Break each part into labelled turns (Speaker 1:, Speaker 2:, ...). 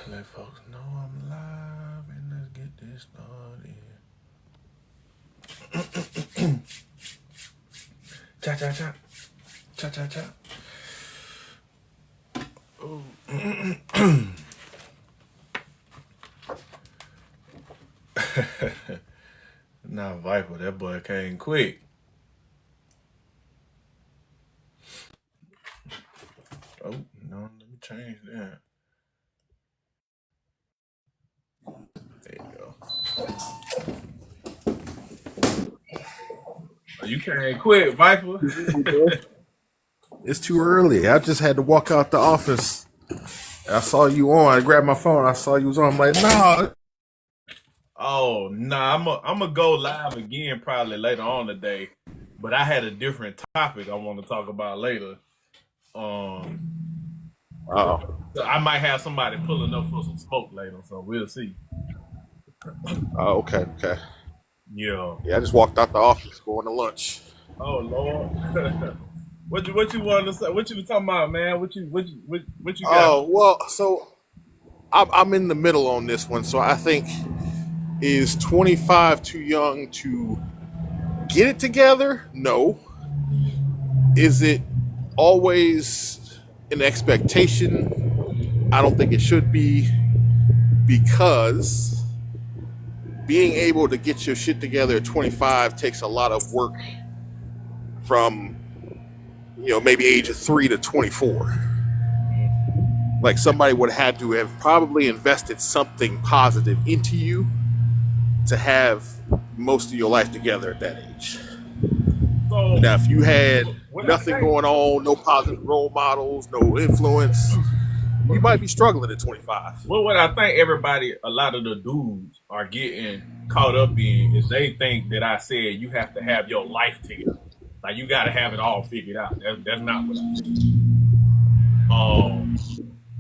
Speaker 1: Let folks know I'm live and let's get this started. Cha cha cha. Cha cha cha. Oh. Nah, Viper, that boy came quick. Oh, no, let me change that. There you go. Oh, you came quick, Viper.
Speaker 2: It's too early. I just had to walk out the office. I saw you on. I grabbed my phone. I saw you was on. I'm like, no.
Speaker 1: Oh, nah, I'm gonna go live again probably later on today. But I had a different topic I want to talk about later. Um, so,
Speaker 2: Oh,
Speaker 1: so I might have somebody pulling up for some smoke later, so we'll see.
Speaker 2: okay, okay.
Speaker 1: Yeah.
Speaker 2: Yeah, I just walked out the office going to lunch.
Speaker 1: Oh Lord. what you wanted to say? What you was talking about, man? What you got?
Speaker 2: Oh well, so I'm in the middle on this one. So I think is 25 too young to get it together? No. Is it always an expectation? I don't think it should be because being able to get your shit together at 25 takes a lot of work from maybe age of 3 to 24. Like somebody would have had to have probably invested something positive into you to have most of your life together at that age.
Speaker 1: So
Speaker 2: Now, if you had
Speaker 1: what I
Speaker 2: nothing
Speaker 1: think,
Speaker 2: going on, no positive role models, no influence, you might be struggling at 25.
Speaker 1: well, what I think everybody, a lot of the dudes are getting caught up in is they think that I said you have to have your life together, like you got to have it all figured out. That's not what I said. Um,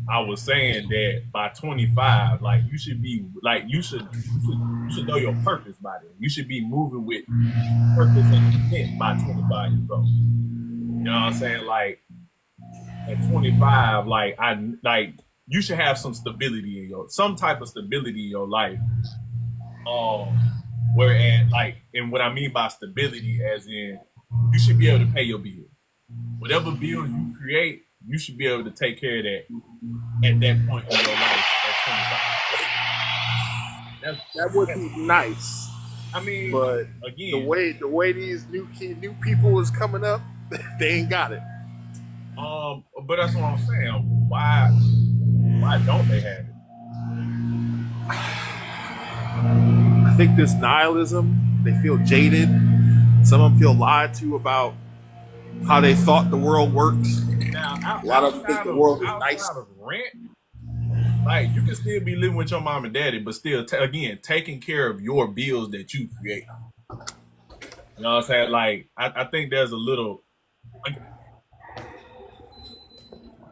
Speaker 1: I was saying that by 25, like you should be like you should know your purpose by then. You should be moving with purpose and intent by 25 years old. You know what I'm saying? Like at 25, like you should have some stability in your some type of stability in your life. Whereas like and what I mean by stability as in you should be able to pay your bills. Whatever bills you create, you should be able to take care of that at that point in your life at 25.
Speaker 2: That would
Speaker 1: That's
Speaker 2: be nice,
Speaker 1: I mean,
Speaker 2: but the
Speaker 1: again,
Speaker 2: way these new people is coming up, they ain't got it.
Speaker 1: but that's what I'm saying. Why don't they have it?
Speaker 2: I think this nihilism, they feel jaded. Some of them feel lied to about how they thought the world works.
Speaker 1: Now,
Speaker 2: A lot of them think the world is nice.
Speaker 1: outside of rent, like you can still be living with your mom and daddy, but still, again, taking care of your bills that you create. You know what I'm saying? Like, I think there's a little. Like,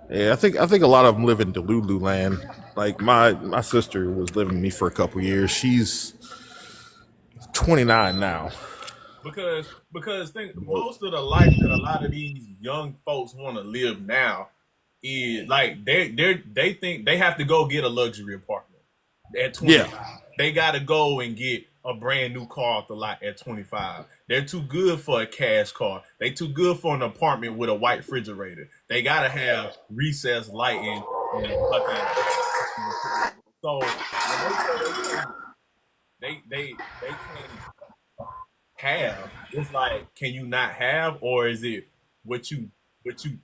Speaker 2: Yeah, I think a lot of them live in Delulu land. Like my sister was living with me for a couple years. She's 29 now.
Speaker 1: because think most of the life that a lot of these young folks want to live now is like they think they have to go get a luxury apartment at
Speaker 2: Yeah,
Speaker 1: 25. They got to go and get a brand new car off the lot at 25. They're too good for a cash car. They too good for an apartment with a white refrigerator. They got to have recessed lighting and fucking. So when they say they can't have, it's like, can you not have, or is it what you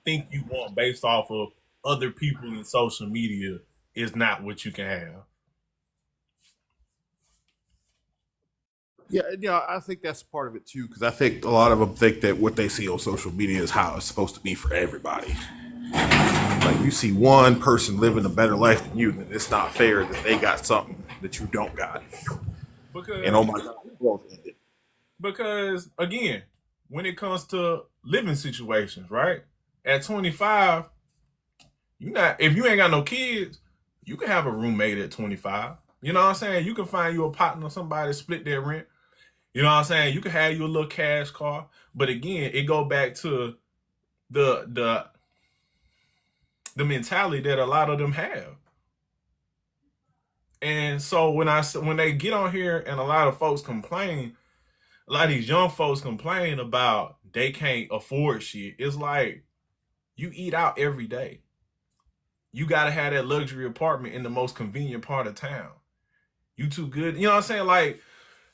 Speaker 1: think you want based off of other people in social media is not what you can have?
Speaker 2: yeah, I think that's part of it too. Because I think a lot of them think that what they see on social media is how it's supposed to be for everybody. Like you see one person living a better life than you, then it's not fair that they got something that you don't got. And oh
Speaker 1: Because
Speaker 2: my god, the world ended.
Speaker 1: because again, when it comes to living situations, right? At 25, you not if you ain't got no kids, you can have a roommate at 25. You know what I'm saying? You can find you a partner, somebody split their rent. You know what I'm saying? You can have you a little cash car, but again, it go back to the the the mentality that a lot of them have. And so when they get on here and a lot of folks complain, a lot of these young folks complain about they can't afford shit. It's like you eat out every day. You gotta have that luxury apartment in the most convenient part of town. You too good. You know what I'm saying? Like,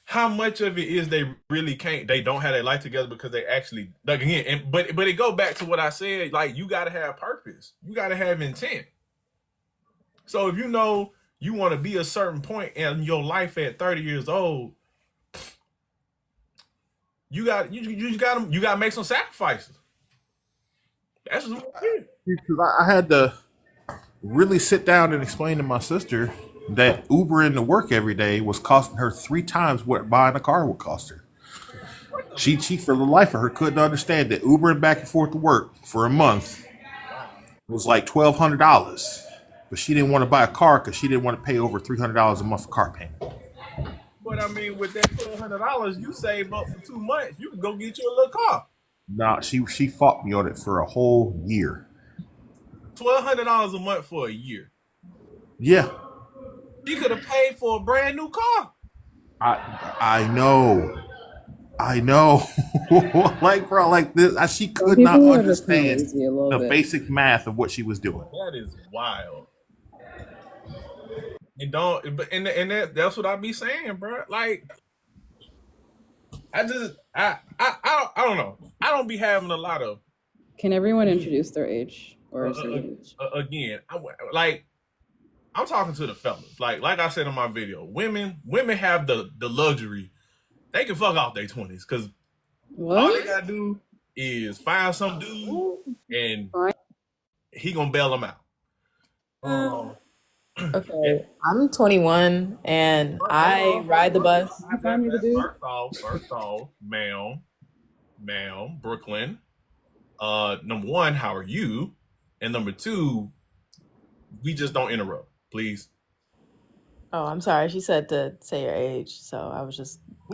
Speaker 1: how much of it is they really can't? They don't have their life together because they actually like again. But it go back to what I said. Like, you gotta have purpose. You gotta have intent. So if you know you want to be a certain point in your life at 30 years old, you got to make some sacrifices. That's just what it is.
Speaker 2: Because I had to really sit down and explain to my sister that Ubering to work every day was costing her 3 times what buying a car would cost her. She for the life of her couldn't understand that Ubering back and forth to work for a month was like $1,200, but she didn't want to buy a car because she didn't want to pay over $300 a month for car payment.
Speaker 1: But I mean, with that $1,200 you save up for 2 months, you can go get you a little car.
Speaker 2: Nah, she fought me on it for a whole year.
Speaker 1: $1,200 a month for a year.
Speaker 2: Yeah,
Speaker 1: She could have paid for a brand new car.
Speaker 2: I know. I know. Like, bro, like this, she could not
Speaker 3: People are just
Speaker 2: understand
Speaker 3: crazy a little
Speaker 2: the
Speaker 3: bit.
Speaker 2: basic math of what she was doing.
Speaker 1: That is wild. And don't, but and that's what I be saying, bro. Like, I don't know. I don't be having a lot of
Speaker 3: Can everyone introduce their age or a certain age?
Speaker 1: again. I'm talking to the fellas. Like I said in my video, women have the luxury. They can fuck off their 20s because all they
Speaker 3: What?
Speaker 1: gotta do is find some dude and
Speaker 3: Fine.
Speaker 1: he gonna bail them out.
Speaker 4: Um,
Speaker 1: And
Speaker 4: okay, I'm 21 and I ride the bus.
Speaker 3: You find me the dude?
Speaker 1: First off, ma'am, Brooklyn. Number one, how are you? And number two, we just don't interrupt, please.
Speaker 4: Oh, I'm sorry. She said to say your age, so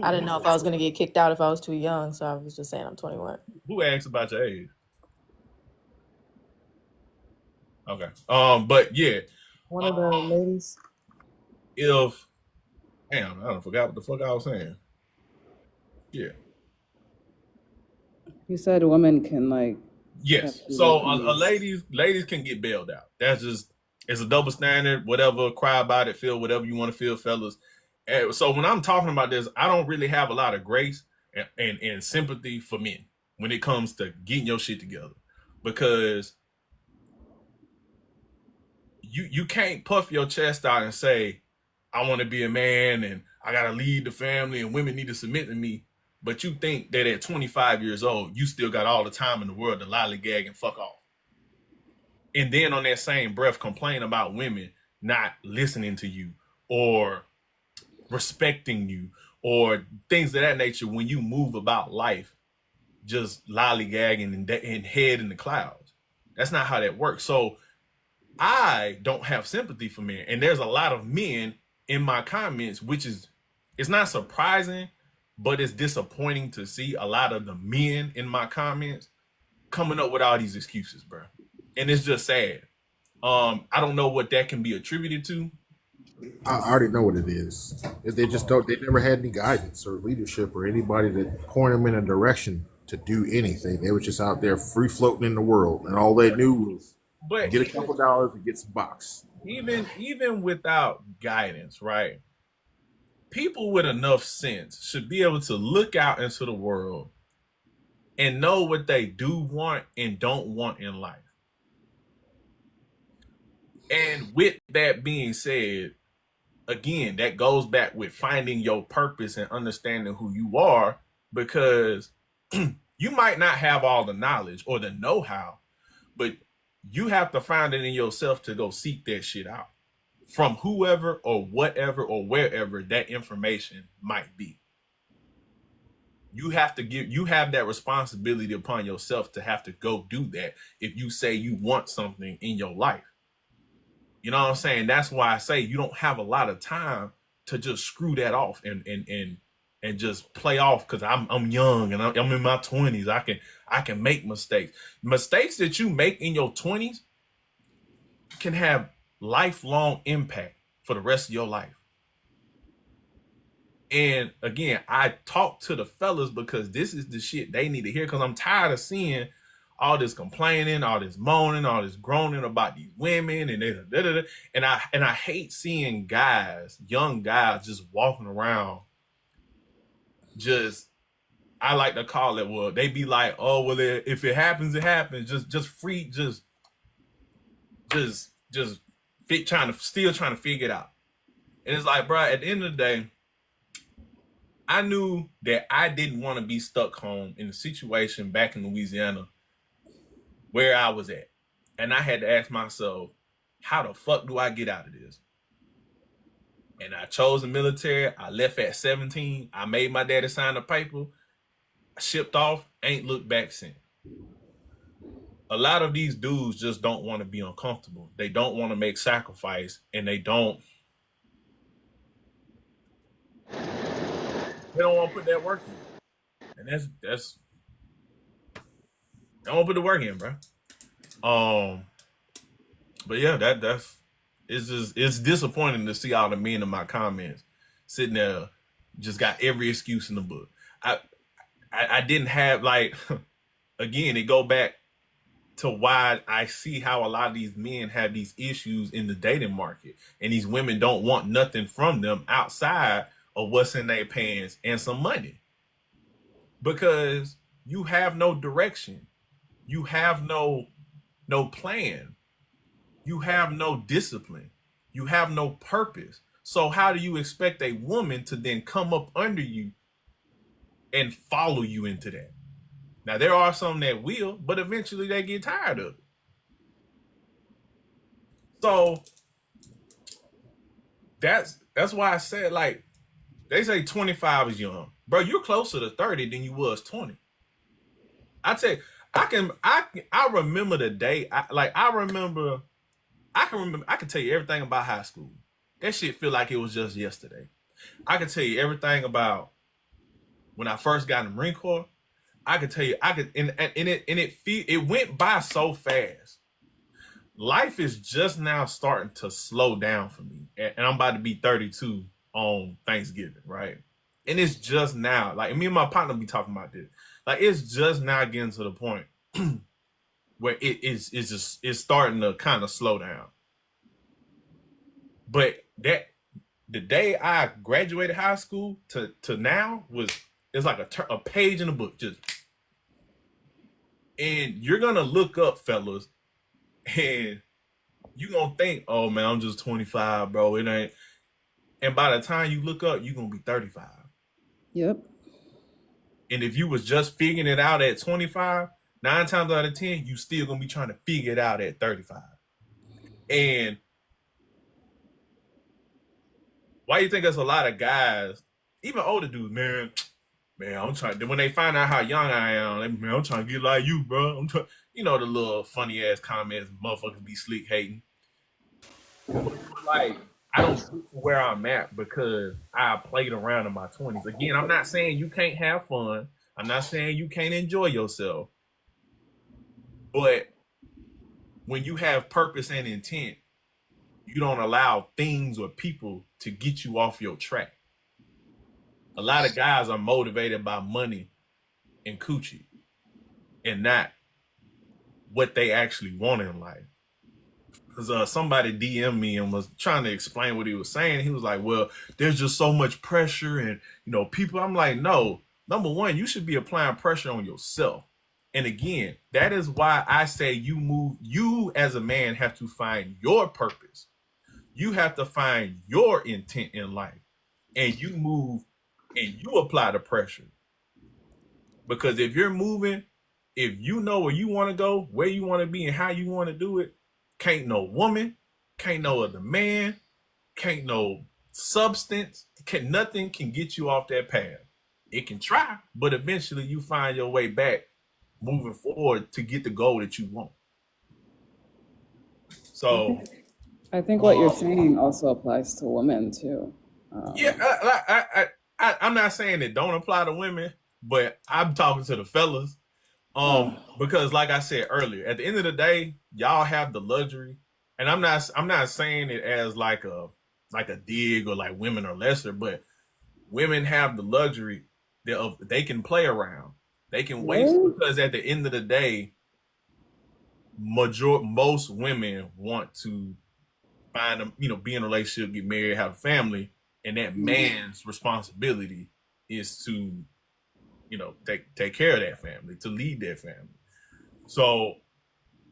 Speaker 4: I didn't know if I
Speaker 1: Who,
Speaker 4: was gonna get kicked out if I was too young, so I was just saying I'm 21.
Speaker 1: who asked about your age? Okay. But yeah,
Speaker 4: One of the ladies.
Speaker 1: if damn, I don't forgot what the fuck I was saying. Yeah.
Speaker 3: You said women can like have
Speaker 1: Yes.
Speaker 3: two
Speaker 1: So
Speaker 3: identities.
Speaker 1: ladies can get bailed out. That's just it's a double standard. Whatever, cry about it, feel whatever you want to feel, fellas. And so when I'm talking about this, I don't really have a lot of grace and sympathy for men when it comes to getting your shit together, because you can't puff your chest out and say I want to be a man and I gotta lead the family and women need to submit to me. But you think that at 25 years old, you still got all the time in the world to lollygag and fuck off. And then on that same breath, complain about women not listening to you or respecting you or things of that nature when you move about life just lollygagging and head in the clouds. That's not how that works. So I don't have sympathy for men. And there's a lot of men in my comments, which is it's not surprising, but it's disappointing to see a lot of the men in my comments coming up with all these excuses, bro. And it's just sad. I don't know what that can be attributed to.
Speaker 2: I already know what it is. They just don't. They never had any guidance or leadership or anybody to point them in a direction to do anything. They were just out there free floating in the world, and all they knew was
Speaker 1: But
Speaker 2: get a couple dollars and get some box.
Speaker 1: even without guidance, right? People with enough sense should be able to look out into the world and know what they do want and don't want in life. And with that being said, again, that goes back with finding your purpose and understanding who you are, because you might not have all the knowledge or the know-how, but you have to find it in yourself to go seek that shit out from whoever or whatever or wherever that information might be. You have that responsibility upon yourself to have to go do that if you say you want something in your life. You know what I'm saying? That's why I say you don't have a lot of time to just screw that off and just play off because I'm young and I'm in my 20s. I can make mistakes. Mistakes that you make in your 20s can have lifelong impact. for the rest of your life. And again, I talk to the fellas because this is the shit they need to hear, because I'm tired of seeing all this complaining, all this moaning, all this groaning about these women and and I hate seeing guys, young guys, just walking around. Just, I like to call it, well, they be like, oh well, if it happens, it happens. Just free, just trying to figure it out. And it's like, bro, at the end of the day, I knew that I didn't want to be stuck home in the situation back in Louisiana where I was at. And I had to ask myself, how the fuck do I get out of this? And I chose the military. I left at 17. I made my daddy sign the paper. I shipped off, ain't looked back since. A lot of these dudes just don't want to be uncomfortable. They don't want to make sacrifice, and they don't want to put that work in. And that's they don't want to put the work in, bro. But yeah, it's disappointing to see all the men in my comments sitting there just got every excuse in the book. I didn't have, like, again, it go back to why I see how a lot of these men have these issues in the dating market, and these women don't want nothing from them outside of what's in their pants and some money, because you have no direction, you have no plan, you have no discipline, you have no purpose. So how do you expect a woman to then come up under you and follow you into that? Now, there are some that will, but eventually they get tired of it. So that's why I said, like, they say 25 is young. Bro, you're closer to 30 than you was 20. I tell you, I remember the day. I can tell you everything about high school. That shit feel like it was just yesterday. I can tell you everything about when I first got in the Marine Corps. I can tell you, it went by so fast. Life is just now starting to slow down for me. And I'm about to be 32 on Thanksgiving, right? And it's just now, like, me and my partner be talking about this. Like, it's just now getting to the point where it's starting to kind of slow down. But the day I graduated high school to now it's like a page in the book, just. And you're gonna look up, fellas, and you're gonna think, oh man, I'm just 25, bro. It ain't. And by the time you look up, you're gonna be 35.
Speaker 3: Yep.
Speaker 1: And if you was just figuring it out at 25, 9 times out of 10, you still gonna be trying to figure it out at 35. And why you think there's a lot of guys, even older dudes, man, I'm trying. When they find out how young I am, man, I'm trying to get like you, bro. I'm trying, the little funny ass comments, motherfuckers be sleek hating. Like, I don't speak for where I'm at because I played around in my 20s. Again, I'm not saying you can't have fun. I'm not saying you can't enjoy yourself. But when you have purpose and intent, you don't allow things or people to get you off your track. A lot of guys are motivated by money and coochie and not what they actually want in life. Because somebody DM'd me and was trying to explain what he was saying. He was like, well, there's just so much pressure and, people. I'm like, no, number one, you should be applying pressure on yourself. And again, that is why I say you as a man have to find your purpose. You have to find your intent in life, and you move and you apply the pressure. Because if you're moving, if you know where you want to go, where you want to be, and how you want to do it, can't no woman, can't no other man, can't no substance, nothing can get you off that path. It can try, but eventually you find your way back moving forward to get the goal that you want. So
Speaker 3: I think what you're saying also applies to women too.
Speaker 1: I'm not saying it don't apply to women, but I'm talking to the fellas. Because like I said earlier, at the end of the day, y'all have the luxury, and I'm not saying it as like like a dig or like women are lesser, but women have the luxury of they can play around. They can waste
Speaker 3: Really?
Speaker 1: because at the end of the day, most women want to find them, be in a relationship, get married, have a family, and that man's responsibility is to, take care of that family, to lead that family. So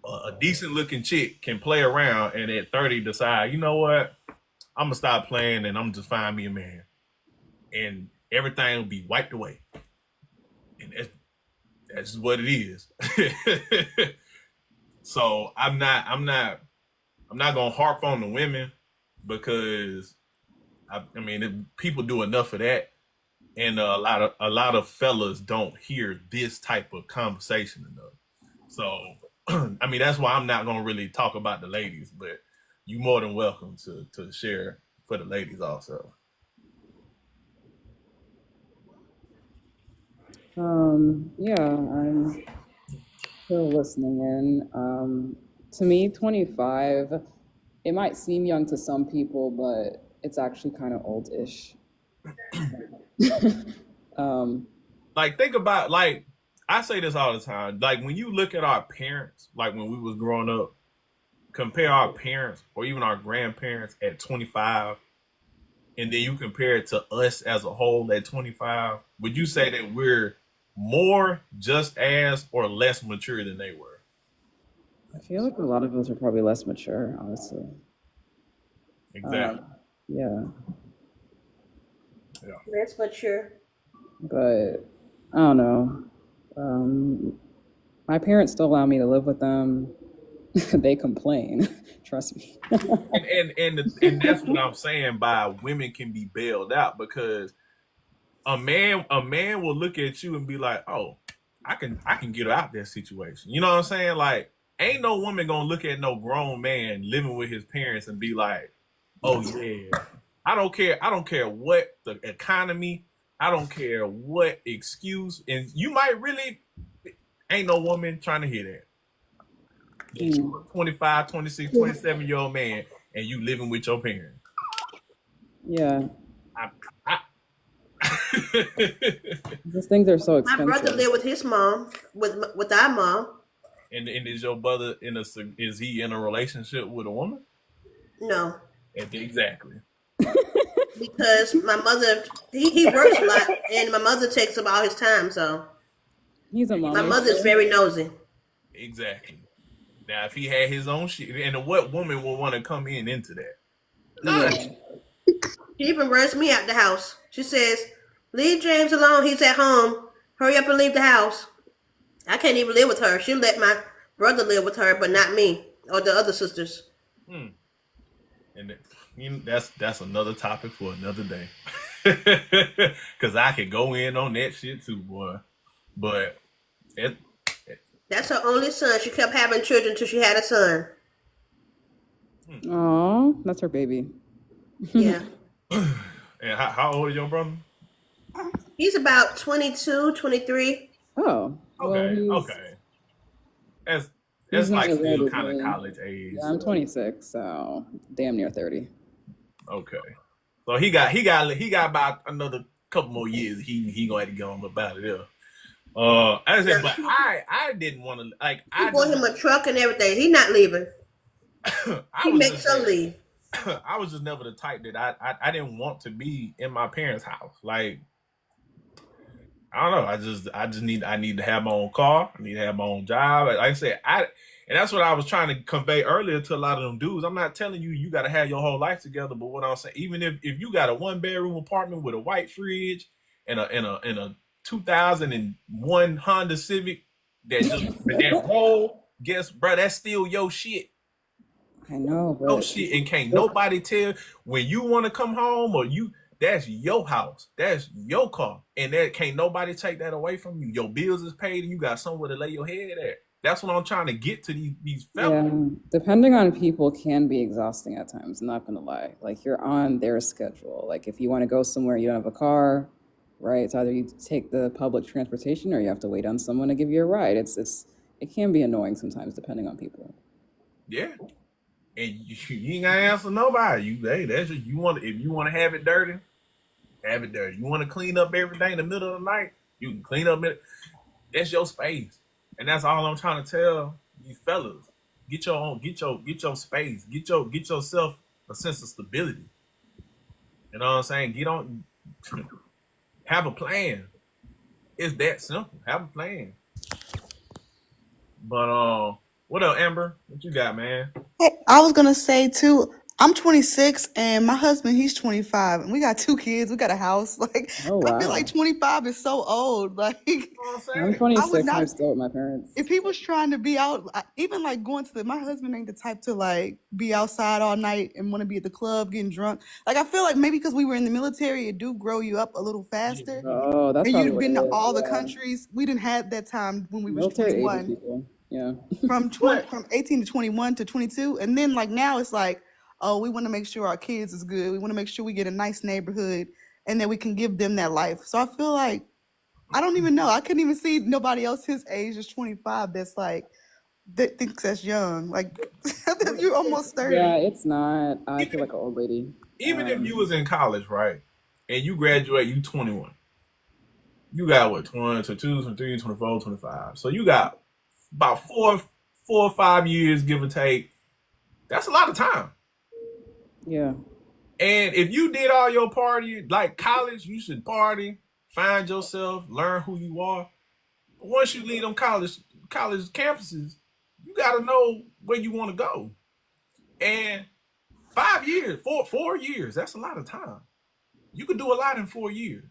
Speaker 1: a decent looking chick can play around and at 30 decide, you know what, I'm gonna stop playing and I'm just find me a man, and everything will be wiped away, and that's what it is. So I'm not gonna harp on the women because I mean people do enough of that, and a lot of fellas don't hear this type of conversation enough. So I mean that's why I'm not gonna really talk about the ladies, but you more than welcome to share for the ladies also.
Speaker 3: Yeah, I'm still listening in. To me, 25, it might seem young to some people, but it's actually kind of old-ish. um,
Speaker 1: Like think about like I say this all the time. Like when you look at our parents, like when we was growing up, compare our parents or even our grandparents at 25, and then you compare it to us as a whole at 25, would you say that we're more, just as, or less mature than they were?
Speaker 3: I feel like a lot of us are probably less mature, honestly.
Speaker 1: Exactly.
Speaker 3: Um, yeah,
Speaker 1: Yeah.
Speaker 5: That's mature.
Speaker 3: but I don't know. Um, my parents still allow me to live with them. They complain. Trust me.
Speaker 1: And that's what I'm saying by women can be bailed out because a man will look at you and be like, oh, I can get out that situation. You know what I'm saying? Like, ain't no woman gonna look at no grown man living with his parents and be like, oh yeah, I don't care what the economy, I don't care what excuse, and you might really ain't no woman trying to hear that. That you
Speaker 3: Mm,
Speaker 1: a 25, 26, 27-year-old man and you living with your parents.
Speaker 3: yeah,
Speaker 1: I, I
Speaker 3: these things are so
Speaker 5: My brother
Speaker 3: expensive.
Speaker 5: lived with his mom, with our mom.
Speaker 1: and is your brother is he in a relationship with a woman?
Speaker 5: No,
Speaker 1: Exactly.
Speaker 5: because my mother, he works a lot, and my mother takes up all his time. So
Speaker 3: He's a
Speaker 5: my
Speaker 3: mommy
Speaker 5: mother's
Speaker 3: issue.
Speaker 5: very nosy.
Speaker 1: Exactly. Now, if he had his own shit, and what woman would want to come into that? None.
Speaker 3: Yeah.
Speaker 5: She even runs me out the house. She says, "Leave James alone. He's at home. Hurry up and leave the house." I can't even live with her. She'll let my brother live with her, but not me or the other sisters.
Speaker 1: Hmm. And that's another topic for another day. Cause I could go in on that shit too, boy. But it,
Speaker 5: That's her only son. She kept having children until she had a son.
Speaker 3: Oh, that's her baby.
Speaker 5: Yeah.
Speaker 1: and how old is your brother?
Speaker 5: He's about 22, 23.
Speaker 3: Oh, well,
Speaker 1: Okay,
Speaker 3: he's
Speaker 1: okay. That's
Speaker 3: he's
Speaker 1: that's
Speaker 3: not
Speaker 1: like
Speaker 3: as old
Speaker 1: still
Speaker 3: as
Speaker 1: kind of
Speaker 3: me.
Speaker 1: college age.
Speaker 3: Yeah, I'm
Speaker 1: So
Speaker 3: 26, so damn near 30.
Speaker 1: okay. So he got about another couple more years. He gonna have to get on about it there. I
Speaker 5: Now,
Speaker 1: said, but I didn't want to like
Speaker 5: she
Speaker 1: I
Speaker 5: bought
Speaker 1: just
Speaker 5: him a truck and everything. He's not leaving.
Speaker 1: I
Speaker 5: He
Speaker 1: was
Speaker 5: makes
Speaker 1: just
Speaker 5: her leave.
Speaker 1: I was just never the type that I didn't want to be in my parents' house. Like I don't know. I need to have my own car. I need to have my own job. Like I said, and that's what I was trying to convey earlier to a lot of them dudes. I'm not telling you got to have your whole life together, but what I'm saying, even if you got a 1 bedroom apartment with a white fridge and a 2001 Honda Civic that roll, guess bro, that's still your shit.
Speaker 3: I know,
Speaker 1: No
Speaker 3: but
Speaker 1: shit, and can't nobody tell when you want to come home or you. That's your house. That's your car, and that can't nobody take that away from you. Your bills is paid, and you got somewhere to lay your head at. That's what I'm trying to get to these fellas.
Speaker 3: yeah, depending on people can be exhausting at times, not gonna lie. Like you're on their schedule. Like if you want to go somewhere you don't have a car, right? It's either you take the public transportation or you have to wait on someone to give you a ride. It can be annoying sometimes depending on people.
Speaker 1: Yeah, and you ain't gotta answer nobody. Hey, that's just, you want if you want to have it dirty, have it dirty. You want to clean up everything in the middle of the night, you can clean up it. That's your space, and that's all I'm trying to tell these fellas. Get your own, get your space, get yourself a sense of stability. You know what I'm saying? Get on, have a plan. It's that simple. Have a plan. But what up, Amber? What you got, man?
Speaker 6: Hey, I was gonna say too, I'm 26 and my husband, he's 25 and we got two kids, we got a house. Like,
Speaker 3: Oh
Speaker 6: I feel like
Speaker 3: wow.
Speaker 6: 25 is so old. Like,
Speaker 1: You know what I'm
Speaker 3: I'm
Speaker 1: saying?
Speaker 6: I would
Speaker 3: 26 and
Speaker 6: not,
Speaker 3: I'm still with my parents.
Speaker 6: if he was trying to be out, even like going to my husband ain't the type to like be outside all night and want to be at the club getting drunk. Like, I feel like maybe because we were in the military, it do grow you up a little
Speaker 1: Yeah,
Speaker 6: faster.
Speaker 3: Oh, that's
Speaker 6: And
Speaker 3: probably
Speaker 6: you've
Speaker 3: what
Speaker 6: been
Speaker 3: it
Speaker 6: to
Speaker 3: is.
Speaker 6: all the
Speaker 3: Yeah.
Speaker 6: countries. We didn't have that time when we was
Speaker 3: Military ages
Speaker 6: 21
Speaker 3: people. Yeah.
Speaker 1: but
Speaker 6: from 18 to 21 to 22, and then like now it's like, oh, we want to make sure our kids is good, we want to make sure we get a nice neighborhood and that we can give them that life. So I feel like I don't even know, I couldn't even see nobody else his age is 25 that's like that thinks that's young, like you're almost
Speaker 3: Yeah,
Speaker 6: 30.
Speaker 3: it's not. I feel
Speaker 1: even
Speaker 3: like an old lady.
Speaker 1: even if you was in college, right, and you graduate, you 21. You got what, 20, 22, 23, 24, 25. So you got about 4 or 5 years, give or take. That's a lot of time.
Speaker 3: Yeah.
Speaker 1: And if you did all your party like college, you should party, find yourself, learn who you are. But once you leave them college campuses, you got to know where you want to go. And 5 years, 4 years, that's a lot of time. You could do a lot in 4 years.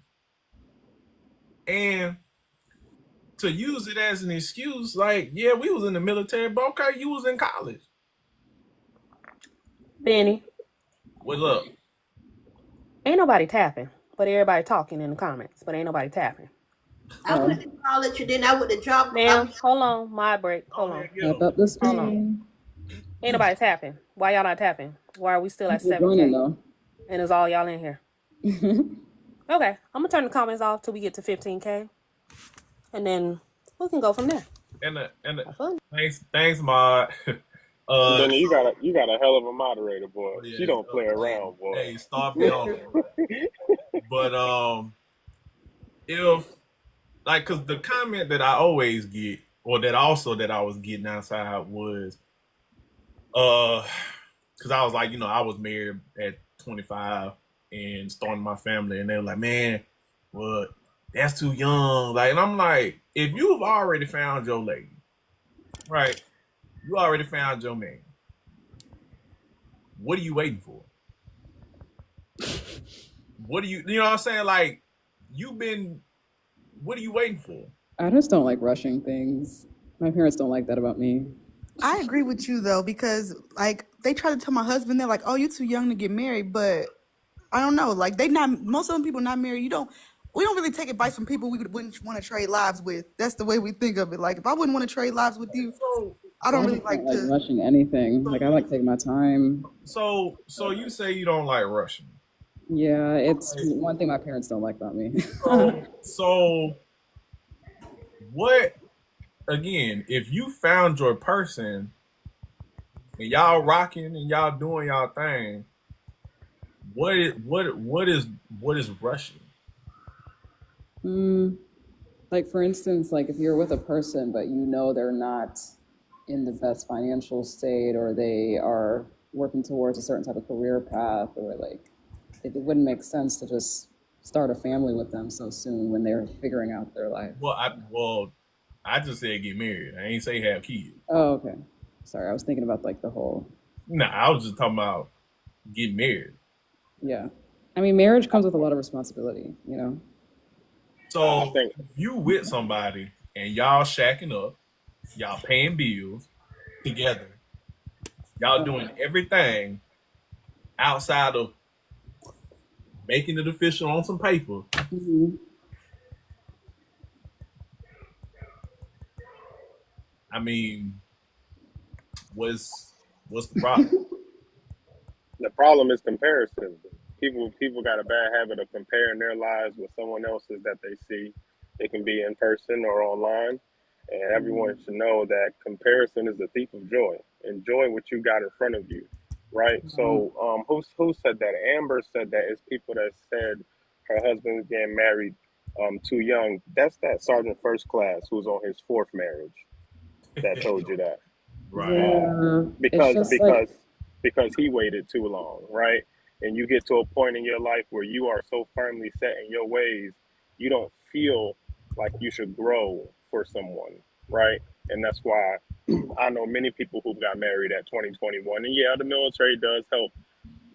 Speaker 1: And to use it as an excuse, like, yeah, we was in the military, but okay, you was in college.
Speaker 7: Benny,
Speaker 1: Well, look,
Speaker 7: ain't nobody tapping, but everybody talking in the comments, but ain't nobody tapping.
Speaker 5: I
Speaker 3: Oh,
Speaker 5: went to college and then I went to job. I
Speaker 7: Ma'am,
Speaker 5: mean,
Speaker 7: hold on, my break.
Speaker 1: go
Speaker 7: Hold on,
Speaker 1: ahead, get
Speaker 3: tap
Speaker 1: them.
Speaker 3: up the
Speaker 7: hold on.
Speaker 3: screen.
Speaker 7: Ain't nobody tapping. Why y'all not tapping? Why are we still at
Speaker 3: People joining
Speaker 7: 7K?
Speaker 3: though.
Speaker 7: And it's all y'all in here. Okay, I'm gonna turn the comments off till we get to 15K, and then we can go from there.
Speaker 1: And
Speaker 7: Have fun.
Speaker 1: thanks, Maud.
Speaker 2: Benny,
Speaker 1: So,
Speaker 2: you got a hell of a moderator, boy.
Speaker 1: oh,
Speaker 2: She
Speaker 1: yeah,
Speaker 2: don't play
Speaker 1: hey,
Speaker 2: around, boy.
Speaker 1: hey, stop it on that. But if like, cause the comment that I always get, or that also that I was getting outside was, cause I was like, I was married at 25 and starting my family, and they were like, man, well, that's too young. Like, and I'm like, if you've already found your lady, right? You already found your man. What are you waiting for? What do you know what I'm saying? Like, what are you waiting for?
Speaker 3: I just don't like rushing things. My parents don't like that about me.
Speaker 6: I agree with you though, because like they try to tell my husband, they're like, oh, you're too young to get married, but I don't know. Like they not, most of them people not married. We don't really take advice from people wouldn't want to trade lives with. That's the way we think of it. Like if I wouldn't want to trade lives with you,
Speaker 1: So,
Speaker 6: I
Speaker 3: Yeah,
Speaker 6: don't
Speaker 3: I
Speaker 6: really
Speaker 3: just don't
Speaker 6: like
Speaker 3: like
Speaker 6: to.
Speaker 3: rushing anything.
Speaker 1: so
Speaker 3: Like I
Speaker 1: you,
Speaker 3: like taking my time.
Speaker 1: so you say you don't like rushing.
Speaker 3: Yeah, it's
Speaker 1: Right.
Speaker 3: one thing my parents don't like about me.
Speaker 1: So what? Again, if you found your person and y'all rocking and y'all doing y'all thing, what is rushing?
Speaker 3: Mm, like for instance, like if you're with a person but you know they're not in the best financial state or they are working towards a certain type of career path or like it wouldn't make sense to just start a family with them so soon when they're figuring out their life.
Speaker 1: Well, I just said get married. I ain't say have kids.
Speaker 3: Oh, okay. Sorry, I was thinking about like the whole,
Speaker 1: Nah, I was just talking about getting married.
Speaker 3: yeah. I mean, marriage comes with a lot of responsibility, you know?
Speaker 2: I
Speaker 1: So
Speaker 2: think
Speaker 1: if you with somebody and y'all shacking up, y'all paying bills together, y'all doing everything outside of making it official on some paper.
Speaker 3: Hmm.
Speaker 1: I mean, what's the problem?
Speaker 2: the problem is comparison. People got a bad habit of comparing their lives with someone else's that they see. It can be in person or online,
Speaker 8: And everyone should know that comparison is the thief of joy. Enjoy what you got in front of you, right? So, who said that? Amber said that. It's people that said her husband was getting married too young. That's that Sergeant First Class who's on his fourth marriage that told you that.
Speaker 1: Right.
Speaker 3: Yeah, it's
Speaker 8: Because
Speaker 3: just like,
Speaker 8: because because he waited too long, right? And you get to a point in your life where you are so firmly set in your ways, you don't feel like you should grow for someone, right? And that's why I know many people who got married at 20, 21. And yeah, the military does help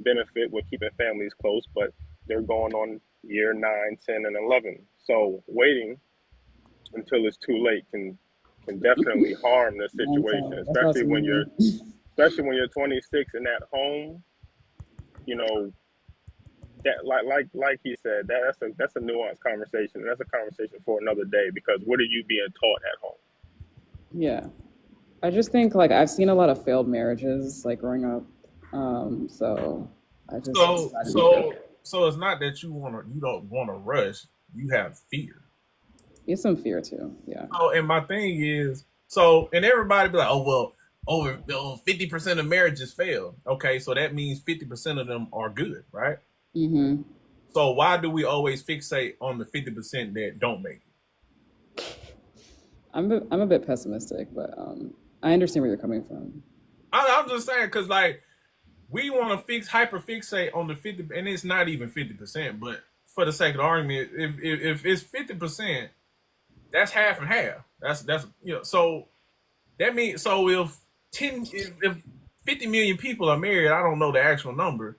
Speaker 8: benefit with keeping families close, but they're going on year 9, 10, and 11. So waiting until it's too late can definitely harm the situation,
Speaker 3: okay, that's what you mean.
Speaker 8: especially when you're 26 and at home. You know that like he said, that's a nuanced conversation. That's a conversation for another day, because what are you being taught at home?
Speaker 3: Yeah. I just think like I've seen a lot of failed marriages like growing up. So I just
Speaker 1: So
Speaker 3: decided to
Speaker 1: so so it's not that you don't want to rush. You have fear.
Speaker 3: get some fear too. Yeah.
Speaker 1: So and my thing is and everybody be like, oh well, over 50% of marriages fail. Okay, so that means 50% of them are good, right?
Speaker 3: Mm-hmm.
Speaker 1: So why do we always fixate on the 50% that don't make it?
Speaker 3: I'm a bit pessimistic, but I understand where you're coming from.
Speaker 1: I'm just saying because like we want to hyper fixate on the 50, and it's not even 50%. But for the sake of the argument, if it's 50%, that's half and half. That's So that means if 50 million people are married, I don't know the actual number,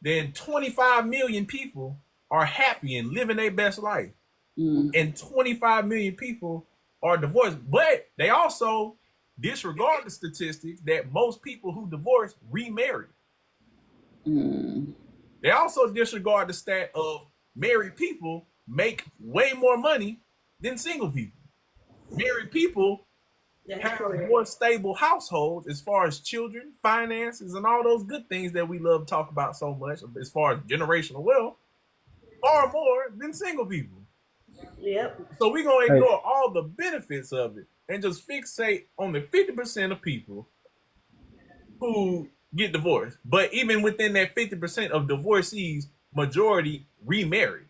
Speaker 1: then 25 million people are happy and living their best life,
Speaker 3: Mm.
Speaker 1: and 25 million people are divorced. But they also disregard the statistics that most people who divorce remarry.
Speaker 3: Mm.
Speaker 1: They also disregard the stat of married people make way more money than single people. Married people
Speaker 5: That's
Speaker 1: have
Speaker 5: correct.
Speaker 1: more stable households as far as children, finances, and all those good things that we love to talk about so much as far as generational wealth, far more than single people.
Speaker 5: Yep.
Speaker 1: So we're going to
Speaker 9: Hey,
Speaker 1: ignore all the benefits of it and just fixate on the 50% of people who get divorced. But even within that 50% of divorcees, majority remarry.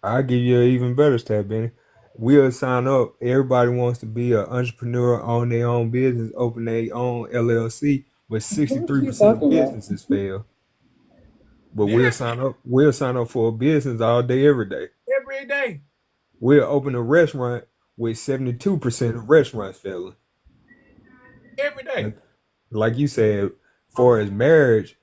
Speaker 9: I'll give you an even better stat, Benny. We'll sign up. Everybody wants to be an entrepreneur, own their own business, open their own LLC, but
Speaker 3: What are you
Speaker 9: 63% of
Speaker 3: talking about?
Speaker 9: businesses fail. But
Speaker 1: Yeah,
Speaker 9: we'll sign up for a business all day, every day.
Speaker 1: every day.
Speaker 9: We'll open a restaurant with 72% of restaurants failing.
Speaker 1: Every day.
Speaker 9: Like, like you said, for as marriage,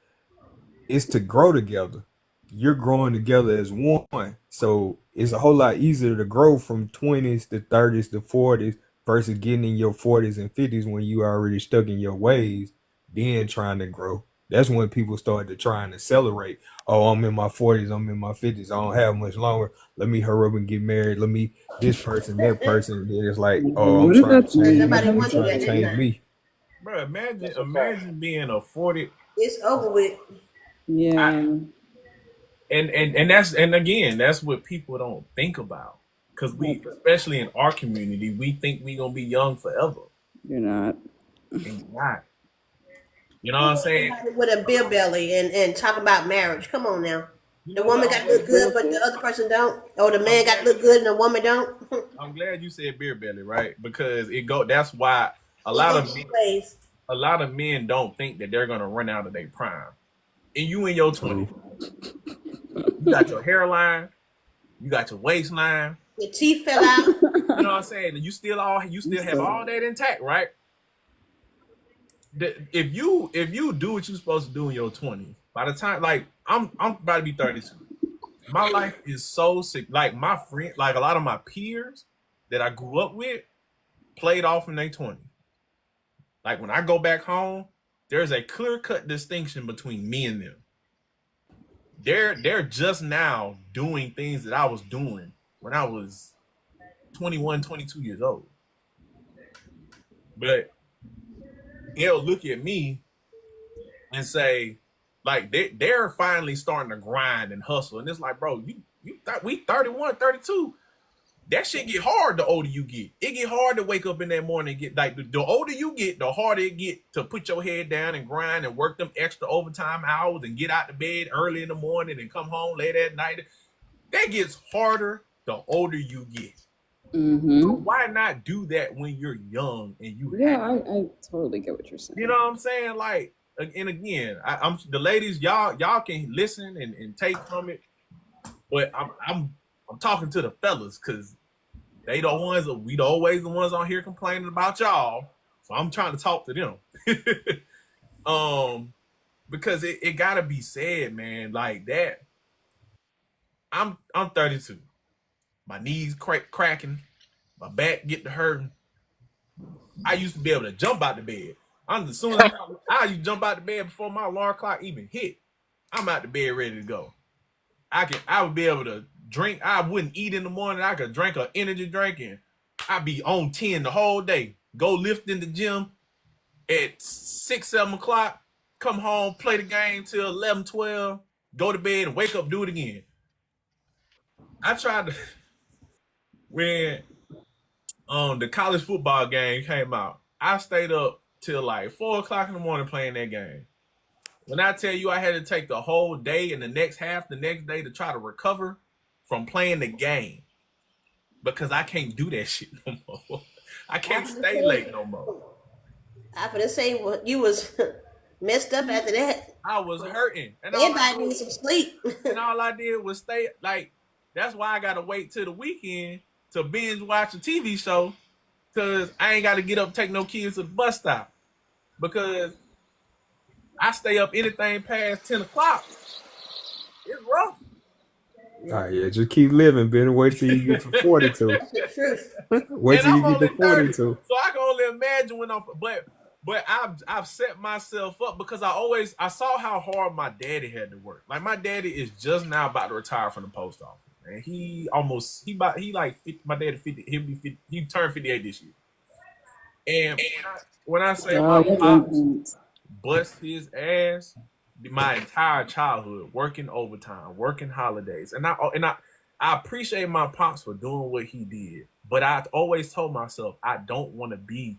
Speaker 9: it's to grow together. You're growing together as one. So it's a whole lot easier to grow from 20s to 30s to 40s versus getting in your 40s and 50s when you are already stuck in your ways, then trying to grow. That's when people start to try and accelerate. Oh, I'm in my 40s, I'm in my 50s, I don't have much longer. Let me hurry up and get married. Let me this person, that person. And it's like, oh, I'm
Speaker 3: What did
Speaker 9: trying to
Speaker 3: that
Speaker 5: But
Speaker 9: change
Speaker 3: mean?
Speaker 5: nobody
Speaker 9: you. You
Speaker 5: wants you
Speaker 9: trying
Speaker 5: at
Speaker 9: to
Speaker 5: that
Speaker 9: change
Speaker 5: time.
Speaker 9: me.
Speaker 1: Bro,
Speaker 8: That's a fact.
Speaker 1: imagine being a 40.
Speaker 5: It's over with.
Speaker 1: I,
Speaker 3: Yeah.
Speaker 1: and again, that's what people don't think about. Because we, especially in our community, we think we gonna be young forever.
Speaker 3: You're not.
Speaker 1: And you're not. You know what
Speaker 5: Who
Speaker 1: I'm
Speaker 5: wants
Speaker 1: saying?
Speaker 5: somebody with a beer belly and talk about marriage? Come on now.
Speaker 1: You
Speaker 5: The
Speaker 1: know what?
Speaker 5: woman got to look good, but the other person don't. Or the man got to look good and the woman don't.
Speaker 1: I'm glad you said beer belly, right? Because that's why a
Speaker 5: It
Speaker 1: lot
Speaker 5: go
Speaker 1: of
Speaker 5: both
Speaker 1: men,
Speaker 5: ways.
Speaker 1: a lot of men don't think that they're gonna run out of their prime. And you in your 20s,
Speaker 9: True.
Speaker 1: you got your hairline, you got your waistline.
Speaker 5: Your teeth fell out.
Speaker 1: You know what I'm saying? You still have all that intact, right? If you do what you're supposed to do in your 20s, by the time like I'm about to be 32, my life is so sick. Like my friend, like a lot of my peers that I grew up with played off in their 20s. Like when I go back home, there's a clear cut distinction between me and them. They're just now doing things that I was doing when I was 21, 22 years old. But they'll look at me and say, like they're finally starting to grind and hustle. And it's like, bro, we 31, 32. that shit get hard the older you get. It get hard to wake up in that morning and get like the older you get, the harder it get to put your head down and grind and work them extra overtime hours and get out the bed early in the morning and come home late at night. That gets harder the older you get. So why not do that when you're young and you
Speaker 3: I totally get what you're saying.
Speaker 1: You know what I'm saying? Like, and again, I'm the ladies, y'all can listen and take from it, but I'm talking to the fellas because they the ones that we always the ones on here complaining about y'all. So I'm trying to talk to them. Because it gotta be said, man, like that. I'm 32. My knees cracking, my back getting hurting. I used to be able to jump out the bed. As soon as I used to jump out the bed before my alarm clock even hit. I'm out the bed ready to go. I would be able to drink. I wouldn't eat in the morning. I could drink an energy drink and I'd be on 10 the whole day. Go lift in the gym at 6, 7 o'clock. Come home, play the game till 11, 12. Go to bed and wake up, do it again. I tried to when the college football game came out. I stayed up till like 4 o'clock in the morning playing that game. When I tell you I had to take the whole day and the next half the next day to try to recover from playing the game because I can't do that shit no more. I can't stay late no more.
Speaker 5: I for the say you was messed up after that.
Speaker 1: I was hurting. And
Speaker 5: everybody needs some sleep.
Speaker 1: And all I did was stay like that's why I gotta wait till the weekend to binge watch a TV show because I ain't gotta get up take no kids to the bus stop. Because I stay up anything past 10 o'clock. It's rough.
Speaker 9: All right, yeah, just keep living, Ben. Wait till you get to 42.
Speaker 5: That's the truth.
Speaker 9: Wait till you get to 42.
Speaker 1: So I can only imagine when but I've set myself up because I saw how hard my daddy had to work. Like my daddy is just now about to retire from the post office. And my daddy 50, he turned 58 this year. And when I say my pops bust his ass my entire childhood, working overtime, working holidays. And I appreciate my pops for doing what he did. But I always told myself I don't want to be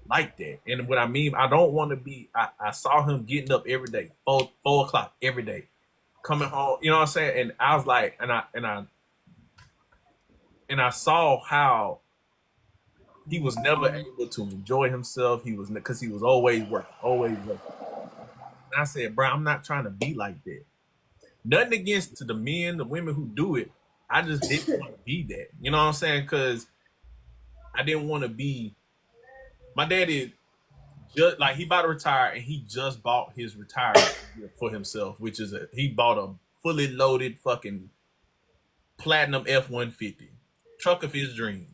Speaker 1: like that. And what I mean, I don't want to be I saw him getting up every day, 4 o'clock every day, coming home, you know what I'm saying? And I was like, and I saw how he was never able to enjoy himself. He was because he was always working. And I said, bro, I'm not trying to be like that. Nothing against the men, the women who do it. I just didn't want to be that. You know what I'm saying? Because I didn't want to be. My daddy just like he about to retire, and he just bought his retirement for himself, which is he bought a fully loaded fucking platinum F-150 truck of his dreams.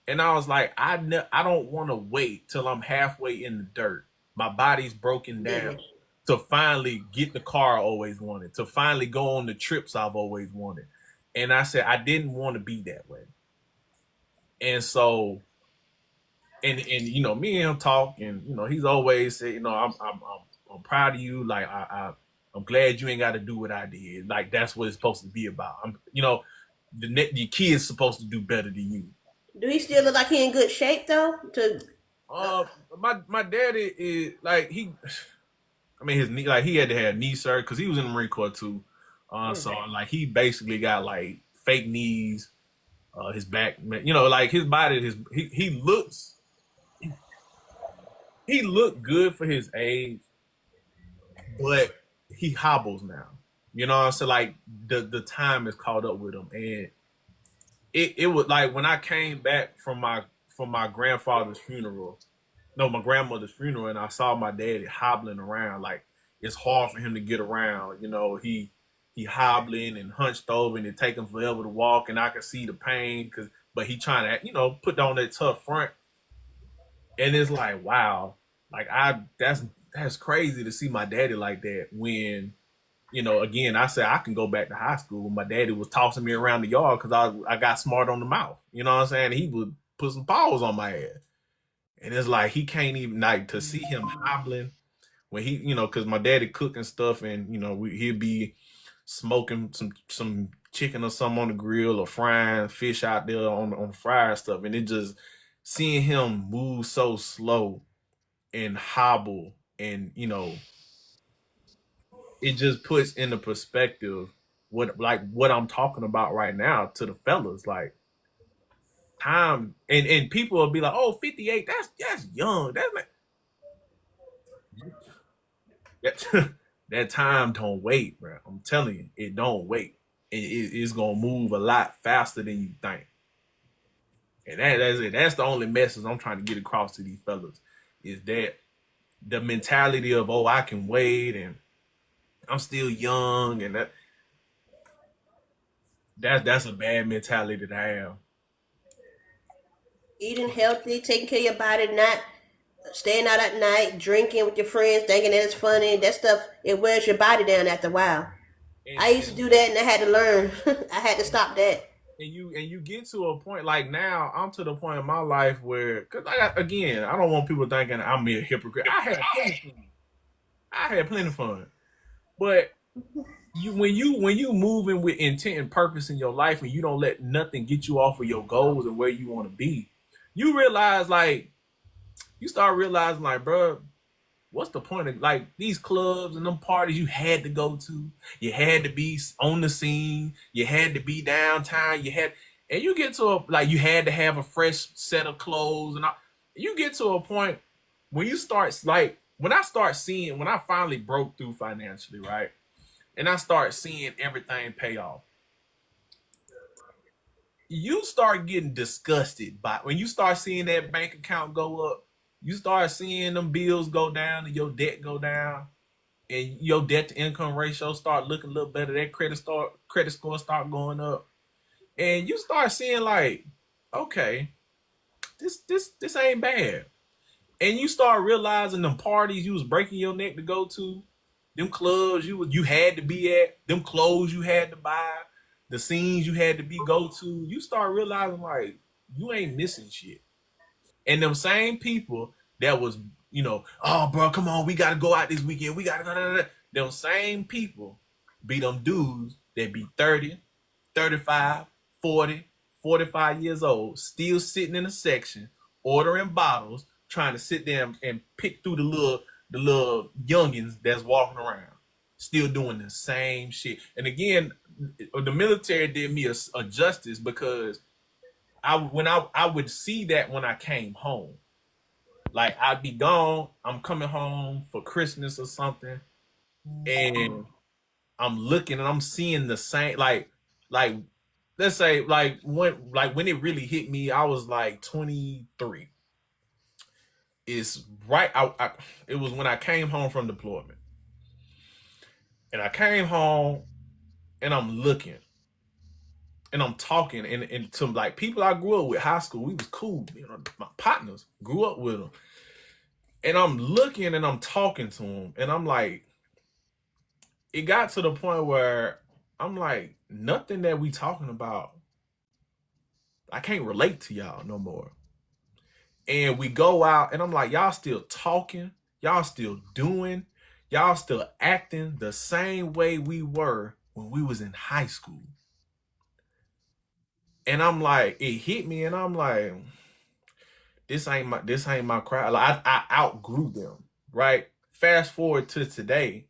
Speaker 1: And I was like, I don't want to wait till I'm halfway in the dirt. My body's broken down to finally get the car I always wanted, to finally go on the trips I've always wanted. And I said, I didn't want to be that way. And so, and you know, me and him talk, and you know, he's always said, you know, I'm proud of you. Like I'm glad you ain't got to do what I did. Like that's what it's supposed to be about. You know, the kid's supposed to do better than you.
Speaker 5: Do he still look like he in good shape though?
Speaker 1: My daddy is like his knee, like he had to have knee surgery because he was in the Marine Corps too. So like he basically got like fake knees. His back, you know, like his body, he looked good for his age, but he hobbles now. You know what I'm saying? Like the time has caught up with him, and it was like when I came back from my grandfather's funeral, my grandmother's funeral, and I saw my daddy hobbling around. Like it's hard for him to get around. You know, he hobbling and hunched over, and it take him forever to walk, and I could see the pain but he trying to, you know, put on that tough front. And it's like, wow, like that's crazy to see my daddy like that when, you know, again, I said I can go back to high school. My daddy was tossing me around the yard because I got smart on the mouth. You know what I'm saying? He would put some paws on my ass. And it's like he can't even, like, to see him hobbling when he, you know, because my daddy cook and stuff, and, you know, he'd be smoking some chicken or something on the grill or frying fish out there on the fryer stuff, and it just seeing him move so slow and hobble, and it just puts into perspective what I'm talking about right now to the fellas. Like time, and people will be like, "Oh, 58, that's young. That's like that, that time don't wait, bro. I'm telling you, it don't wait. It's gonna move a lot faster than you think." And that's it. That's the only message I'm trying to get across to these fellas is that the mentality of, oh, I can wait and I'm still young, and that's a bad mentality to have.
Speaker 5: Eating healthy, taking care of your body, not staying out at night, drinking with your friends, thinking that it's funny. That stuff, it wears your body down after a while.
Speaker 1: And,
Speaker 5: I used to do that and I had to learn. I had to stop that.
Speaker 1: you get to a point like now. I'm to the point in my life where, because again, I don't want people thinking I'm a hypocrite. I had plenty of fun, but when you moving with intent and purpose in your life, and you don't let nothing get you off of your goals and where you want to be, you realize, like, you start realizing, like, bro, what's the point of, like, these clubs and them parties you had to go to? You had to be on the scene. You had to be downtown. And you get to like, you had to have a fresh set of clothes, and you get to a point when you start, like, when I finally broke through financially, right, and I start seeing everything pay off, you start getting disgusted by when you start seeing that bank account go up. You start seeing them bills go down and your debt go down, and your debt to income ratio start looking a little better. That credit score start going up, and you start seeing, like, okay, this ain't bad. And you start realizing them parties you was breaking your neck to go to, them clubs you had to be at, them clothes you had to buy, the scenes you had to go to. You start realizing, like, you ain't missing shit. And them same people that was, oh, bro, come on, we gotta go out this weekend. We gotta go. Them same people be them dudes that be 30, 35, 40, 45 years old, still sitting in a section, ordering bottles, trying to sit there and pick through the little youngins that's walking around, still doing the same shit. And again, the military did me a justice, because I would see that when I came home. Like, I'd be gone, I'm coming home for Christmas or something, and I'm looking and I'm seeing the same, like let's say, when it really hit me, I was like 23. It's right it was when I came home from deployment. And I came home and I'm looking and I'm talking and to, like, people I grew up with, high school, we was cool, my partners, grew up with them. And I'm looking and I'm talking to them, and I'm like, it got to the point where I'm like, nothing that we talking about, I can't relate to y'all no more. And we go out and I'm like, y'all still talking, y'all still doing, y'all still acting the same way we were when we was in high school. And I'm like, it hit me, and I'm like, this ain't my crowd. Like, I outgrew them, right? Fast forward to today,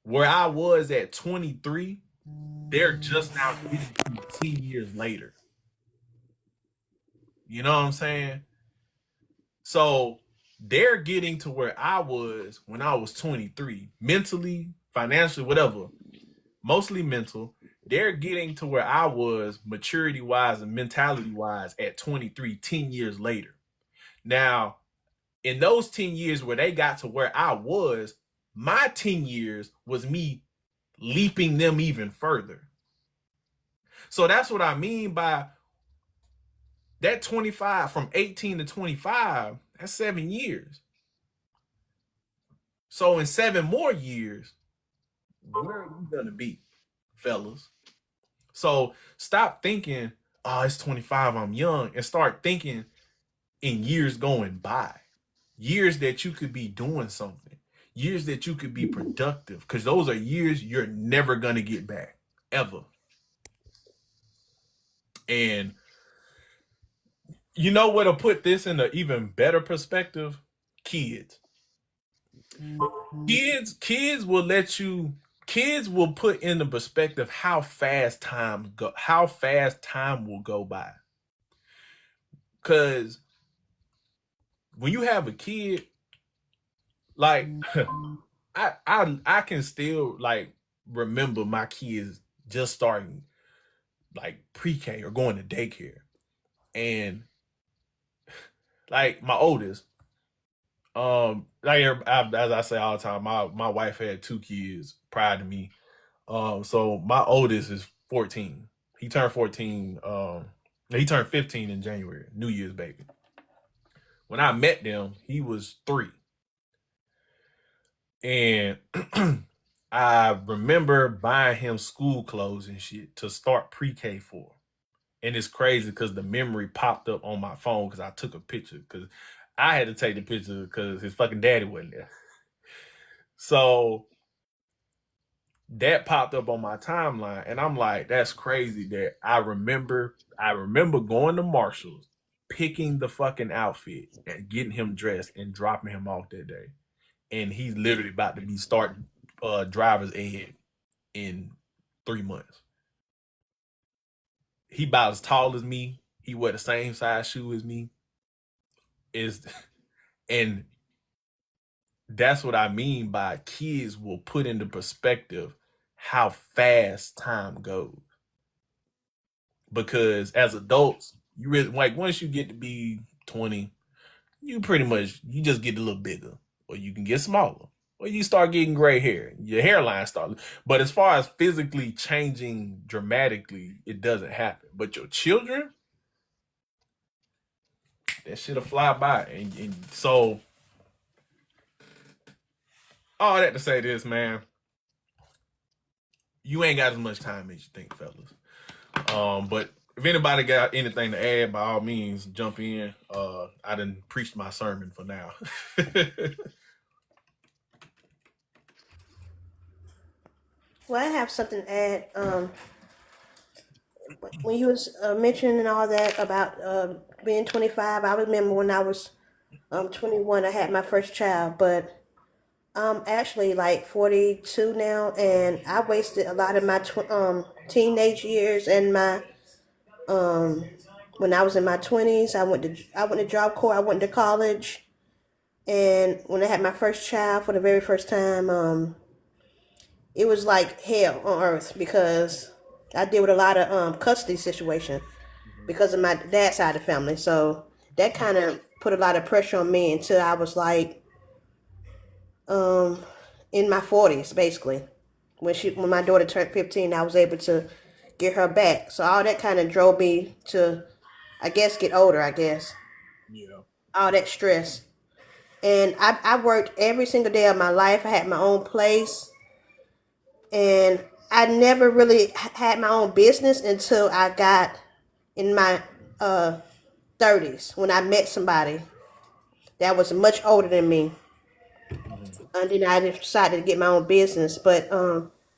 Speaker 1: where I was at 23, they're just now getting to 10 years later. You know what I'm saying? So they're getting to where I was when I was 23, mentally, financially, whatever, mostly mental. They're getting to where I was maturity wise and mentality wise at 23, 10 years later. Now, in those 10 years where they got to where I was, my 10 years was me leaping them even further. So that's what I mean by that 25, from 18 to 25, that's 7 years. So in 7 more years, where are you gonna be, fellas? So stop thinking, oh, it's 25, I'm young, and start thinking in years going by. Years that you could be doing something. Years that you could be productive. Because those are years you're never gonna get back. Ever. And you know what'll put this in an even better perspective? Kids. Kids will let you kids will put into perspective how fast time will go by. Cause when you have a kid, like I can still like remember my kids just starting like pre-K or going to daycare. And like my oldest, as I say all the time, my wife had two kids prior to me. So my oldest is 14. He turned 14. He turned 15 in January, New Year's baby. When I met them, he was 3. And I remember buying him school clothes and shit to start pre-K for. And it's crazy because the memory popped up on my phone because I took a picture because I had to take the picture because his fucking daddy wasn't there. So that popped up on my timeline, and I'm like, that's crazy that I remember going to Marshall's, picking the fucking outfit and getting him dressed and dropping him off that day. And he's literally about to be starting driver's ed in 3 months. He about as tall as me. He wear the same size shoe as me. And that's what I mean by kids will put into perspective how fast time goes. Because as adults, you really like once you get to be 20, you just get a little bigger, or you can get smaller, or you start getting gray hair. Your hairline starts. But as far as physically changing dramatically, it doesn't happen. But your children, that shit'll fly by. And so all that to say this, man, you ain't got as much time as you think, fellas. But if anybody got anything to add, by all means, jump in. I done preached my sermon for now.
Speaker 5: Well, I have something to add. When you was mentioning all that about being 25, I remember when I was 21, I had my first child, but I'm actually like 42 now, and I wasted a lot of my teenage years and my when I was in my 20s. I went to Job Corps. I went to college, and when I had my first child for the very first time, it was like hell on earth because I deal with a lot of custody situation because of my dad's side of the family. So that kind of put a lot of pressure on me until I was like in my 40s, basically. When my daughter turned 15, I was able to get her back. So all that kind of drove me to, I guess, get older. I guess
Speaker 1: Yeah.
Speaker 5: all that stress, and I worked every single day of my life. I had my own place, and I never really had my own business until I got in my 30s when I met somebody that was much older than me, and then I decided to get my own business. But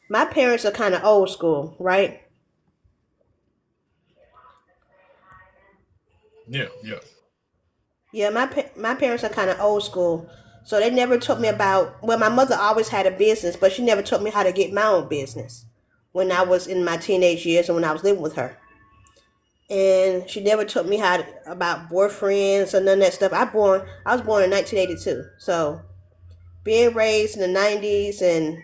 Speaker 5: my parents are kind of old school, right?
Speaker 1: Yeah, yeah.
Speaker 5: Yeah, my parents are kind of old school, so they never taught me about. Well, my mother always had a business, but she never taught me how to get my own business when I was in my teenage years and when I was living with her. And she never taught me about boyfriends or none of that stuff. I was born in 1982, so being raised in the 90s and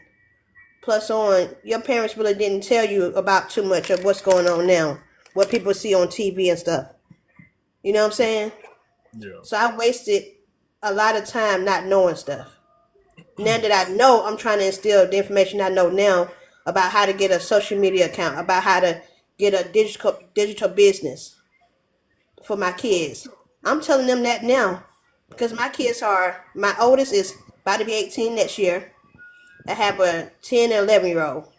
Speaker 5: plus on, your parents really didn't tell you about too much of what's going on now, what people see on TV and stuff. You know what I'm saying?
Speaker 1: Yeah.
Speaker 5: So I wasted a lot of time not knowing stuff. Now that I know, I'm trying to instill the information I know now about how to get a social media account, about how to get a digital business for my kids. I'm telling them that now because my oldest is about to be 18 next year. I have a 10 and 11-year-old.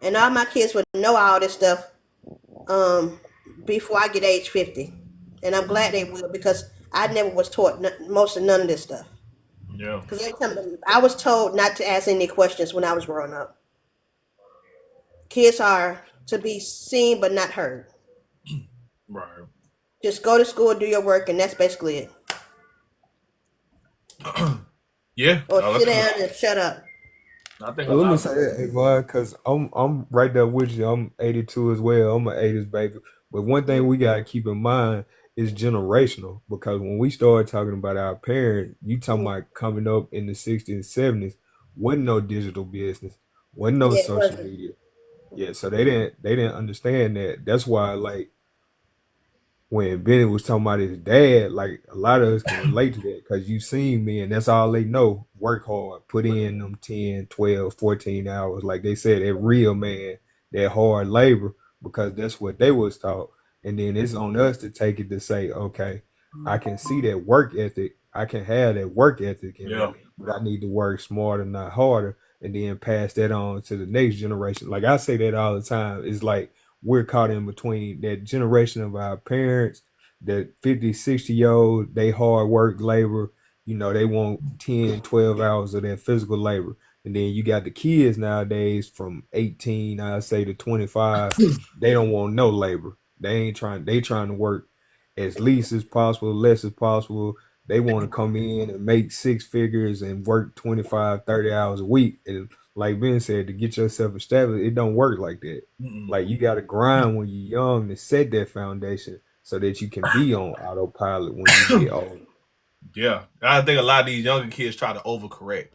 Speaker 5: And all my kids would know all this stuff before I get age 50. And I'm glad they will because I never was taught most of none of this stuff.
Speaker 1: Yeah.
Speaker 5: Because I was told not to ask any questions when I was growing up. Kids are to be seen but not heard.
Speaker 1: Right.
Speaker 5: Just go to school, do your work, and that's basically it.
Speaker 1: Yeah.
Speaker 5: Or
Speaker 1: I
Speaker 5: sit
Speaker 1: think,
Speaker 5: down and shut up.
Speaker 1: I think a
Speaker 9: Well, let
Speaker 1: lot
Speaker 9: me
Speaker 1: of
Speaker 9: say that, Avon, because I'm right there with you. I'm 82 as well. I'm an 80s baby. But one thing we gotta keep in mind is generational. Because when we start talking about our parents, you talking about coming up in the 60s and 70s, wasn't no digital business, wasn't no
Speaker 5: Yeah, it
Speaker 9: social
Speaker 5: wasn't.
Speaker 9: media. Yeah, so they didn't understand that. That's why like when Benny was talking about his dad, like a lot of us can relate to that because you seen me and that's all they know. Work hard, put in them 10, 12, 14 hours. Like they said, that real man, that hard labor, because that's what they was taught. And then it's on us to take it to say, okay, I can see that work ethic. I can have that work ethic in
Speaker 1: yeah.
Speaker 9: me, but I need to work smarter, not harder, and then pass that on to the next generation. Like I say that all the time. It's like we're caught in between that generation of our parents, that 50, 60 year old, they hard work labor, they want 10, 12 hours of that physical labor. And then you got the kids nowadays from 18, I say, to 25. They don't want no labor. They trying to work as least as possible, less as possible. They want to come in and make six figures and work 25, 30 hours a week. And like Ben said, to get yourself established, it don't work like that.
Speaker 1: Mm-mm.
Speaker 9: Like you got to grind when you're young to set that foundation so that you can be on autopilot when you get old.
Speaker 1: Yeah. I think a lot of these younger kids try to overcorrect.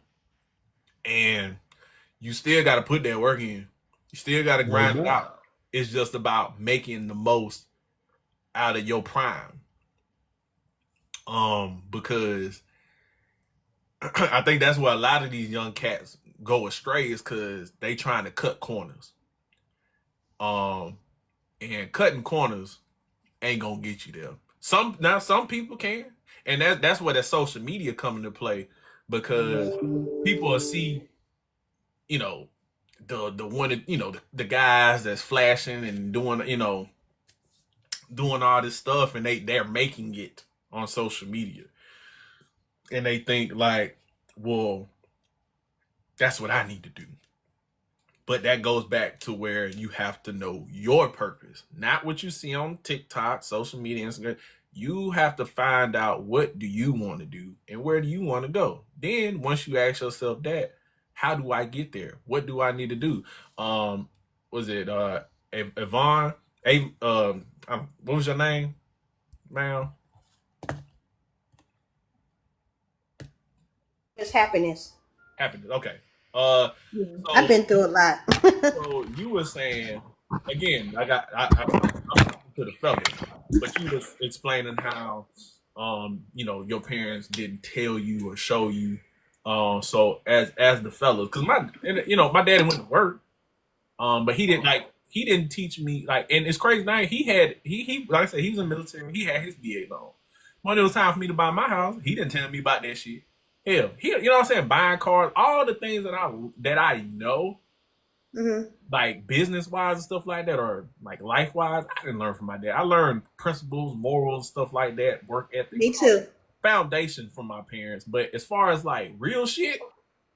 Speaker 1: And you still got to put that work in. You still got to
Speaker 9: No
Speaker 1: grind it
Speaker 9: doubt.
Speaker 1: out. It's just about making the most out of your prime. Because I think that's where a lot of these young cats go astray is because they trying to cut corners. Um, and cutting corners ain't gonna get you there. Some people can, and that's where that social media come into play because people will see, you know, the one that, the guys that's flashing and doing, doing all this stuff, and they're making it on social media, and they think like, well, that's what I need to do. But that goes back to where you have to know your purpose, not what you see on TikTok, social media, Instagram. You have to find out what do you want to do and where do you want to go. Then once you ask yourself that, how do I get there? What do I need to do? Was it Yvonne? What was your name, ma'am?
Speaker 5: It's happiness.
Speaker 1: Happiness. Okay.
Speaker 5: I've
Speaker 1: So
Speaker 5: been through a lot.
Speaker 1: So you were saying again, I'm talking to the fellas, but you was explaining how your parents didn't tell you or show you. So as the fellas, because my daddy went to work, but he didn't teach me like, and it's crazy now. He like I said, he was in the military. He had his VA loan. When it was time for me to buy my house, he didn't tell me about that shit. Hell, you know what I'm saying, buying cars, all the things that I know, like business wise and stuff like that, or like life wise, I didn't learn from my dad. I learned principles, morals, stuff like that, work ethic,
Speaker 5: Me too.
Speaker 1: foundation from my parents. But as far as like real shit,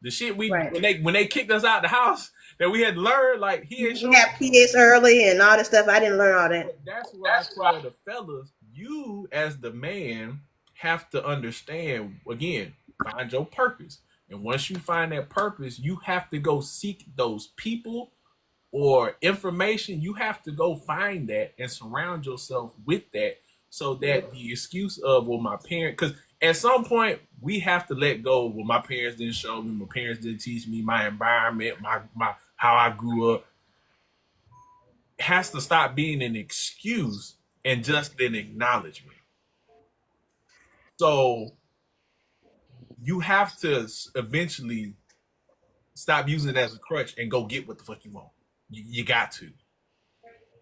Speaker 1: the shit
Speaker 5: Right.
Speaker 1: when they kicked us out the house that we had to learn, like he ain't
Speaker 5: You
Speaker 1: showing.
Speaker 5: have kids early and all this stuff. I didn't learn all that.
Speaker 1: But that's where I tell the fellas, you as the man have to understand again, find your purpose. And once you find that purpose, you have to go seek those people or information. You have to go find that and surround yourself with that so that the excuse of, well, my parent, because at some point we have to let go. Well, my parents didn't show me, my parents didn't teach me, my environment, my how I grew up has to stop being an excuse and just an acknowledgement. So you have to eventually stop using it as a crutch and go get what the fuck you want. You got to.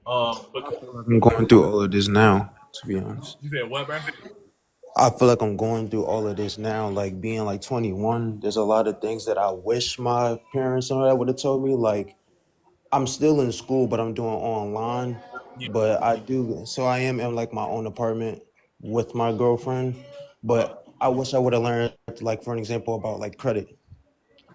Speaker 10: I
Speaker 1: Because
Speaker 10: feel like I'm going through all of this now, to be honest.
Speaker 1: you said what, bro?
Speaker 10: I feel like I'm going through all of this now, like being like 21. There's a lot of things that I wish my parents and all that would have told me. Like, I'm still in school, but I'm doing online.
Speaker 1: Yeah.
Speaker 10: But so I am in like my own apartment with my girlfriend. But I wish I would have learned, like, for an example, about like credit.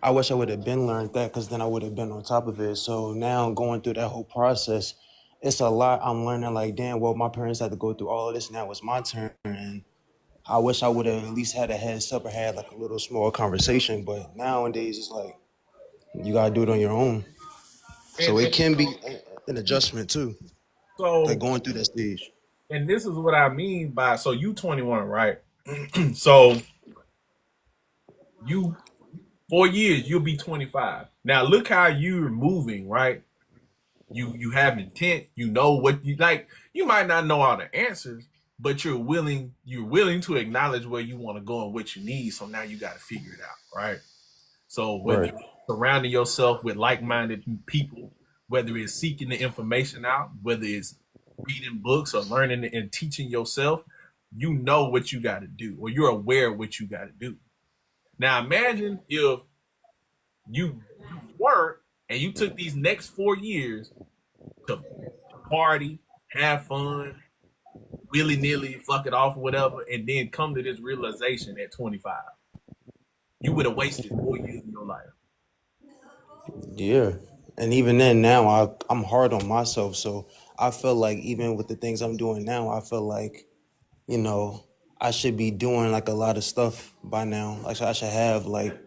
Speaker 10: I wish I would have been learned that because then I would have been on top of it. So now going through that whole process, it's a lot I'm learning. Like, damn, well, my parents had to go through all of this. Now it's my turn. And I wish I would have at least had a heads up or had like a little small conversation. But nowadays, it's like you got to do it on your own. So
Speaker 1: And
Speaker 10: it can be an adjustment too, like
Speaker 1: so,
Speaker 10: going through that stage.
Speaker 1: and this is what I mean by, so you 21, right? So you 4 years, you'll be 25. Now look how you're moving, right? You have intent, you know what you like. You might not know all the answers, but you're willing to acknowledge where you want to go and what you need. So now you got to figure it out, right? So whether
Speaker 10: Right.
Speaker 1: it's surrounding yourself with like-minded people, whether it's seeking the information out, whether it's reading books or learning and teaching yourself, you know what you got to do, or you're aware of what you got to do. Now imagine if you weren't, and you took these next 4 years to party, have fun, willy nilly, fuck it off or whatever, and then come to this realization at 25. You would have wasted 4 years of your life.
Speaker 10: Yeah. And even then, now I'm hard on myself. So I feel like even with the things I'm doing now, I feel like, you know, I should be doing like a lot of stuff by now. Like I should have like,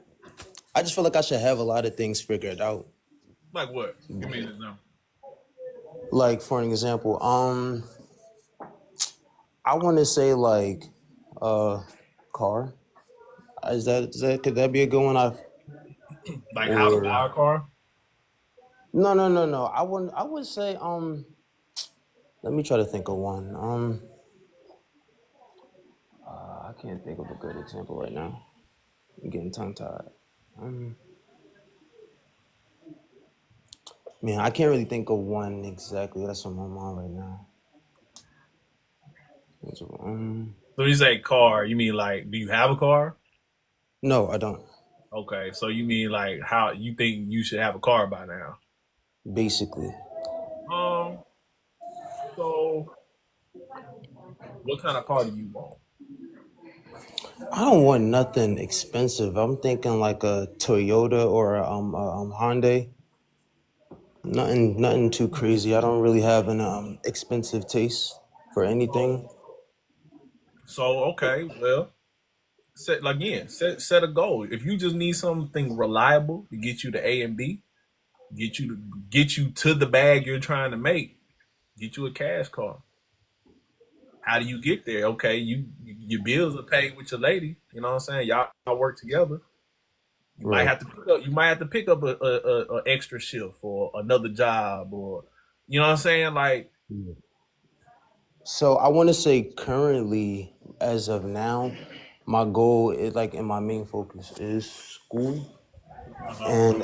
Speaker 10: I just feel like I should have a lot of things figured out.
Speaker 1: Like what? Give me an example.
Speaker 10: Like for an example, I want to say like, car. Is that could that be a good one?
Speaker 1: Like how to buy a car?
Speaker 10: No. I would say let me try to think of one. I can't think of a good example right now. I'm getting tongue tied. Man, I can't really think of one exactly. That's on my mind right now.
Speaker 1: So you say car, you mean like, do you have a car?
Speaker 10: No, I don't.
Speaker 1: Okay, so you mean like how you think you should have a car by now?
Speaker 10: Basically,
Speaker 1: Um, so what kind of car do you want?
Speaker 10: I don't want nothing expensive. I'm thinking like a Toyota or a Hyundai. Nothing too crazy. I don't really have an expensive taste for anything.
Speaker 1: So okay, well, set a goal. If you just need something reliable to get you to A and B, get you to the bag you're trying to make, get you a cash car. How do you get there? Okay, your bills are paid with your lady. You know what I'm saying? Y'all work together. You might
Speaker 10: Right.
Speaker 1: have to pick up. You might have to pick up a extra shift or another job, or you know what I'm saying? Like,
Speaker 10: So I want to say currently, as of now, my goal is like, and my main focus is school. And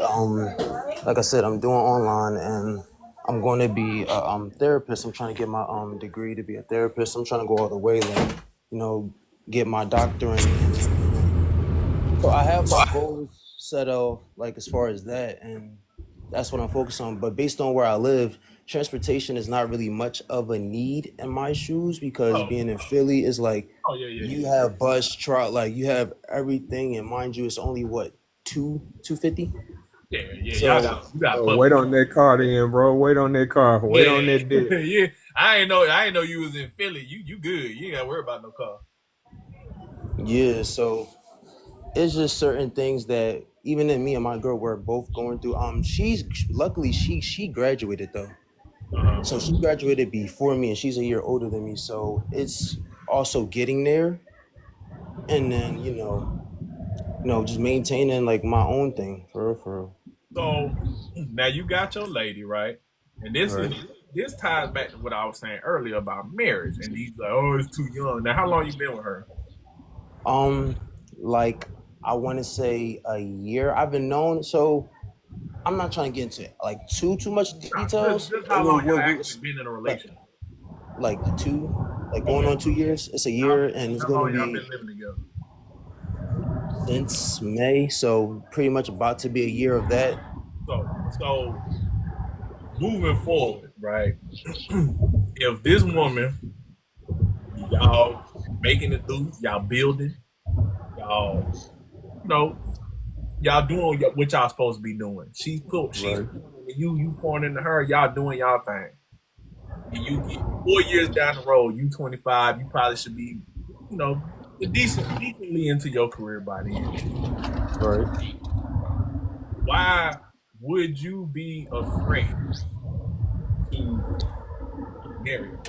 Speaker 10: like I said, I'm doing online, and I'm going to be a therapist. I'm trying to get my degree to be a therapist. I'm trying to go all the way, like, get my doctorate. So I have my goals set off, like as far as that, and that's what I'm focused on. But based on where I live, transportation is not really much of a need in my shoes because
Speaker 1: oh,
Speaker 10: being in Philly is like
Speaker 1: oh
Speaker 10: you
Speaker 1: yeah.
Speaker 10: have bus, truck, like you have everything, and mind you, it's only what 250.
Speaker 1: Y'all
Speaker 10: So
Speaker 1: got
Speaker 9: So wait
Speaker 1: public.
Speaker 9: on that car then, bro. Wait on that car. Wait on
Speaker 1: Yeah,
Speaker 9: that dick.
Speaker 1: yeah. I ain't know you was in Philly. You good. You ain't gotta worry about no car.
Speaker 10: yeah, so it's just certain things that even in me and my girl we're both going through. She's luckily she graduated though.
Speaker 1: Uh-huh.
Speaker 10: So she graduated before me, and she's a year older than me. So it's also getting there, and then just maintaining like my own thing for real, for real.
Speaker 1: So now you got your lady, right? And
Speaker 10: All right.
Speaker 1: this ties back to what I was saying earlier about marriage. And these like, oh, it's too young. Now, how long you been with her?
Speaker 10: Like I want to say a year. I've been known, so I'm not trying to get into like too much details.
Speaker 1: Just how long y'all actually been in a
Speaker 10: Like
Speaker 1: relationship?
Speaker 10: like going
Speaker 1: Okay.
Speaker 10: on 2 years. It's a year, and it's
Speaker 1: How
Speaker 10: going to
Speaker 1: long y'all
Speaker 10: be
Speaker 1: been living together?
Speaker 10: since May. So pretty much about to be a year of that.
Speaker 1: So moving forward, right? If this woman, y'all making it through, y'all building, y'all, you know, Y'all doing what y'all supposed to be doing. She's
Speaker 9: Right.
Speaker 1: pouring into you pouring into her. Y'all doing y'all thing. And you get 4 years down the road, you 25, you probably should be, decently into your career by then.
Speaker 9: Right.
Speaker 1: Why would you be afraid to marry her?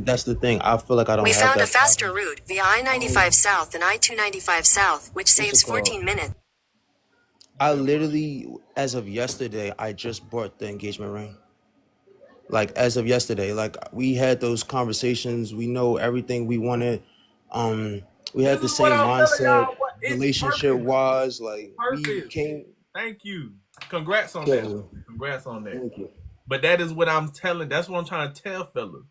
Speaker 10: That's the thing. I feel like I don't
Speaker 11: We
Speaker 10: have
Speaker 11: found a
Speaker 10: that
Speaker 11: faster
Speaker 10: problem.
Speaker 11: route via I-95 South and I-295 South, which saves
Speaker 10: it called?
Speaker 11: 14 minutes.
Speaker 10: I literally, as of yesterday, I just bought the engagement ring. Like as of yesterday, like we had those conversations. We know everything we wanted. We had
Speaker 1: This
Speaker 10: the
Speaker 1: is what
Speaker 10: same
Speaker 1: I'm telling
Speaker 10: mindset,
Speaker 1: y'all. What it's
Speaker 10: relationship
Speaker 1: purpose.
Speaker 10: wise. Like we
Speaker 1: Purpose.
Speaker 10: came.
Speaker 1: Thank you. Congrats on that.
Speaker 10: So,
Speaker 1: Congrats on that.
Speaker 10: thank you.
Speaker 1: But that is what I'm telling. That's what I'm trying to tell fellas.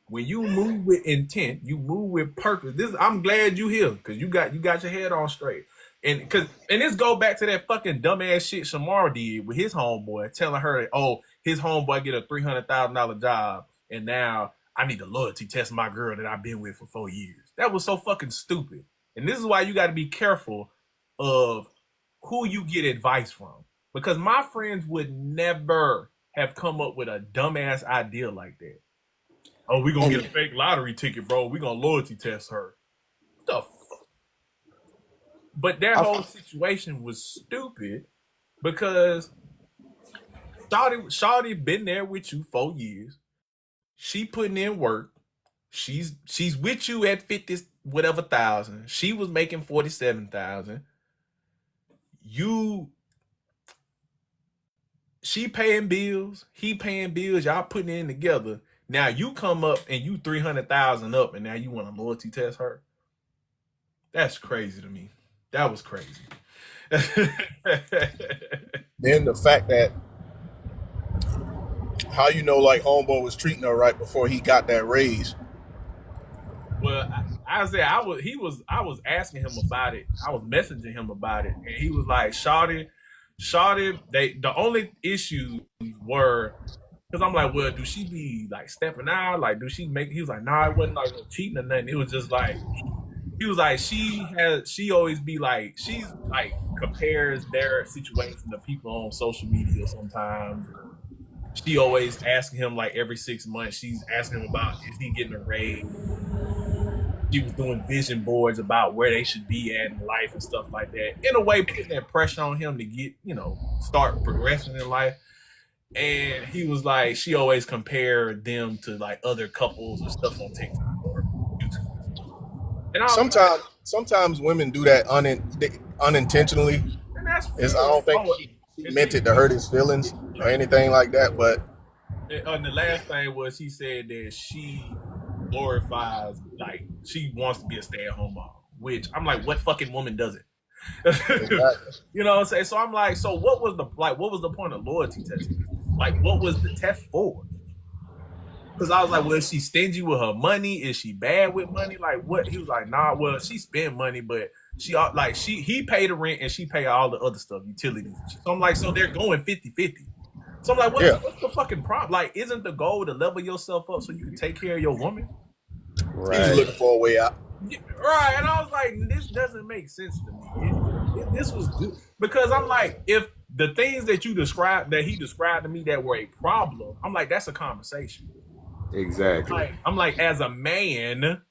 Speaker 1: When you move with intent, you move with purpose. I'm glad you here because you got your head on straight. And this go back to that fucking dumbass shit Shamar did with his homeboy, telling her, oh, his homeboy get a $300,000 job, and now I need to loyalty test my girl that I've been with for 4 years. That was so fucking stupid. And this is why you got to be careful of who you get advice from. Because my friends would never have come up with a dumbass idea like that. Oh, we gonna get a fake lottery ticket, bro. We gonna loyalty test her. What the fuck? But that whole situation was stupid because Shawty been there with you 4 years. She putting in work. She's with you at 50 whatever thousand. She was making 47,000. She paying bills. He paying bills. Y'all putting in together. Now you come up and you 300,000 up, and now you want to loyalty test her. That's crazy to me. That was crazy.
Speaker 12: Then the fact that how like homeboy was treating her right before he got that raise.
Speaker 1: Well, I said I was asking him about it. I was messaging him about it, and he was like, "Shawty." The only issues were because I'm like, well, do she be like stepping out? Like, do she make? He was like, nah, it wasn't like no cheating or nothing. It was just like he was like she always be like she's like compares their situation to people on social media sometimes. She always asking him like every 6 months. She's asking him about is he getting a raise. She was doing vision boards about where they should be at in life and stuff like that. In a way, putting that pressure on him to get, start progressing in life. And he was like, she always compared them to like other couples or stuff on TikTok or YouTube. And
Speaker 12: sometimes women do that unintentionally.
Speaker 1: And that's
Speaker 12: I don't think he meant it to hurt his feelings or anything like that. But
Speaker 1: and the last thing was he said that she glorifies, like she wants to be a stay-at-home mom, which I'm like, what fucking woman does it? Exactly. You know what I'm saying? So I'm like, so what was the point of loyalty testing? Like, what was the test for? Because I was like, well, is she stingy with her money? Is she bad with money? Like, what? He was like, nah, well, she spend money, but he paid the rent and she pay all the other stuff, utilities and shit. So I'm like, so they're going 50-50. So I'm like, what's the fucking problem? Like, isn't the goal to level yourself up so you can take care of your woman?
Speaker 12: Right. He's looking for a way out.
Speaker 1: Right. And I was like, this doesn't make sense to me. This was good. Because I'm like, if the things that he described to me that were a problem, I'm like, that's a conversation.
Speaker 9: Exactly.
Speaker 1: I'm like, as a man,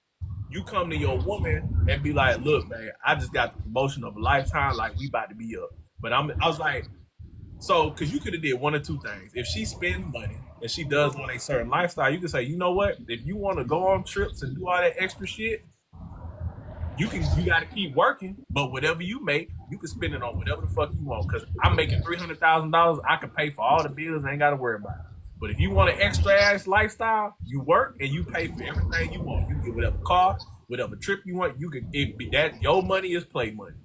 Speaker 1: you come to your woman and be like, look, man, I just got the promotion of a lifetime. Like, we about to be up. But I was like, so, because you could have did one or two things. If she spends money and she does want a certain lifestyle, you can say, you know what? If you want to go on trips and do all that extra shit, you got to keep working. But whatever you make, you can spend it on whatever the fuck you want. Because I'm making $300,000. I can pay for all the bills. I ain't got to worry about it. But if you want an extra ass lifestyle, you work and you pay for everything you want. You get whatever car, whatever trip you want. You can that your money is play money.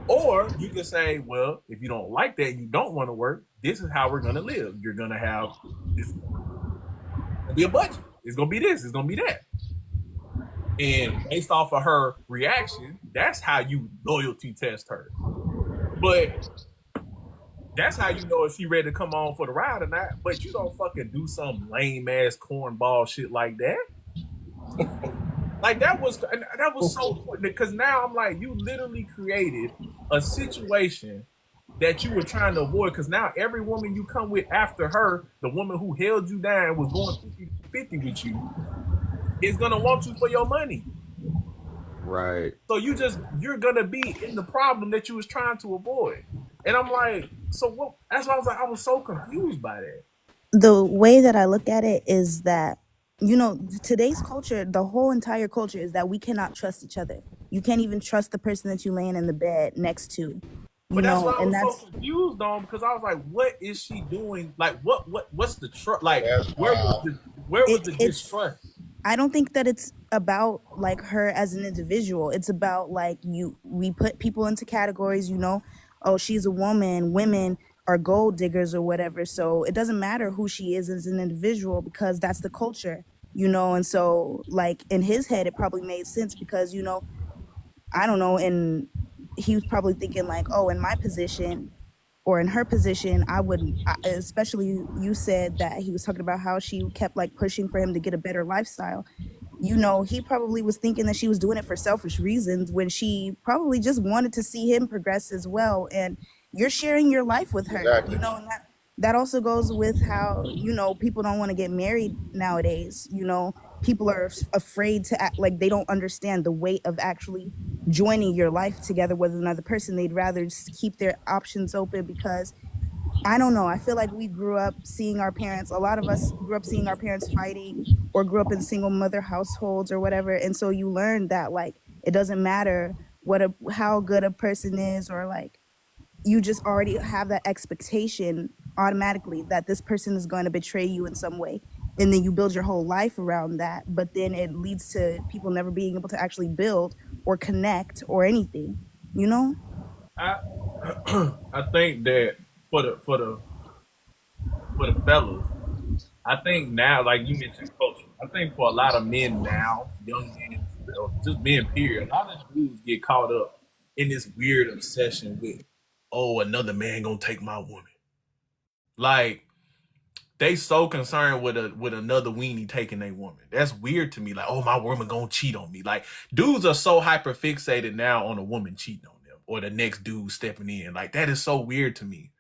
Speaker 1: Or you can say, well, if you don't like that and you don't want to work, this is how we're going to live. You're going to have this. It'll be a budget. It's going to be this. It's going to be that. And based off of her reaction, that's how you loyalty test her. But that's how you know if she ready to come on for the ride or not. But you don't fucking do some lame ass cornball shit like that. Like that was so because now I'm like, you literally created a situation that you were trying to avoid because now every woman you come with after her, the woman who held you down was going 50-50 with you, is gonna want you for your money.
Speaker 9: Right.
Speaker 1: So you're gonna be in the problem that you was trying to avoid. And I'm like, so what? That's why I was like, I was so confused by that.
Speaker 13: The way that I look at it is that, today's culture, the whole entire culture is that we cannot trust each other. You can't even trust the person that you laying in the bed next to,
Speaker 1: But that's why I
Speaker 13: and
Speaker 1: was so
Speaker 13: that's
Speaker 1: confused on because I was like, what is she doing? Like, what's the trust? Like,
Speaker 12: That's
Speaker 1: where was
Speaker 12: wild.
Speaker 1: the
Speaker 13: it's
Speaker 1: distrust?
Speaker 13: I don't think that it's about like her as an individual. It's about like we put people into categories, oh, she's a woman, women are gold diggers or whatever. So it doesn't matter who she is as an individual because that's the culture, and so like in his head it probably made sense because, I don't know, and he was probably thinking like, oh, in my position or in her position, especially you said that he was talking about how she kept like pushing for him to get a better lifestyle. He probably was thinking that she was doing it for selfish reasons when she probably just wanted to see him progress as well. And you're sharing your life with her,
Speaker 12: Exactly.
Speaker 13: and that also goes with how, people don't want to get married nowadays. People are afraid to act like they don't understand the weight of actually joining your life together with another person. They'd rather just keep their options open because I don't know. I feel like we grew up seeing our parents, a lot of us grew up seeing our parents fighting or grew up in single mother households or whatever. And so you learn that like it doesn't matter how good a person is, or like you just already have that expectation automatically that this person is going to betray you in some way. And then you build your whole life around that. But then it leads to people never being able to actually build or connect or anything,
Speaker 1: I I think that for the fellas, I think now, like you mentioned, culture. I think for a lot of men now, young men, just men, period, a lot of dudes get caught up in this weird obsession with, oh, another man gonna take my woman. Like they so concerned with another weenie taking a woman. That's weird to me. Like, oh, my woman gonna cheat on me. Like dudes are so hyper fixated now on a woman cheating on them or the next dude stepping in. Like that is so weird to me.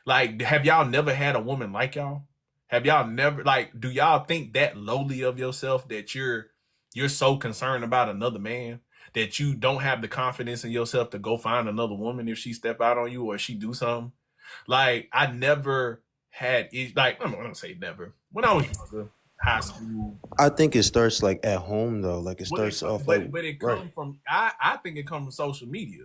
Speaker 1: Like, have y'all never had a woman like y'all? Have y'all never do y'all think that lowly of yourself that you're so concerned about another man that you don't have the confidence in yourself to go find another woman if she step out on you or she do something? Like, I never had it. Like, I'm gonna say never. When I was younger, high school.
Speaker 10: I think it starts like at home though. Like it starts off like
Speaker 1: But it
Speaker 10: right.
Speaker 1: comes from I think it comes from social media.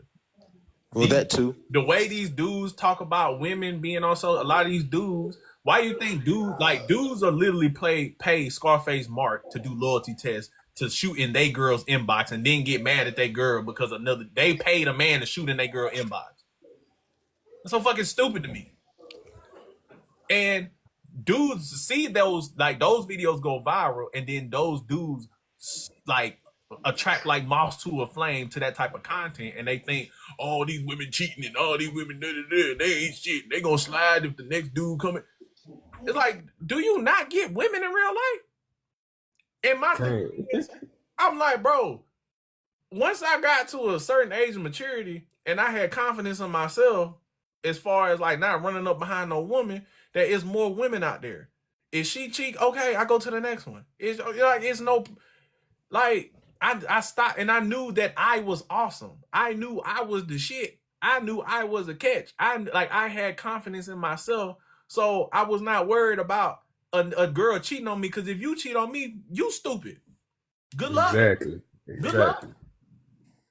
Speaker 10: Well, that too.
Speaker 1: The way these dudes talk about women being also a lot of these dudes. Why you think dudes are literally pay Scarface Mark to do loyalty tests to shoot in they girl's inbox and then get mad at that girl because they paid a man to shoot in their girl inbox. That's so fucking stupid to me. And dudes see those videos go viral, and then those dudes like attract like moths to a flame to that type of content, and they think, oh, these women cheating and all these women they ain't shit. They gonna slide if the next dude coming. It's like, do you not get women in real life? And my thing is, I'm like, bro, once I got to a certain age of maturity and I had confidence in myself, as far as like not running up behind no woman, there is more women out there. If she cheat, okay, I go to the next one. It's no like I stopped and I knew that I was awesome. I knew I was the shit. I knew I was a catch. I had confidence in myself, so I was not worried about a girl cheating on me. Because if you cheat on me, you stupid. Good luck.
Speaker 9: Exactly.
Speaker 1: Good luck.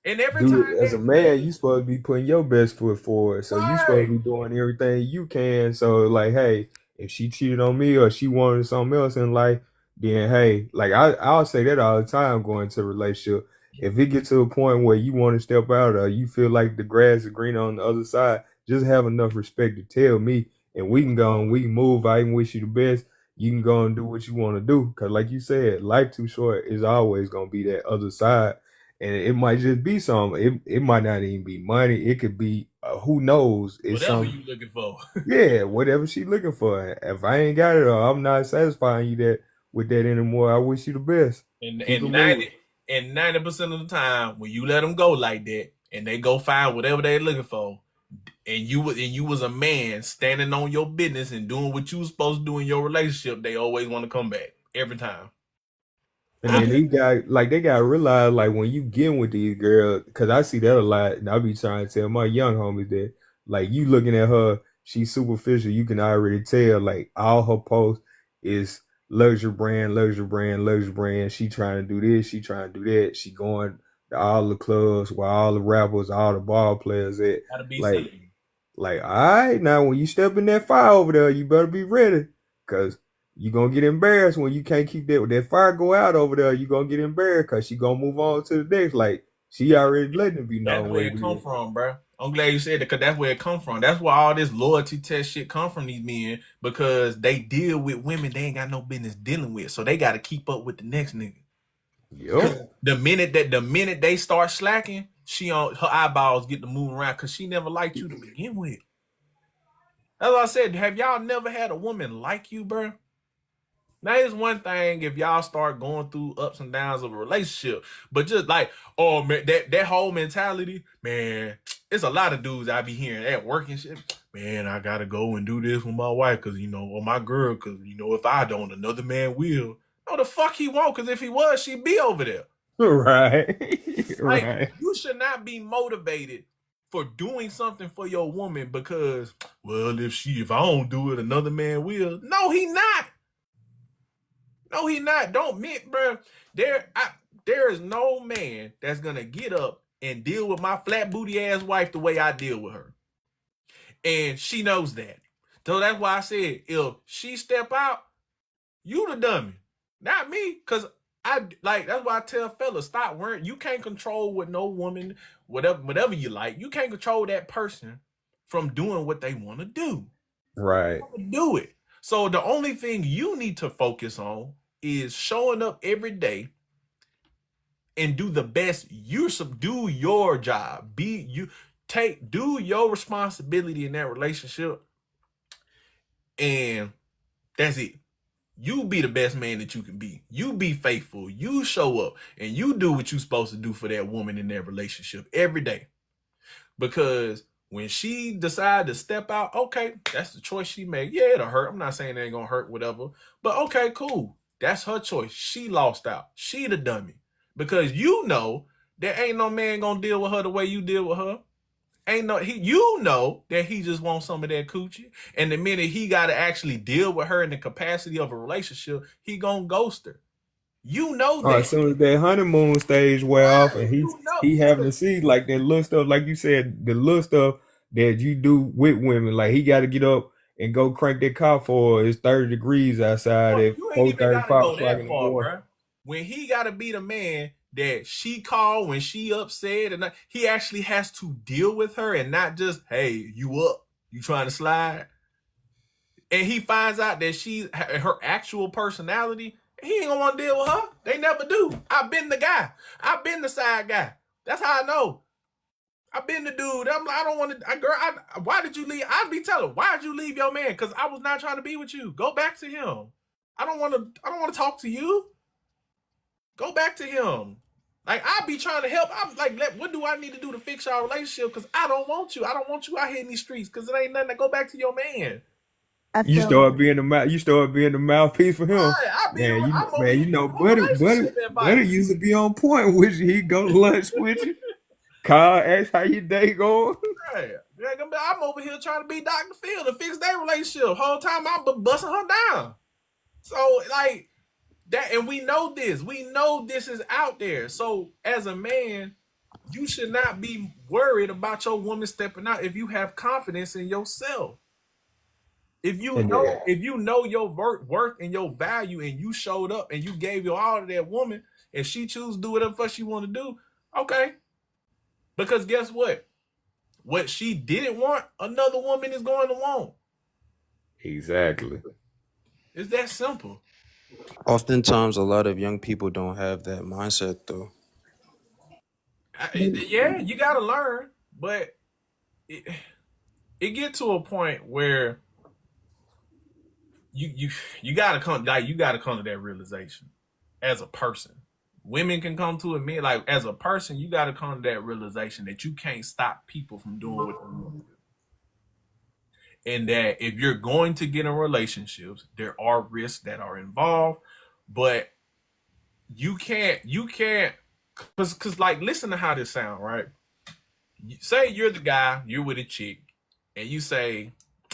Speaker 1: And every
Speaker 9: Dude,
Speaker 1: time
Speaker 9: as a man, you supposed to be putting your best foot forward. So you supposed to be doing everything you can. So like, hey, if she cheated on me or she wanted something else in life, then hey, like I'll say that all the time going into a relationship. If it gets to a point where you want to step out or you feel like the grass is greener on the other side, just have enough respect to tell me, and we can go and we can move. I can wish you the best. You can go and do what you want to do. Cause like you said, life too short is always gonna be that other side. And it might just be something. It might not even be money. It could be who knows. It's
Speaker 1: whatever
Speaker 9: something.
Speaker 1: you looking for.
Speaker 9: Yeah, whatever she looking for. If I ain't got it or I'm not satisfying you that with that anymore, I wish you the best.
Speaker 1: And
Speaker 9: Keep it
Speaker 1: 90,
Speaker 9: moving.
Speaker 1: And 90% of the time, when you let them go like that, and they go find whatever they're looking for, and you was a man standing on your business and doing what you was supposed to do in your relationship, they always want to come back every time.
Speaker 9: And then they got to realize like when you get with these girls, because I see that a lot, and I be trying to tell my young homies that like you looking at her, she's superficial. You can already tell like all her posts is luxury brand, luxury brand, luxury brand. She trying to do this, she trying to do that. She going to all the clubs where all the rappers, all the ball players at.
Speaker 1: Gotta be
Speaker 9: Like,
Speaker 1: seen.
Speaker 9: all right, now when you step in that fire over there, you better be ready, cause you gonna get embarrassed when you can't keep that. When that fire go out over there, you gonna get embarrassed because she gonna move on to the next. Like she already letting it be
Speaker 1: That's
Speaker 9: known
Speaker 1: where
Speaker 9: what
Speaker 1: it
Speaker 9: it
Speaker 1: come
Speaker 9: is.
Speaker 1: from, bro. I'm glad you said that because that's where it come from. That's why all this loyalty test shit come from these men because they deal with women they ain't got no business dealing with, so they got to keep up with the next nigga.
Speaker 9: Yep.
Speaker 1: The minute they start slacking, her eyeballs get to move around because she never liked you to begin with. As I said, have y'all never had a woman like you, bro? Now it's one thing if y'all start going through ups and downs of a relationship, but just like, oh man, that whole mentality, man, it's a lot of dudes I be hearing at work and shit. Man, I gotta go and do this with my wife because or my girl, because if I don't, another man will. No, the fuck he won't, because if he was, she'd be over there.
Speaker 9: Right.
Speaker 1: Like,
Speaker 9: Right.
Speaker 1: you should not be motivated for doing something for your woman because, well, if I don't do it, another man will. No, he not. No, he not. Don't mint, bro. There is no man that's gonna get up and deal with my flat booty ass wife the way I deal with her, and she knows that. So that's why I said if she step out, you the dummy, not me. Cause that's why I tell fellas stop worrying. You can't control what no woman, whatever you like. You can't control that person from doing what they want to do.
Speaker 9: Right.
Speaker 1: Do it. So the only thing you need to focus on is showing up every day and do the best. You do your job. Do your responsibility in that relationship, and that's it. You be the best man that you can be. You be faithful. You show up and you do what you're supposed to do for that woman in that relationship every day. Because when she decide to step out, okay, that's the choice she made. Yeah, it'll hurt. I'm not saying it ain't gonna hurt, whatever. But okay, cool. That's her choice. She lost out. She the dummy. Because there ain't no man gonna deal with her the way you deal with her. That he just wants some of that coochie. And the minute he gotta actually deal with her in the capacity of a relationship, he gonna ghost her. You know
Speaker 9: As
Speaker 1: that.
Speaker 9: soon as that honeymoon stage wear off, and
Speaker 1: Right. You know.
Speaker 9: he having to see like that little stuff, like you said, the little stuff that you do with women, like he got to get up and go crank that car for it's 30 degrees outside at
Speaker 1: You ain't even
Speaker 9: 4:30,
Speaker 1: gotta
Speaker 9: 5
Speaker 1: go
Speaker 9: o'clock
Speaker 1: that
Speaker 9: in the
Speaker 1: far,
Speaker 9: morning.
Speaker 1: bro. When he gotta be the man that she called when she upset, and he actually has to deal with her and not just, hey, you up, you trying to slide, and he finds out that her actual personality. He ain't gonna want to deal with her. They never do. I've been the guy. I've been the side guy. That's how I know. I've been the dude. I'm like, I don't want to. Why did you leave? I'd be telling, why did you leave your man? Because I was not trying to be with you. Go back to him. I don't want to. I don't want to talk to you. Go back to him. Like I be trying to help. I'm like, what do I need to do to fix our relationship? Because I don't want you. I don't want you out here in these streets. Because it ain't nothing to go back to your man.
Speaker 13: I
Speaker 9: You
Speaker 13: feel
Speaker 9: start being the mouth. You start being the mouthpiece for him, man.
Speaker 1: I'm over
Speaker 9: Man,
Speaker 1: here
Speaker 9: Buddy
Speaker 1: relationship advice.
Speaker 9: used to be on point with you. He go to lunch with you. Call, ask how your day going.
Speaker 1: Right. I'm over here trying to be Dr. Phil to fix their relationship. Whole time I'm busting her down. So like that, and we know this. We know this is out there. So as a man, you should not be worried about your woman stepping out if you have confidence in yourself. If you know your worth and your value, and you showed up and you gave your all to that woman, and she choose to do whatever she want to do, okay. Because guess what? What she didn't want, another woman is going to want.
Speaker 9: Exactly.
Speaker 1: It's that simple.
Speaker 10: Oftentimes, a lot of young people don't have that mindset, though.
Speaker 1: Yeah, you got to learn, but it get to a point where you got to come to that realization as a person. women can come to admit, like as a person, you got to come to that realization that you can't stop people from doing what they want to do. And that if you're going to get in relationships, there are risks that are involved, but you can't, cause like listen to how this sound, right? Say you're the guy, you're with a chick, and you say,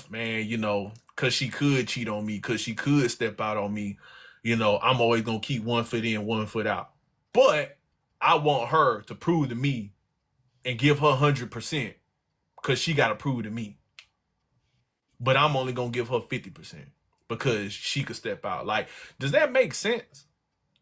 Speaker 1: man, cause she could cheat on me, cause she could step out on me, I'm always gonna keep one foot in, one foot out. But I want her to prove to me and give her 100% because she got to prove to me. But I'm only gonna give her 50% because she could step out. Like, does that make sense?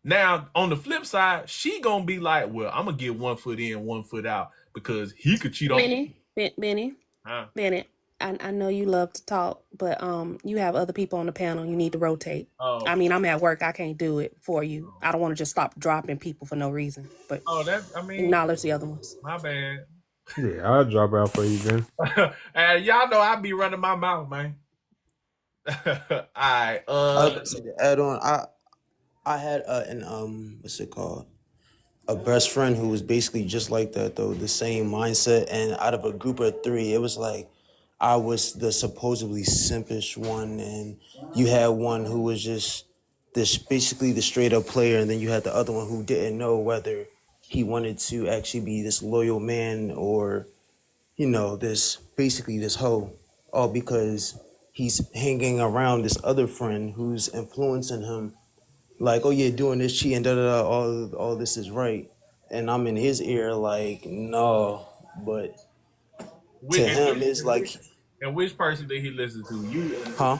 Speaker 1: Now, on the flip side, she gonna be like, well, I'm gonna get 1 foot in, 1 foot out because he could cheat on me.
Speaker 7: Benny,
Speaker 1: Huh?
Speaker 7: Bennett, I know you love to talk, but you have other people on the panel. You need to rotate.
Speaker 1: Oh,
Speaker 7: I mean, I'm at work. I can't do it for you. I don't want to just stop dropping people for no reason. But acknowledge the other ones.
Speaker 1: My bad.
Speaker 9: Yeah, I'll drop out for you, Ben.
Speaker 1: And y'all know I be running my mouth, man. Alright,
Speaker 10: to add on, I had what's it called? A best friend who was basically just like that though, the same mindset. And out of a group of 3, it was like I was the supposedly simpish one, and you had one who was just this basically the straight up player, and then you had the other one who didn't know whether he wanted to actually be this loyal man or this basically this hoe, all because he's hanging around this other friend who's influencing him, like, oh yeah, doing this, cheating, da da da, all this is right, and I'm in his ear like, no, but to him it's like,
Speaker 1: and which person did he listen to? You?
Speaker 10: huh?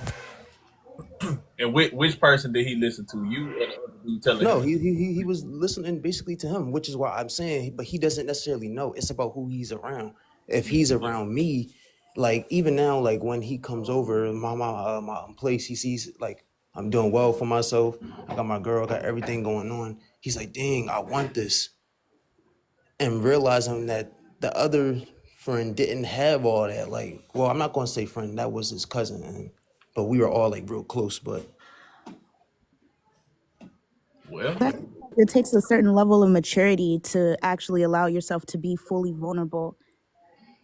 Speaker 1: And which person did he listen to? You or the other dude telling
Speaker 10: No,
Speaker 1: him?
Speaker 10: he was listening basically to him, which is why I'm saying, but he doesn't necessarily know. It's about who he's around. If he's around me, like even now, like when he comes over my place, he sees like I'm doing well for myself. I got my girl, got everything going on. He's like, dang, I want this, and realizing that the other friend didn't have all that. Like, well, I'm not gonna say friend, that was his cousin, but we were all like real close, but.
Speaker 1: Well,
Speaker 13: It takes a certain level of maturity to actually allow yourself to be fully vulnerable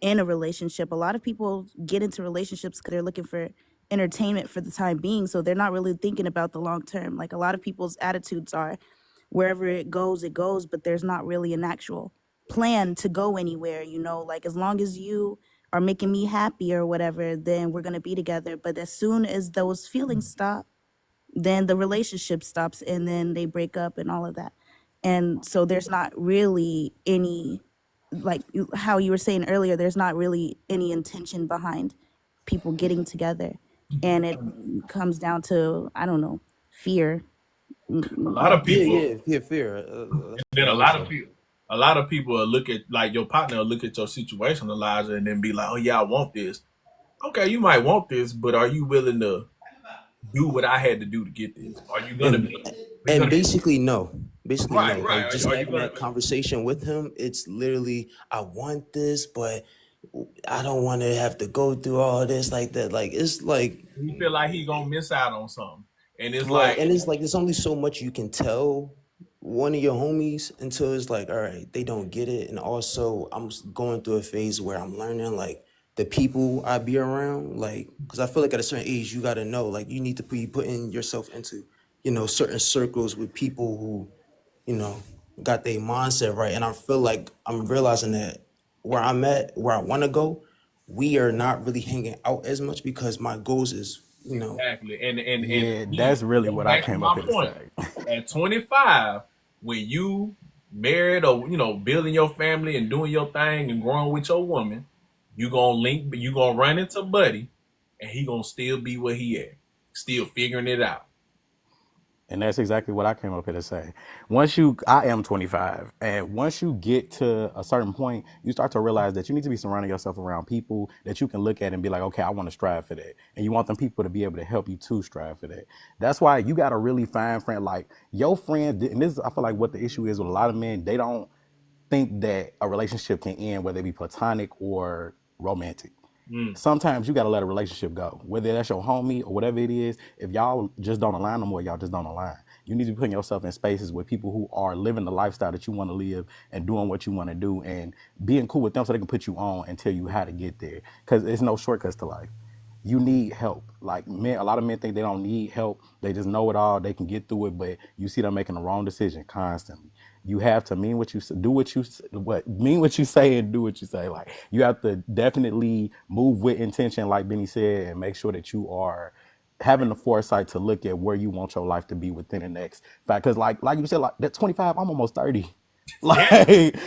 Speaker 13: in a relationship. A lot of people get into relationships because they're looking for entertainment for the time being, so they're not really thinking about the long term. Like a lot of people's attitudes are, wherever it goes, but there's not really an actual plan to go anywhere, like as long as you are making me happy or whatever, then we're going to be together. But as soon as those feelings stop, then the relationship stops and then they break up and all of that. And so there's not really any, like how you were saying earlier, there's not really any intention behind people getting together. And it comes down to, I don't know, fear.
Speaker 1: a lot of people,
Speaker 10: fear.
Speaker 1: And then a lot of people will look at, like, your partner will look at your situation, Elijah, and then be like, oh yeah, I want this. Okay, you might want this, but are you willing to do what I had to do to get this? Are you gonna
Speaker 10: Basically no.
Speaker 1: Right.
Speaker 10: Like just
Speaker 1: Are you
Speaker 10: having
Speaker 1: gonna
Speaker 10: that conversation with him, it's literally, I want this, but I don't want to have to go through all this like that. Like it's like
Speaker 1: he feel like he gonna miss out on something, and it's
Speaker 10: right,
Speaker 1: like,
Speaker 10: and it's like there's only so much you can tell one of your homies until it's like, all right, they don't get it. And also I'm going through a phase where I'm learning like the people I be around, like, because I feel like at a certain age you got to know, like, you need to be putting yourself into certain circles with people who got their mindset right. And I feel like I'm realizing that where I'm at, where I want to go, we are not really hanging out as much because my goals is
Speaker 1: exactly, and
Speaker 14: Yeah, that's really what I
Speaker 1: back to
Speaker 14: came up
Speaker 1: my
Speaker 14: here to
Speaker 1: point.
Speaker 14: say.
Speaker 1: At 25, when you married or building your family and doing your thing and growing with your woman, you gonna run into Buddy, and he gonna still be where he at, still figuring it out.
Speaker 14: And that's exactly what I came up here to say. I am 25, and once you get to a certain point, you start to realize that you need to be surrounding yourself around people that you can look at and be like, okay, I want to strive for that. And you want them people to be able to help you to strive for that. That's why you got to really find friend, like your friend, and this is, I feel like what the issue is with a lot of men, they don't think that a relationship can end, whether it be platonic or romantic. Sometimes you got to let a relationship go, whether that's your homie or whatever it is. If y'all just don't align no more, y'all just don't align. You need to be putting yourself in spaces with people who are living the lifestyle that you want to live and doing what you want to do and being cool with them so they can put you on and tell you how to get there. Because there's no shortcuts to life. You need help. Like men, a lot of men think they don't need help. They just know it all. They can get through it, but you see them making the wrong decision constantly. You have to mean what you do, mean what you say, and do what you say. Like you have to definitely move with intention, like Benny said, and make sure that you are having the foresight to look at where you want your life to be within the next fact. Because like you said, like that 25, I'm almost 30. Like,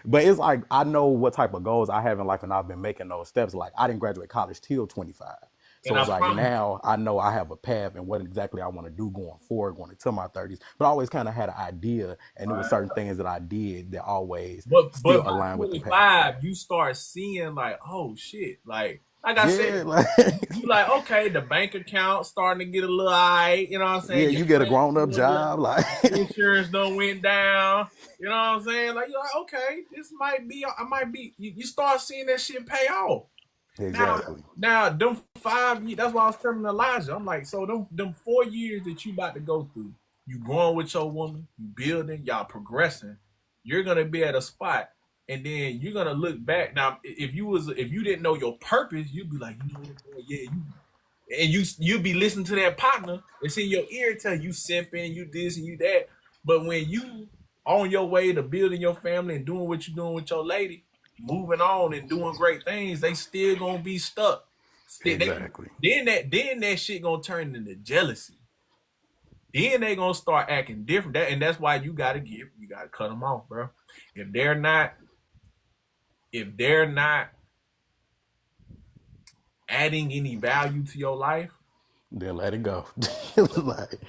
Speaker 14: but it's like I know what type of goals I have in life, and I've been making those steps. Like I didn't graduate college till 25, so
Speaker 1: And I
Speaker 14: it's like
Speaker 1: promise,
Speaker 14: now I know I have a path and what exactly I want to do going forward, going into my 30s. But I always kind of had an idea, and there were
Speaker 1: right?
Speaker 14: certain things that I did that always
Speaker 1: But
Speaker 14: still
Speaker 1: by
Speaker 14: align with the path.
Speaker 1: 25, you start seeing like, oh shit, like I
Speaker 14: Yeah,
Speaker 1: said,
Speaker 14: like
Speaker 1: you like, okay, the bank account starting to get a little high, you know what I'm
Speaker 14: yeah,
Speaker 1: saying? Your
Speaker 14: you get a
Speaker 1: credit
Speaker 14: grown up
Speaker 1: builder,
Speaker 14: job, like
Speaker 1: insurance done went down, you know what I'm saying? Like you're like, okay, this might be, I might be. You start seeing that shit pay off.
Speaker 14: exactly,
Speaker 1: Now, them 5 years. That's why I was telling Elijah. I'm like, so them 4 years that you about to go through, you growing with your woman, you building, y'all progressing. You're gonna be at a spot, and then you're gonna look back. Now, if you didn't know your purpose, you'd be like, you know what, boy, yeah, you'd be listening to that partner. It's in your ear telling you simping, you this and you that. But when you on your way to building your family and doing what you're doing with your lady, moving on and doing great things, they still gonna be stuck.
Speaker 14: exactly,
Speaker 1: Then that shit gonna turn into jealousy. Then they gonna start acting different. And that's why you gotta cut them off, bro. If they're not adding any value to your life,
Speaker 14: then let it go. Like,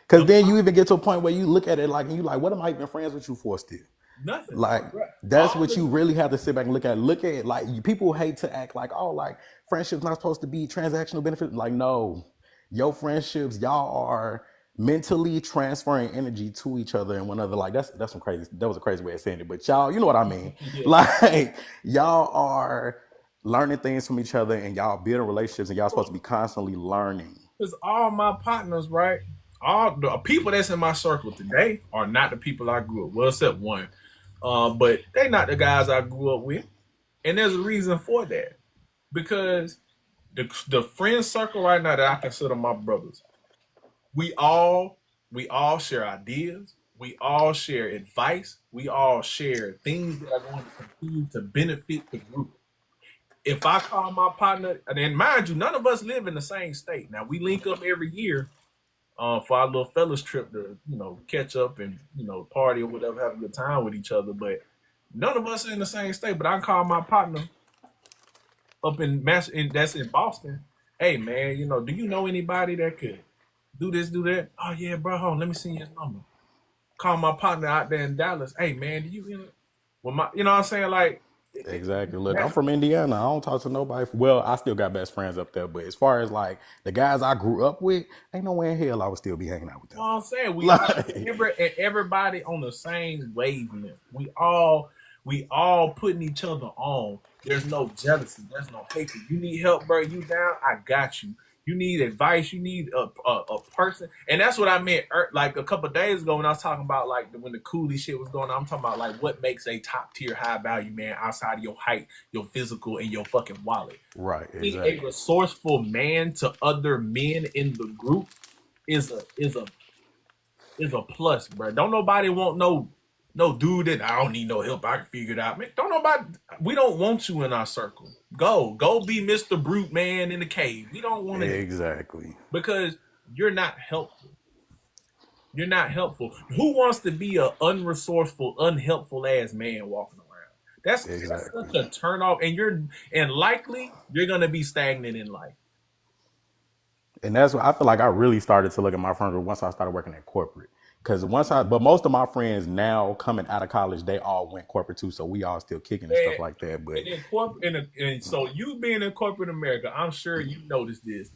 Speaker 14: because then you even get to a point where you look at it like, and you like, what am I even friends with you for still?
Speaker 1: nothing.
Speaker 14: Like that's
Speaker 1: All
Speaker 14: what
Speaker 1: the
Speaker 14: you really have to sit back and look at. Look at it like people hate to act like, oh, like friendships not supposed to be transactional benefit. Like no, your friendships, y'all are mentally transferring energy to each other and one another. Like that's some crazy. That was a crazy way of saying it, but y'all, you know what I mean.
Speaker 1: yeah.
Speaker 14: Like y'all are learning things from each other and y'all building relationships and y'all supposed to be constantly learning.
Speaker 1: Because all my partners, right? All the people that's in my circle today are not the people I grew up with. Well, except one. But they not the guys I grew up with. And there's a reason for that. Because the friend circle right now that I consider my brothers, we all share ideas. We all share advice. We all share things that are going to continue to benefit the group. If I call my partner, and mind you, none of us live in the same state. Now we link up every year for our little fellas trip to, catch up and, party or whatever, have a good time with each other. But none of us are in the same state. But I call my partner up that's in Boston. Hey man, do you know anybody that could do this, do that? Oh yeah, bro, hold on, let me see his number. Call my partner out there in Dallas. Hey man, do you what I'm saying? Like
Speaker 14: Exactly. Look, I'm from Indiana. I don't talk to nobody. Well, I still got best friends up there, but as far as like the guys I grew up with, ain't no way in hell I would still be hanging out with them.
Speaker 1: I'm saying
Speaker 14: Like,
Speaker 1: everybody on the same wavelength. We all putting each other on. There's no jealousy. There's no hatred. You need help, bro. You down? I got you. You need advice. You need a person, and that's what I meant. Like a couple of days ago when I was talking about like when the coolie shit was going on. I'm talking about like what makes a top tier high value man outside of your height, your physical, and your fucking wallet.
Speaker 14: right,
Speaker 1: Being
Speaker 14: exactly.
Speaker 1: a resourceful man to other men in the group is a plus, bro. Don't nobody want no dude that I don't need no help. I can figure it out, man. We don't want you in our circle. Go be Mr. Brute man in the cave. We don't want to
Speaker 14: Exactly.
Speaker 1: because you're not helpful. You're not helpful. Who wants to be a unresourceful, unhelpful ass man walking around? That's such a turn off, and likely you're gonna be stagnant in life.
Speaker 14: And that's what I feel like I really started to look at my friends once I started working at corporate. Because but most of my friends now coming out of college, they all went corporate too. So we all still kicking and stuff like that. But
Speaker 1: And so you being in corporate America, I'm sure you noticed this.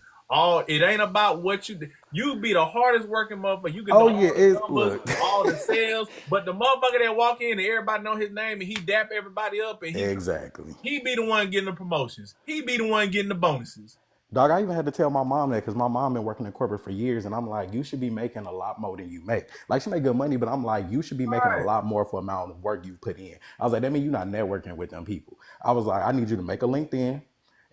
Speaker 1: It ain't about what you be the hardest working motherfucker. You can know all the numbers, all the sales, but the motherfucker that walk in and everybody know his name and he dap everybody up and he be the one getting the promotions. He be the one getting the bonuses.
Speaker 14: Dog, I even had to tell my mom that because my mom been working in corporate for years, and I'm like, you should be making a lot more than you make. Like, she make good money, but I'm like, you should be making a
Speaker 1: Right.
Speaker 14: lot more for the amount of work you put in. I was like, that means you're not networking with them people. I was like, I need you to make a LinkedIn,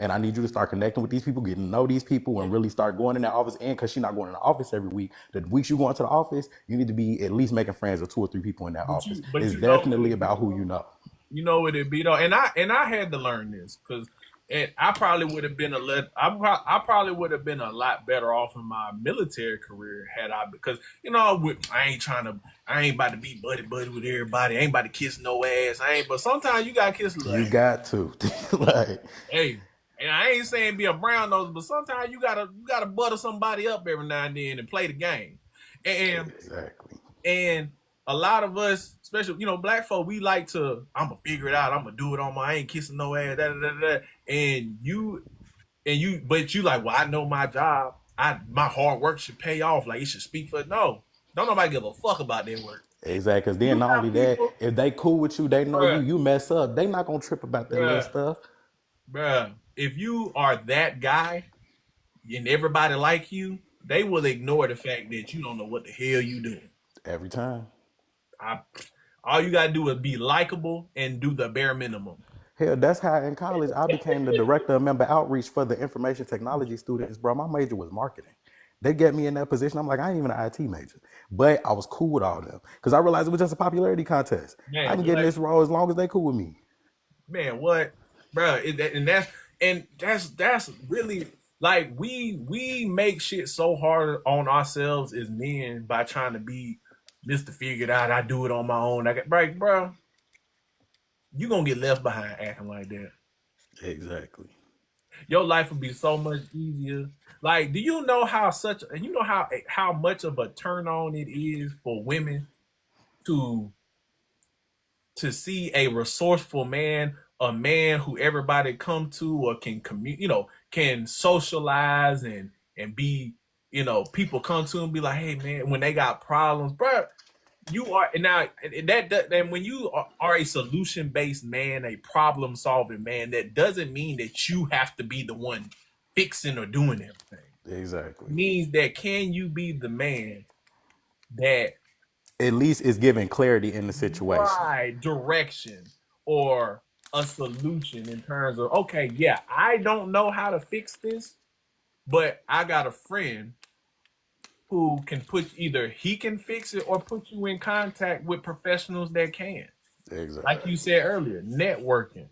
Speaker 14: and I need you to start connecting with these people, getting to know these people, and really start going in that office. And because she's not going in the office every week, the weeks you go into the office, you need to be at least making friends with 2 or 3 people in that office.
Speaker 1: But
Speaker 14: It's
Speaker 1: you know what
Speaker 14: definitely
Speaker 1: it be
Speaker 14: about who you
Speaker 1: though?
Speaker 14: know.
Speaker 1: You know what it be though, and I had to learn this because, and I probably would have been I probably would have been a lot better off in my military career had I, because I ain't about to be buddy with everybody. I ain't about to kiss no ass. But sometimes you gotta kiss a little
Speaker 14: You
Speaker 1: ass.
Speaker 14: got to. Like,
Speaker 1: Hey, and I ain't saying be a brown nose, but sometimes you gotta butter somebody up every now and then and play the game, and
Speaker 14: exactly.
Speaker 1: and a lot of us, especially black folk, we like to. I'm gonna figure it out. I'm gonna do it on my. I ain't kissing no ass. Da, da, da, da. But you like, well, I know my job. My hard work should pay off. Like, it should speak for. No, don't nobody give a fuck about their work.
Speaker 14: Exactly. Because then
Speaker 1: You
Speaker 14: not only
Speaker 1: got
Speaker 14: that,
Speaker 1: people,
Speaker 14: if they cool with you, they know you.
Speaker 1: bruh,
Speaker 14: You mess up, they not gonna trip about that little
Speaker 1: bruh,
Speaker 14: stuff.
Speaker 1: bruh. If you are that guy and everybody like you, they will ignore the fact that you don't know what the hell you doing.
Speaker 14: Every time.
Speaker 1: I, all you gotta do is be likable and do the bare minimum.
Speaker 14: Hell, that's how in college I became the director of member outreach for the information technology students, bro. My major was marketing. They get me in that position. I'm like, I ain't even an IT major. But I was cool with all of them. Because I realized it was just a popularity contest. I
Speaker 1: Man,
Speaker 14: can get in
Speaker 1: what?
Speaker 14: this role as long as they cool with me.
Speaker 1: Man, what, bro? And that's really like we make shit so hard on ourselves as men by trying to be Mr. Figured Out. I do it on my own. I got right, bro. You gonna get left behind acting like that.
Speaker 14: Exactly.
Speaker 1: Your life would be so much easier. Like, do you know how much of a turn on it is for women to see a resourceful man, a man who everybody come to or can can socialize and be, people come to and be like, hey man, when they got problems, bro. You are now and when you are a solution based man, a problem solving man, that doesn't mean that you have to be the one fixing or doing everything.
Speaker 14: Exactly.
Speaker 1: It means that can you be the man that
Speaker 14: At least it's giving clarity in the situation.
Speaker 1: right direction or a solution in terms of, okay, yeah, I don't know how to fix this, but I got a friend who can either he can fix it or put you in contact with professionals that can. Like
Speaker 14: Exactly.
Speaker 1: you said earlier, networking.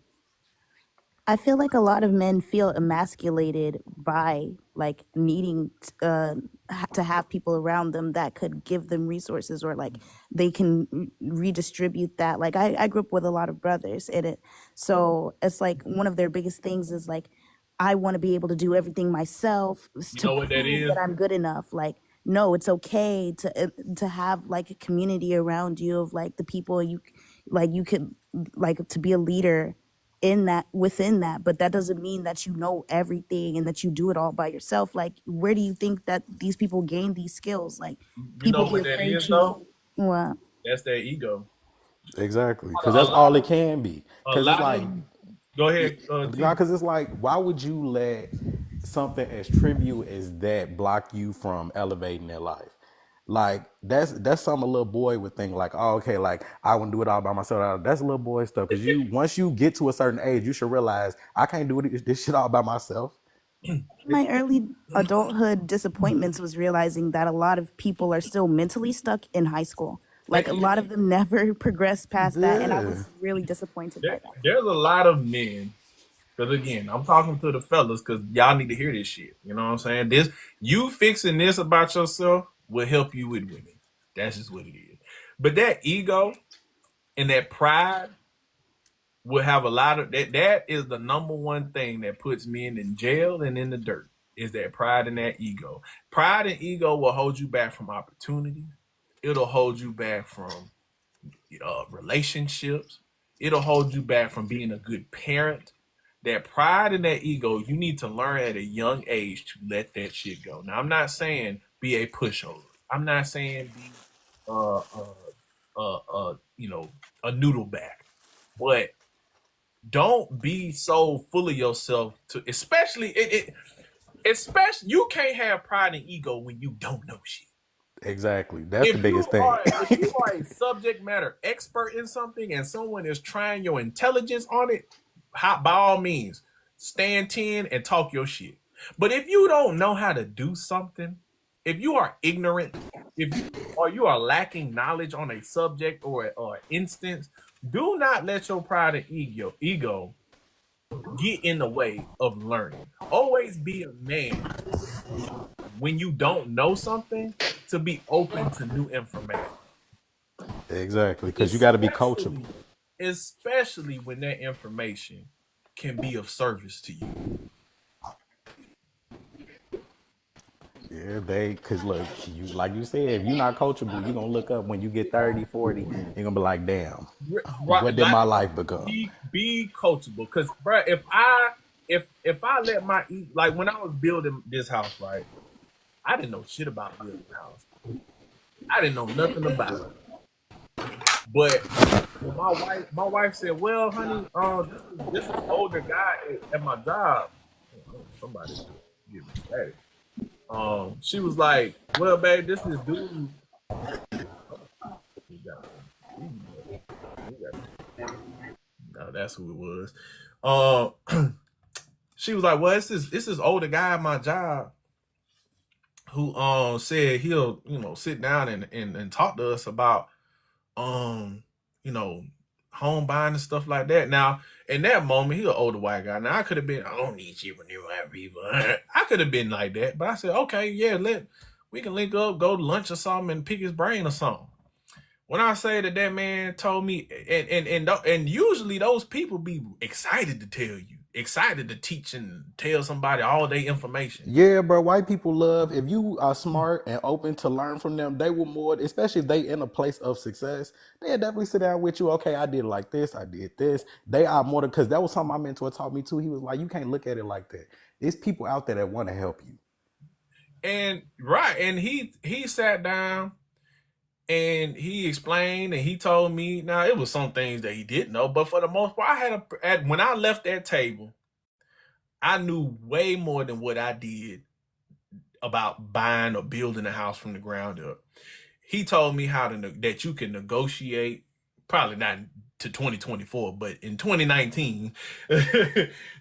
Speaker 13: I feel like a lot of men feel emasculated by like needing to have people around them that could give them resources or like they can redistribute that. Like I grew up with a lot of brothers in it, so it's like one of their biggest things is like I want to be able to do everything myself
Speaker 1: You
Speaker 13: to
Speaker 1: know what that
Speaker 13: prove
Speaker 1: is?
Speaker 13: that I'm good enough. Like no, it's okay to have like a community around you of like the people you like you could like to be a leader in that within that, but that doesn't mean that you know everything and that you do it all by yourself. Like where do you think that these people gain these skills? Like
Speaker 1: You
Speaker 13: people
Speaker 1: know
Speaker 13: be
Speaker 1: what that
Speaker 13: afraid
Speaker 1: is
Speaker 13: to
Speaker 1: though?
Speaker 13: well
Speaker 1: That's their ego.
Speaker 14: Exactly.
Speaker 1: A
Speaker 14: Because that's
Speaker 1: lot
Speaker 14: all
Speaker 1: of
Speaker 14: it can be.
Speaker 1: a
Speaker 14: Because it's
Speaker 1: lot
Speaker 14: like,
Speaker 1: of go ahead, T.
Speaker 14: because it's like, why would you let something as trivial as that block you from elevating their life? Like that's something a little boy would think like, oh, okay, like I wouldn't do it all by myself. That's little boy stuff. Because once you get to a certain age, you should realize I can't do this shit all by myself.
Speaker 13: my early adulthood disappointments was realizing that a lot of people are still mentally stuck in high school. Like a lot of them never progressed past that, and I
Speaker 14: Yeah.
Speaker 13: was really disappointed by that.
Speaker 1: There's a lot of men. Because again, I'm talking to the fellas because y'all need to hear this shit. You know what I'm saying? This you fixing this about yourself will help you with women. That's just what it is. But that ego and that pride will have a lot of that. That is the number one thing that puts men in jail and in the dirt. Is that pride and that ego? Pride and ego will hold you back from opportunities. It'll hold you back from relationships. It'll hold you back from being a good parent. That pride and that ego, you need to learn at a young age to let that shit go. Now, I'm not saying be a pushover. I'm not saying be uh uh a noodle back, but don't be so full of yourself to especially especially you can't have pride and ego when you don't know shit.
Speaker 14: Exactly. That's the biggest thing.
Speaker 1: If you are a subject matter expert in something and someone is trying your intelligence on it, by all means, stand 10 and talk your shit. But if you don't know how to do something, if you are ignorant, or you are lacking knowledge on a subject or instance, do not let your pride and ego get in the way of learning. Always be a man when you don't know something to be open to new information.
Speaker 14: Exactly, because you got to be coachable.
Speaker 1: Especially when that information can be of service to you.
Speaker 14: Yeah, because look, you like you said, if you're not coachable, you're going to look up when you get 30, 40, you're going to be like, damn, what did my life become?
Speaker 1: Be coachable. Because, bro, if I let my, like when I was building this house, right, I didn't know shit about building a house. I didn't know nothing about it. But my wife said, well, honey, this is older guy at my job. Somebody give me static. She was like, well, babe, this is dude. No, that's who it was. She was like, well, this is older guy at my job who said he'll, sit down and talk to us about you know, home buying and stuff like that. Now, in that moment, he an older white guy. Now I could have been, I don't need you when you're white people. I could have been like that, but I said, okay, yeah, we can link up, go to lunch or something, and pick his brain or something. When I say that man told me, and usually those people be excited to tell you, excited to teach and tell somebody all their information.
Speaker 14: Yeah, bro. White people love, if you are smart and open to learn from them, they will more, especially if they in a place of success, they'll definitely sit down with you. Okay, I did it like this, I did this. They are more than, because that was something my mentor taught me too. He was like, you can't look at it like that. There's people out there that want to help you.
Speaker 1: And right, and he sat down and he explained and he told me. Now it was some things that he didn't know, but for the most part, when I left that table, I knew way more than what I did about buying or building a house from the ground up. He told me that you can negotiate, probably not to 2024, but in 2019,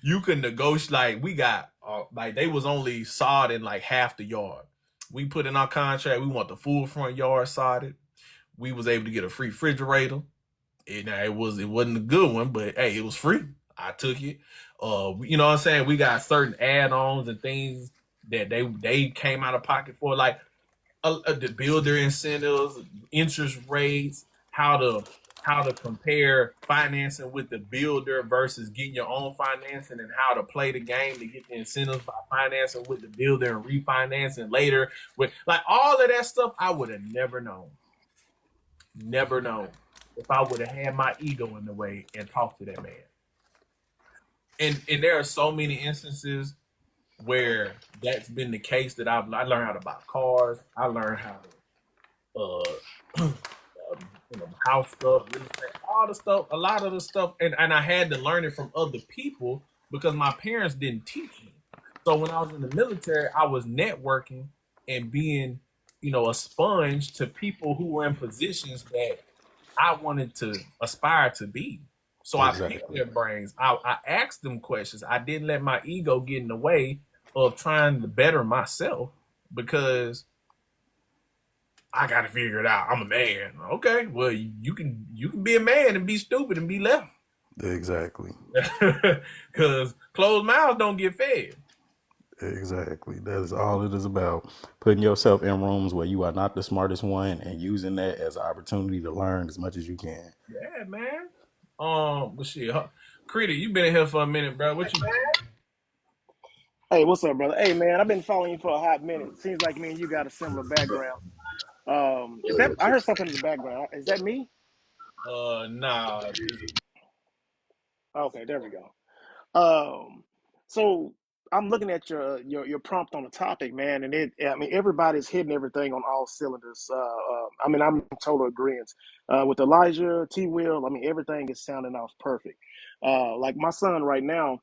Speaker 1: you can negotiate. Like we got, like they was only sodding like half the yard. We put in our contract, we want the full front yard sodded. We was able to get a free refrigerator. It wasn't a good one, but hey, it was free. I took it. You know what I'm saying? We got certain add-ons and things that they came out of pocket for, like the builder incentives, interest rates, how to compare financing with the builder versus getting your own financing, and how to play the game to get the incentives by financing with the builder and refinancing later. With like all of that stuff, I would have never known if I would have had my ego in the way and talked to that man. And there are so many instances where that's been the case that I learned how to buy cars. I learned how to house stuff, real estate, all the stuff, a lot of the stuff, and I had to learn it from other people because my parents didn't teach me. So when I was in the military, I was networking and being, a sponge to people who were in positions that I wanted to aspire to be. So exactly. I picked their brains. I asked them questions. I didn't let my ego get in the way of trying to better myself because I got to figure it out. I'm a man. Okay, well, you can be a man and be stupid and be left.
Speaker 14: Exactly.
Speaker 1: Because closed mouths don't get fed.
Speaker 14: Exactly. That is all it is about. Putting yourself in rooms where you are not the smartest one and using that as an opportunity to learn as much as you can.
Speaker 1: Yeah, man. But shit, Critic, you been in here for a minute, bro. What you?
Speaker 15: Hey, what's up, brother? Hey, man, I've been following you for a hot minute. Seems like me and you got a similar background. Is that? I heard something in the background. Is that me?
Speaker 1: Nah.
Speaker 15: Okay, there we go. So I'm looking at your prompt on the topic, man, and everybody's hitting everything on all cylinders. I'm in total agreement with Elijah, T. Will. Everything is sounding off perfect. Like my son right now,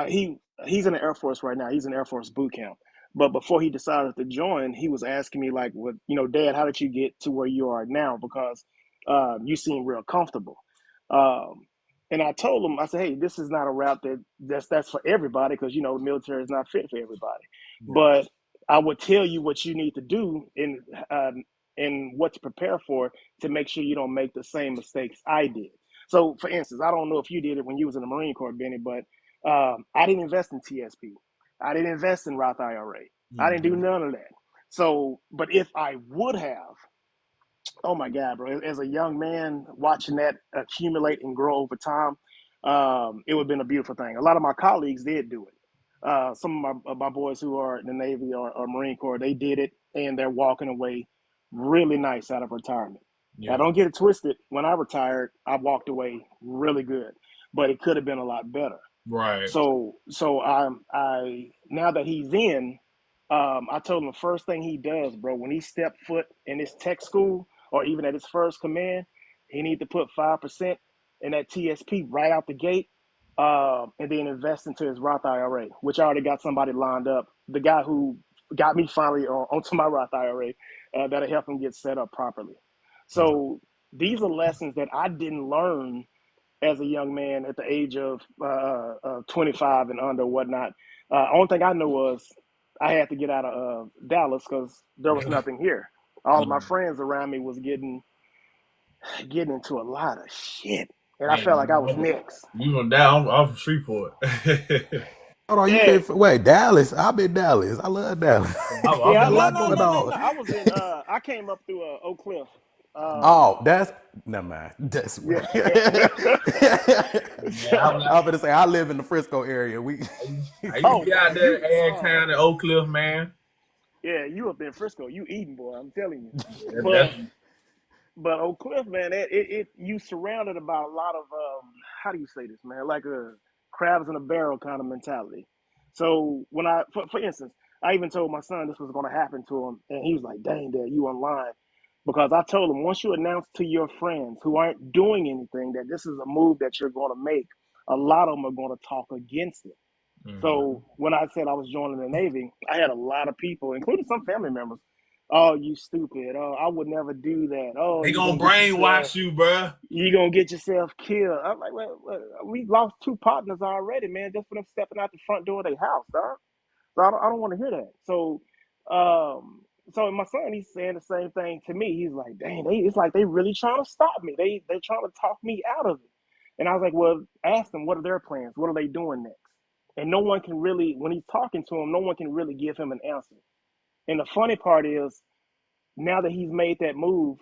Speaker 15: he's in the Air Force right now. He's in Air Force boot camp. But before he decided to join, he was asking me like, "What Dad? How did you get to where you are now? Because you seem real comfortable." Um, and I told him, I said, "Hey, this is not a route that's for everybody because the military is not fit for everybody.
Speaker 1: Yeah.
Speaker 15: But I would tell you what you need to do and what to prepare for to make sure you don't make the same mistakes I did." So, for instance, I don't know if you did it when you was in the Marine Corps, Benny, but I didn't invest in TSP. I didn't invest in Roth IRA. I didn't do none of that. So, but if I would have, oh my God, bro, as a young man watching that accumulate and grow over time, it would have been a beautiful thing. A lot of my colleagues did do it. Some of my boys who are in the Navy or Marine Corps, they did it and they're walking away really nice out of retirement. Now,
Speaker 1: Yeah.
Speaker 15: don't get it twisted. When I retired, I walked away really good, but it could have been a lot better.
Speaker 1: Right.
Speaker 15: So I now that he's in, I told him the first thing he does, bro, when he stepped foot in his tech school or even at his first command, he need to put 5% in that TSP right out the gate, and then invest into his Roth IRA, which I already got somebody lined up. The guy who got me finally onto my Roth IRA, that'll help him get set up properly. So these are lessons that I didn't learn as a young man at the age of 25 and under, whatnot. Only thing I know was I had to get out of Dallas because there was
Speaker 1: Yeah.
Speaker 15: nothing here. All of
Speaker 1: Yeah.
Speaker 15: my friends around me was getting into a lot of shit, and I felt like I was
Speaker 1: Man,
Speaker 15: next.
Speaker 1: you gonna die? I'm from Shreveport.
Speaker 14: Hold on, you
Speaker 15: Yeah,
Speaker 14: can't wait. Dallas. I've been Dallas. I love Dallas.
Speaker 1: I'm
Speaker 15: yeah.
Speaker 1: from
Speaker 14: Got a
Speaker 15: No,
Speaker 14: lot
Speaker 15: no,
Speaker 14: going
Speaker 15: no,
Speaker 1: Oakland.
Speaker 15: no,
Speaker 14: on.
Speaker 15: no. I was in. I came up through Oak Cliff. Um,
Speaker 14: Oh, that's never mind. That's
Speaker 15: yeah.
Speaker 1: Man, I, was,
Speaker 14: I'm gonna say I live in the Frisco area. We
Speaker 1: I used to
Speaker 15: Oh
Speaker 1: be
Speaker 15: boy,
Speaker 1: out there
Speaker 15: you.
Speaker 1: in Ann
Speaker 15: Oh
Speaker 1: County, Oak Cliff, man.
Speaker 15: yeah, you up in Frisco? You eating, boy? I'm telling you.
Speaker 1: That's
Speaker 15: But Oak Cliff, man, it you surrounded about a lot of how do you say this, man? Like a crabs in a barrel kind of mentality. So when for instance, I even told my son this was going to happen to him, and he was like, "Dang, Dad, you online?" Because I told him once you announce to your friends who aren't doing anything that this is a move that you're going to make, a lot of them are going to talk against it. So when I said I was joining the Navy, I had a lot of people, including some family members. Oh, you stupid! Oh, I would never do that. Oh,
Speaker 1: they gonna brainwash you, bruh.
Speaker 15: you gonna get yourself killed. I'm like, well, we lost two partners already, man, just for them stepping out the front door of their house, dog. So I don't want to hear that. Um, so my son, he's saying the same thing to me. He's like, dang, it's like they really trying to stop me. They're trying to talk me out of it. And I was like, well, ask them what are their plans? What are they doing next? And no one can really, when he's talking to him, no one can really give him an answer. And the funny part is, now that he's made that move,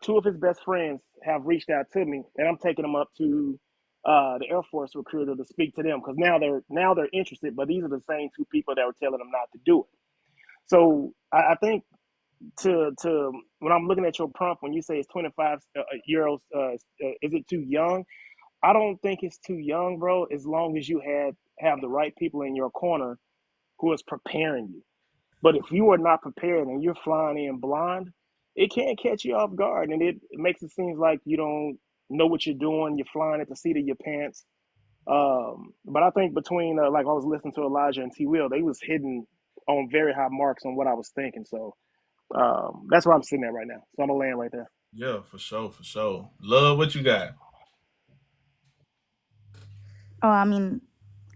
Speaker 15: two of his best friends have reached out to me, and I'm taking them up to the Air Force recruiter to speak to them because now they're interested. But these are the same two people that were telling them not to do it. So I think to when I'm looking at your prompt when you say it's 25 year olds, is it too young? I don't think it's too young, bro. As long as you have the right people in your corner who is preparing you. But if you are not prepared and you're flying in blind, it can catch you off guard, and it makes it seem like you don't know what you're doing. You're flying at the seat of your pants. But I think between like I was listening to Elijah and T. Will, they was hitting on very high marks on what I was thinking. So that's where I'm sitting at right now. So I'm gonna land right there.
Speaker 1: Yeah, for sure, for sure. Love what you got.
Speaker 13: Oh, I mean,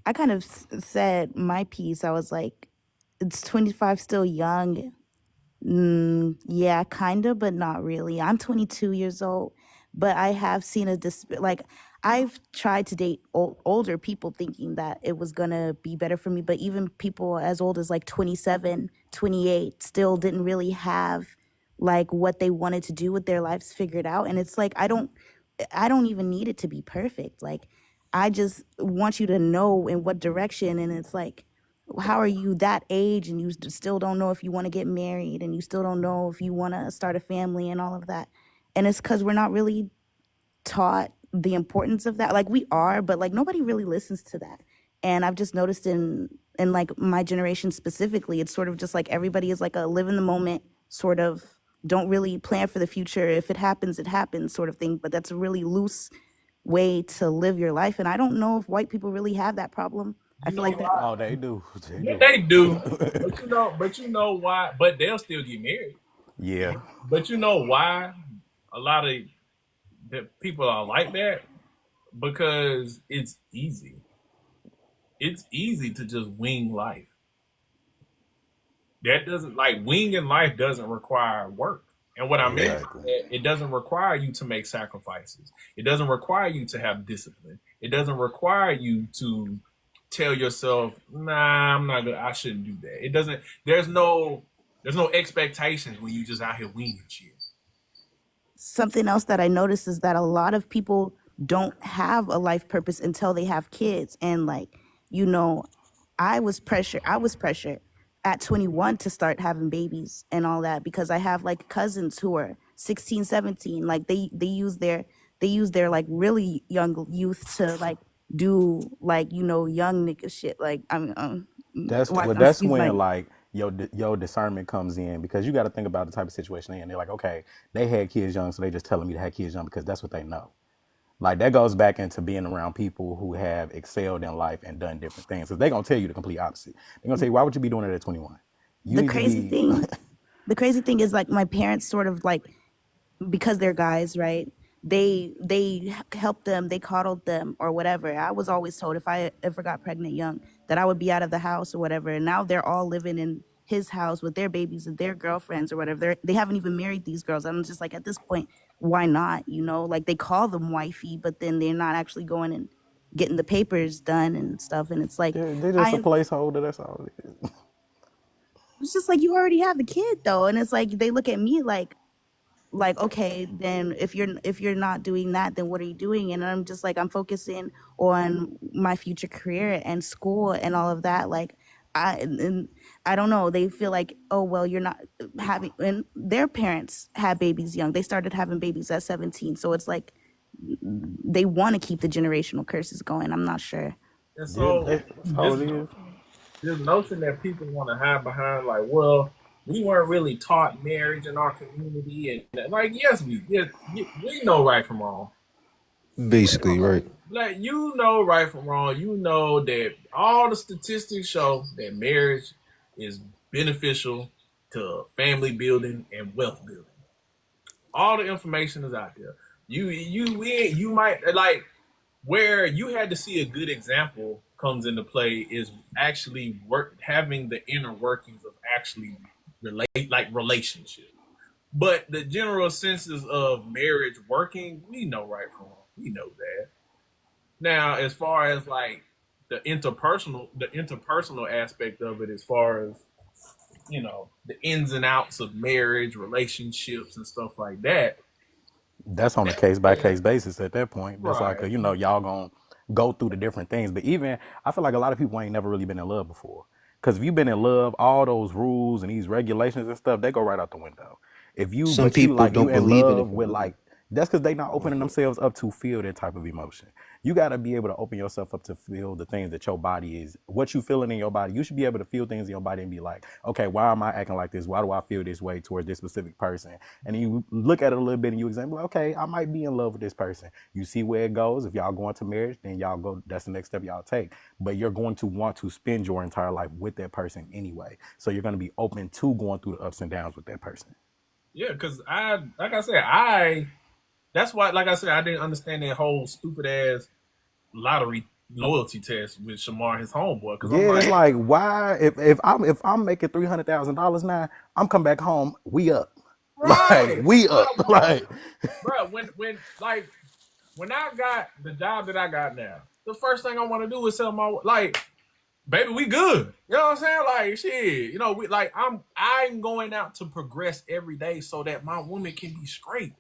Speaker 13: I kind of said my piece. I was like, it's 25 still young. Yeah, kind of, but not really. I'm 22 years old, but I have seen like I've tried to date older people thinking that it was going to be better for me, but even people as old as like 27, 28 still didn't really have like what they wanted to do with their lives figured out. And it's like I don't even need it to be perfect. Like I just want you to know in what direction, and it's like how are you that age and you still don't know if you want to get married and you still don't know if you want to start a family and all of that. And it's because we're not really taught the importance of that. Like we are, but like nobody really listens to that. And I've just noticed in like my generation specifically, it's sort of just like everybody is like a live in the moment sort of, don't really plan for the future. If it happens, it happens sort of thing. But that's a really loose way to live your life. And I don't know if white people really have that problem. I
Speaker 1: You
Speaker 13: feel
Speaker 1: know
Speaker 13: like that.
Speaker 1: why?
Speaker 14: Oh, they do. They
Speaker 1: Yeah,
Speaker 14: do.
Speaker 1: they do. But you know why? But they'll still get married.
Speaker 14: Yeah.
Speaker 1: But you know why? A lot of the people are like that because it's easy. It's easy to just wing life. That doesn't like winging life doesn't require work. And what I mean by
Speaker 14: Exactly.
Speaker 1: that, it doesn't require you to make sacrifices. It doesn't require you to have discipline. It doesn't require you to tell yourself, "Nah, I'm not good. I shouldn't do that." It doesn't. There's no expectations when you just out here winging shit.
Speaker 13: Something else that I noticed is that a lot of people don't have a life purpose until they have kids. And like, you know, I was pressured at 21 to start having babies and all that because I have like cousins who are 16, 17. Like they use their like really young youth to like do like, young nigga shit. Like
Speaker 14: That's
Speaker 13: excuse
Speaker 14: when
Speaker 13: my
Speaker 14: like your discernment comes in because you got to think about the type of situation they in. They're like, okay, they had kids young, so they just telling me to have kids young because that's what they know. Like that goes back into being around people who have excelled in life and done different things. Because they're gonna tell you the complete opposite. They're gonna tell you, why would you be doing it at 21? You
Speaker 13: the
Speaker 14: need to
Speaker 13: crazy
Speaker 14: be
Speaker 13: thing the crazy thing is like my parents sort of like because they're guys, right? They helped them, they coddled them or whatever. I was always told if I ever got pregnant young that I would be out of the house or whatever. And now they're all living in his house with their babies and their girlfriends or whatever. They haven't even married these girls. I'm just like at this point, why not? Like they call them wifey, but then they're not actually going and getting the papers done and stuff. And it's like
Speaker 14: they're just a
Speaker 13: I
Speaker 14: placeholder. That's all it is.
Speaker 13: it's just like you already have the kid though. And it's like they look at me like okay, then if you're not doing that, then what are you doing? And I'm just like I'm focusing on my future career and school and all of that. Like and I don't know, they feel like, oh well, you're not having, and their parents had babies young, they started having babies at 17, so it's like they want to keep the generational curses going. I'm not sure.
Speaker 1: And
Speaker 14: Yeah,
Speaker 1: so
Speaker 14: that's how it is.
Speaker 1: this notion that people want to hide behind, like, well, we weren't really taught marriage in our community, and like, yes, we know right from wrong.
Speaker 10: Basically, right.
Speaker 1: Like, you know right from wrong. You know that all the statistics show that marriage is beneficial to family building and wealth building. All the information is out there. You might like where you had to see a good example comes into play is actually having the inner workings of actually relationship. But the general senses of marriage working, we know right from wrong. We know that. Now, as far as like the interpersonal aspect of it, as far as the ins and outs of marriage, relationships, and stuff like that.
Speaker 14: That's on a case by case basis at that point. That's like,
Speaker 1: Right.
Speaker 14: y'all gonna go through the different things. But even I feel like a lot of people ain't never really been in love before. Because if you've been in love, all those rules and these regulations and stuff, they go right out the window.
Speaker 10: Some
Speaker 14: But you
Speaker 10: people
Speaker 14: like you
Speaker 10: don't
Speaker 14: in
Speaker 10: believe in it.
Speaker 14: love with like that's because they not opening themselves up to feel that type of emotion. You got to be able to open yourself up to feel the things that your body is, what you feeling in your body. You should be able to feel things in your body and be like, okay, why am I acting like this? Why do I feel this way towards this specific person? And then you look at it a little bit and you examine, like, okay, I might be in love with this person. You see where it goes. If y'all going to marriage, then y'all go, that's the next step y'all take. But you're going to want to spend your entire life with that person anyway. So you're going to be open to going through the ups and downs with that person.
Speaker 1: Yeah, because that's why, like I said, I didn't understand that whole stupid ass lottery loyalty test with Shamar, his homeboy. Because I'm
Speaker 14: Yeah, it's
Speaker 1: like,
Speaker 14: like why if I'm making $300,000 now, I'm come back home, we up. Like
Speaker 1: right,
Speaker 14: we up. Like
Speaker 1: bro, when I got the job that I got now, the first thing I want to do is tell my like, baby, we good. You know what I'm saying? Like, shit, we like I'm going out to progress every day so that my woman can be straight.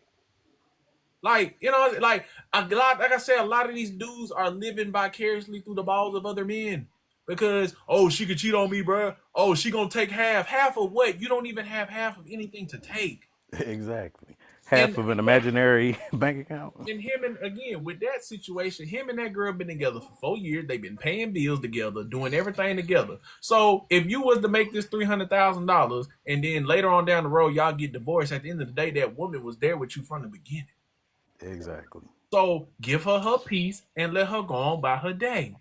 Speaker 1: Like, like like I said, a lot of these dudes are living vicariously through the balls of other men. Because, oh, she could cheat on me, bro. Oh, she gonna take half. Half of what? You don't even have half of anything to take.
Speaker 14: exactly.
Speaker 1: And
Speaker 14: Half of an imaginary bank account.
Speaker 1: and him and again with that situation, him and that girl been together for 4 years. They've been paying bills together, doing everything together. So if you was to make this $300,000 and then later on down the road y'all get divorced, at the end of the day, that woman was there with you from the beginning.
Speaker 14: Exactly.
Speaker 1: So give her her peace and let her go on by her day.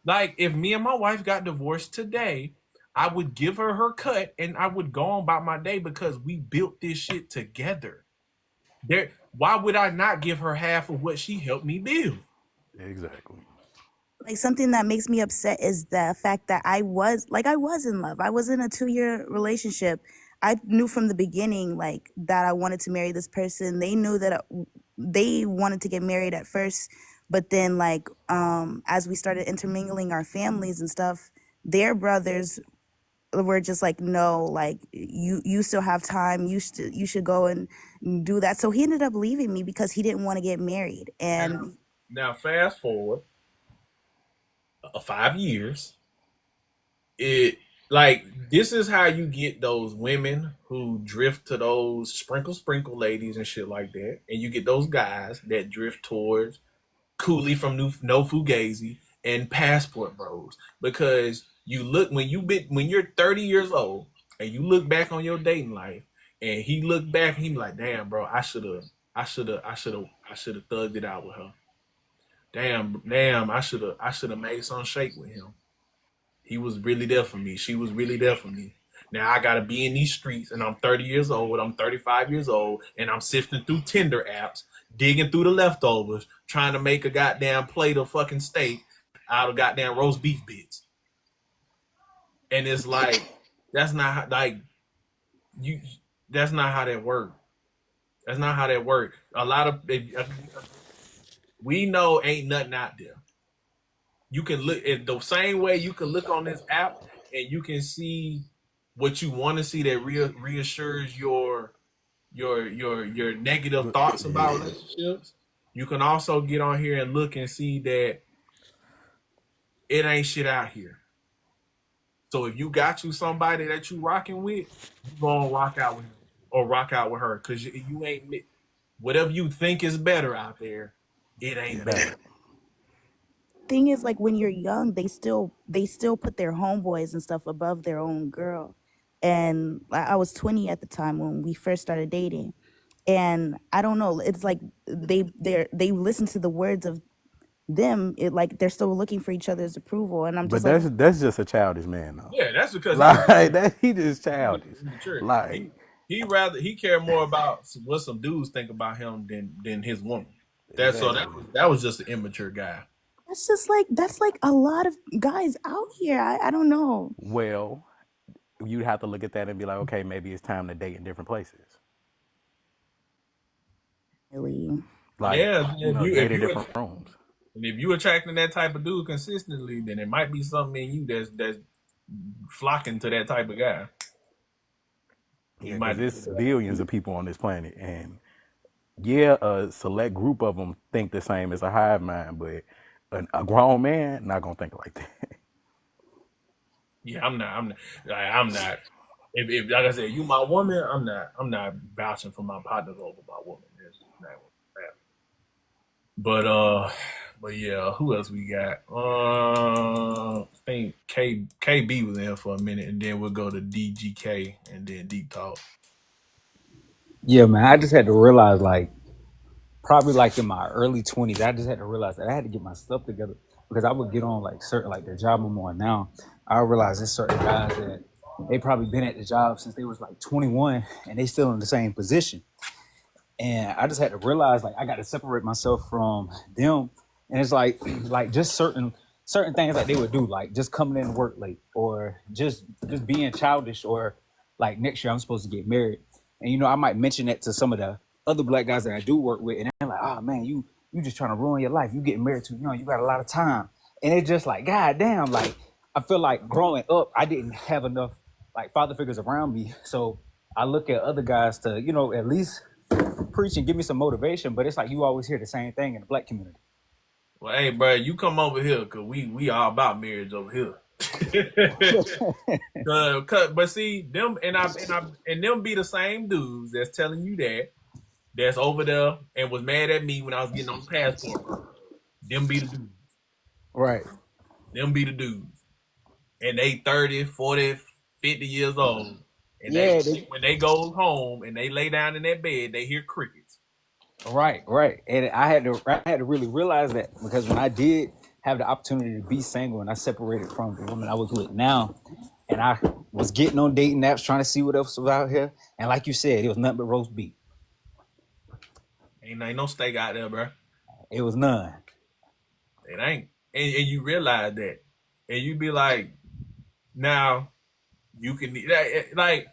Speaker 1: Like if me and my wife got divorced today, I would give her her cut and I would go on about my day because we built this shit together. There, why would I not give her half of what she helped me build?
Speaker 14: Exactly.
Speaker 13: Like something that makes me upset is the fact that I was in love. I was in a 2-year relationship. I knew from the beginning like that I wanted to marry this person. They knew that they wanted to get married at first, but then like as we started intermingling our families and stuff, their brothers were just like, no, like you still have time. You should go and do that. So he ended up leaving me because he didn't want to get married. And
Speaker 1: Now fast forward 5 years. It like this is how you get those women who drift to those sprinkle ladies and shit like that, and you get those guys that drift towards Cooley from No Fugazi and Passport Bros. Because you look when you're 30 years old and you look back on your dating life, and he looked back, he be like, damn, bro, I should have thugged it out with her. Damn, I should have made some shake with him. He was really there for me. She was really there for me. Now I gotta be in these streets, and I'm 30 years old. I'm 35 years old, and I'm sifting through Tinder apps, digging through the leftovers, trying to make a goddamn plate of fucking steak out of goddamn roast beef bits. And it's like that's not like you. That's not how that works. That's not how that works. A lot of we know ain't nothing out there. You can look in the same way you can look on this app and you can see what you want to see that reassures your negative thoughts about relationships. You can also get on here and look and see that it ain't shit out here. So if you got you somebody that you rocking with, you gonna rock out with him or rock out with her because you ain't whatever you think is better out there, it ain't better.
Speaker 13: thing is, like when you're young, they still put their homeboys and stuff above their own girl. And I was 20 at the time when we first started dating, and I don't know, it's like they listen to the words of them. It like they're still looking for each other's approval, and I'm
Speaker 14: But
Speaker 13: just like,
Speaker 14: that's just a childish man though.
Speaker 1: Yeah, that's because
Speaker 14: Like that he just childish. Like
Speaker 1: he care more about what some dudes think about him than his woman.
Speaker 14: exactly.
Speaker 1: That was just an immature guy.
Speaker 13: that's like a lot of guys out here. I don't know.
Speaker 14: Well, you'd have to look at that and be like, okay, maybe it's time to date in different places.
Speaker 13: Really.
Speaker 14: Like
Speaker 1: Yeah,
Speaker 14: date in different rooms.
Speaker 1: and if you attracting that type of dude consistently, then it might be something in you that's flocking to that type of guy.
Speaker 14: Yeah, because there's billions of people on this planet, and yeah, a select group of them think the same as a hive mind, but a grown man not gonna think like that.
Speaker 1: Yeah, I'm not. If like I said, you my woman, I'm not vouching for my partner over my woman. That's not what happened. But yeah, who else we got? I think KB was in here for a minute, and then we'll go to DGK and then Deep Talk.
Speaker 16: Yeah, man. I just had to realize, like, probably like in my early 20s, I just had to realize that I had to get my stuff together because I would get on like certain, like the job I'm on now. I realized there's certain guys that they probably been at the job since they was like 21 and they still in the same position. And I just had to realize like I got to separate myself from them. And it's like like just certain things like they would do, like just coming in to work late or just being childish, or like next year I'm supposed to get married. And I might mention that to some of the other black guys that I do work with, and they're like, oh man, you just trying to ruin your life. You getting married too young, you got a lot of time. And it's just like, god damn, like I feel like growing up I didn't have enough like father figures around me. So I look at other guys to, at least preach and give me some motivation, but it's like you always hear the same thing in the black community.
Speaker 1: Well, hey, bro, you come over here because we all about marriage over here. But see them and them be the same dudes that's telling you that's over there and was mad at me when I was getting on the passport. Them be the dudes.
Speaker 16: Right.
Speaker 1: Them be the dudes. And they 30, 40, 50 years old. And when they go home and they lay down in that bed, they hear crickets.
Speaker 16: Right. And I had to really realize that, because when I did have the opportunity to be single, and I separated from the woman I was with now, and I was getting on dating apps trying to see what else was out here, and like you said, it was nothing but roast beef.
Speaker 1: Ain't no steak out there, bro.
Speaker 16: It was none.
Speaker 1: It ain't. And you realize that. And you be like, now, you can, like,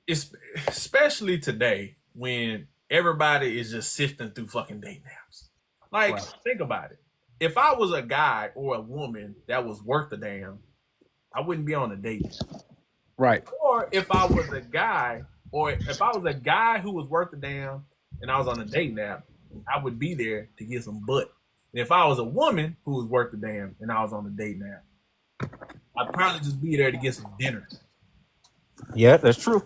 Speaker 1: it's, especially today when everybody is just sifting through fucking dating apps. Like,
Speaker 16: Right.
Speaker 1: think about it. If I was a guy or a woman that was worth a damn, I wouldn't be on a dating app.
Speaker 16: Right.
Speaker 1: Or if I was a guy, or if I was a guy who was worth a damn and I was on a dating app, I would be there to get some butt. And if I was a woman who was worth a damn and I was on a dating app, I'd probably just be there to get some dinner.
Speaker 16: Yeah, that's true.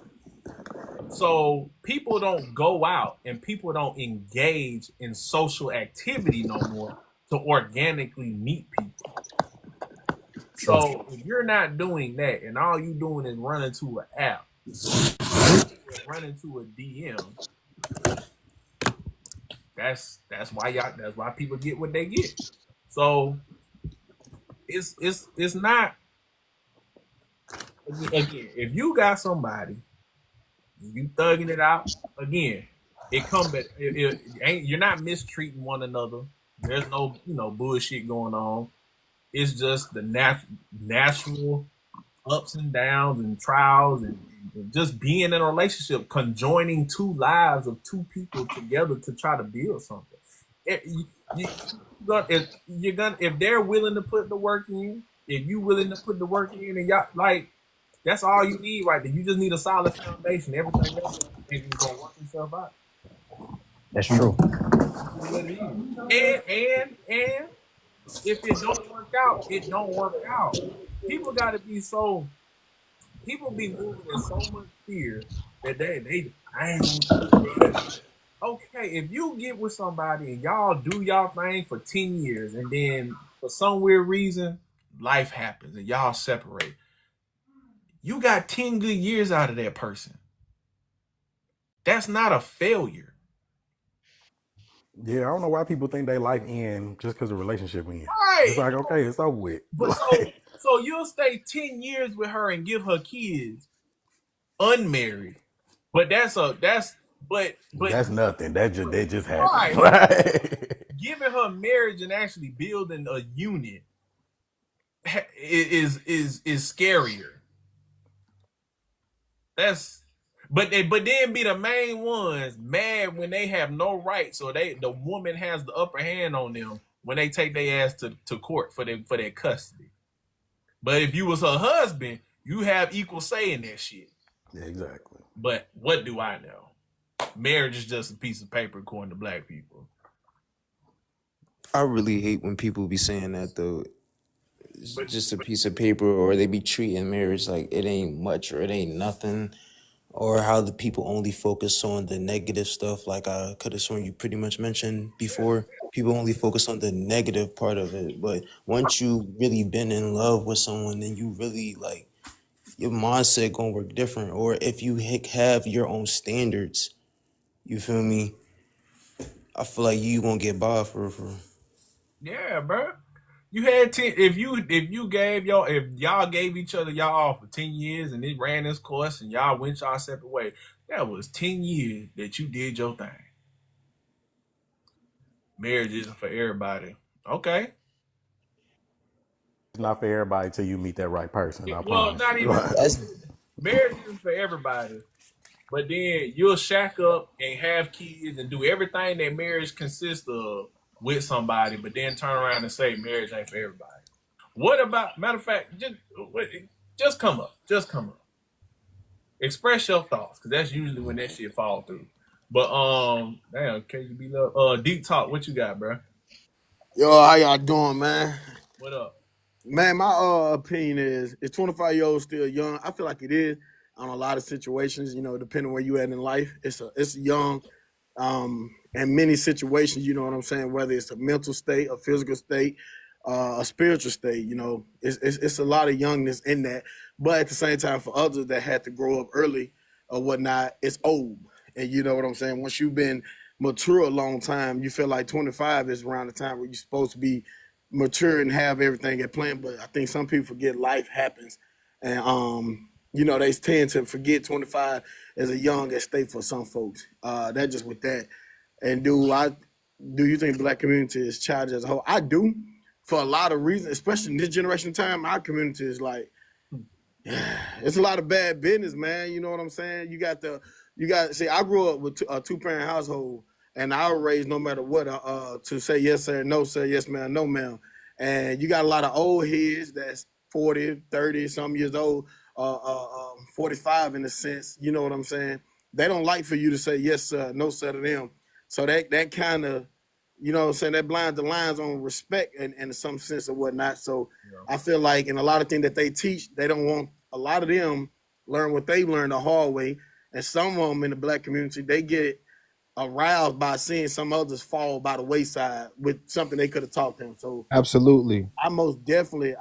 Speaker 1: So people don't go out and people don't engage in social activity no more to organically meet people. So if you're not doing that and all you doing is running to an app, running to a DM, that's why people get what they get. So it's not, again, if you got somebody, you thugging it out, again, it come back, it ain't, you're not mistreating one another. There's no bullshit going on. It's just the natural ups and downs and trials and just being in a relationship, conjoining two lives of two people together to try to build something. If they're willing to put the work in, if you willing to put the work in, and y'all, like, that's all you need right there. You just need a solid foundation. Everything else is gonna work itself out.
Speaker 16: That's true.
Speaker 1: And if it don't work out, it don't work out. People gotta be so. People be moving in so much fear that I ain't gonna. Okay, if you get with somebody and y'all do y'all thing for 10 years and then for some weird reason life happens and y'all separate, you got 10 good years out of that person. That's not a failure.
Speaker 14: Yeah, I don't know why people think they life end just because the relationship ends.
Speaker 1: Right.
Speaker 14: It's like, okay, it's over with.
Speaker 1: But so you'll stay 10 years with her and give her kids unmarried. But that's
Speaker 14: nothing. That just happened.
Speaker 1: Right. Giving her marriage and actually building a unit is scarier. But then be the main ones mad when they have no rights, or the woman has the upper hand on them when they take their ass to court for their custody. But if you was her husband, you have equal say in that shit.
Speaker 14: Yeah, exactly.
Speaker 1: But what do I know? Marriage is just a piece of paper according to black people.
Speaker 10: I really hate when people be saying that though. It's just a piece of paper, or they be treating marriage like it ain't much or it ain't nothing, or how the people only focus on the negative stuff. Like I could have sworn you pretty much mentioned before, people only focus on the negative part of it. But once you really been in love with someone, then you really like your mindset gonna work different. Or if you have your own standards, you feel me? I feel like you gonna get by for.
Speaker 1: Yeah, bro. You had 10. If y'all gave each other y'all for 10 years and it ran its course and y'all went y'all separate way, that was 10 years that you did your thing. Marriage isn't for everybody. Okay.
Speaker 14: It's not for everybody till you meet that right person. I
Speaker 1: Well,
Speaker 14: promise.
Speaker 1: not even. Marriage isn't for everybody. But then you'll shack up and have kids and do everything that marriage consists of with somebody, but then turn around and say marriage ain't for everybody. What about, matter of fact, just come up. Just come up. Express your thoughts, because that's usually when that shit fall through. But damn, KGB love. Deep talk, what you got, bro?
Speaker 17: Yo, how y'all doing, man?
Speaker 1: What up?
Speaker 17: Man, my opinion is 25-year-olds still young? I feel like it is on a lot of situations, depending where you at in life. It's young. In many situations, you know what I'm saying, whether it's a mental state, a physical state, a spiritual state, it's a lot of youngness in that. But at the same time, for others that had to grow up early or whatnot, it's old. And you know what I'm saying? Once you've been mature a long time. You feel like 25 is around the time where you're supposed to be mature and have everything at plan. But I think some people forget life happens, and they tend to forget 25 as a young estate for some folks. That just with that. And do you think black community is childish as a whole? I do, for a lot of reasons, especially in this generation of time. Our community is like, it's a lot of bad business, man. You know what I'm saying? See, I grew up with a two-parent household, and I was raised no matter what to say yes sir, no sir, yes ma'am, no ma'am. And you got a lot of old heads that's 40, 30 some years old, 45 in a sense. You know what I'm saying? They don't like for you to say yes sir, no sir to them. So that kind of, you know what I'm saying, that blinds the lines on respect and in some sense or whatnot. So I feel like in a lot of things that they teach, they don't want a lot of them learn what they learned the hard way. And some of them in the black community, they get aroused by seeing some others fall by the wayside with something they could have taught them. So
Speaker 12: Absolutely.
Speaker 17: I most definitely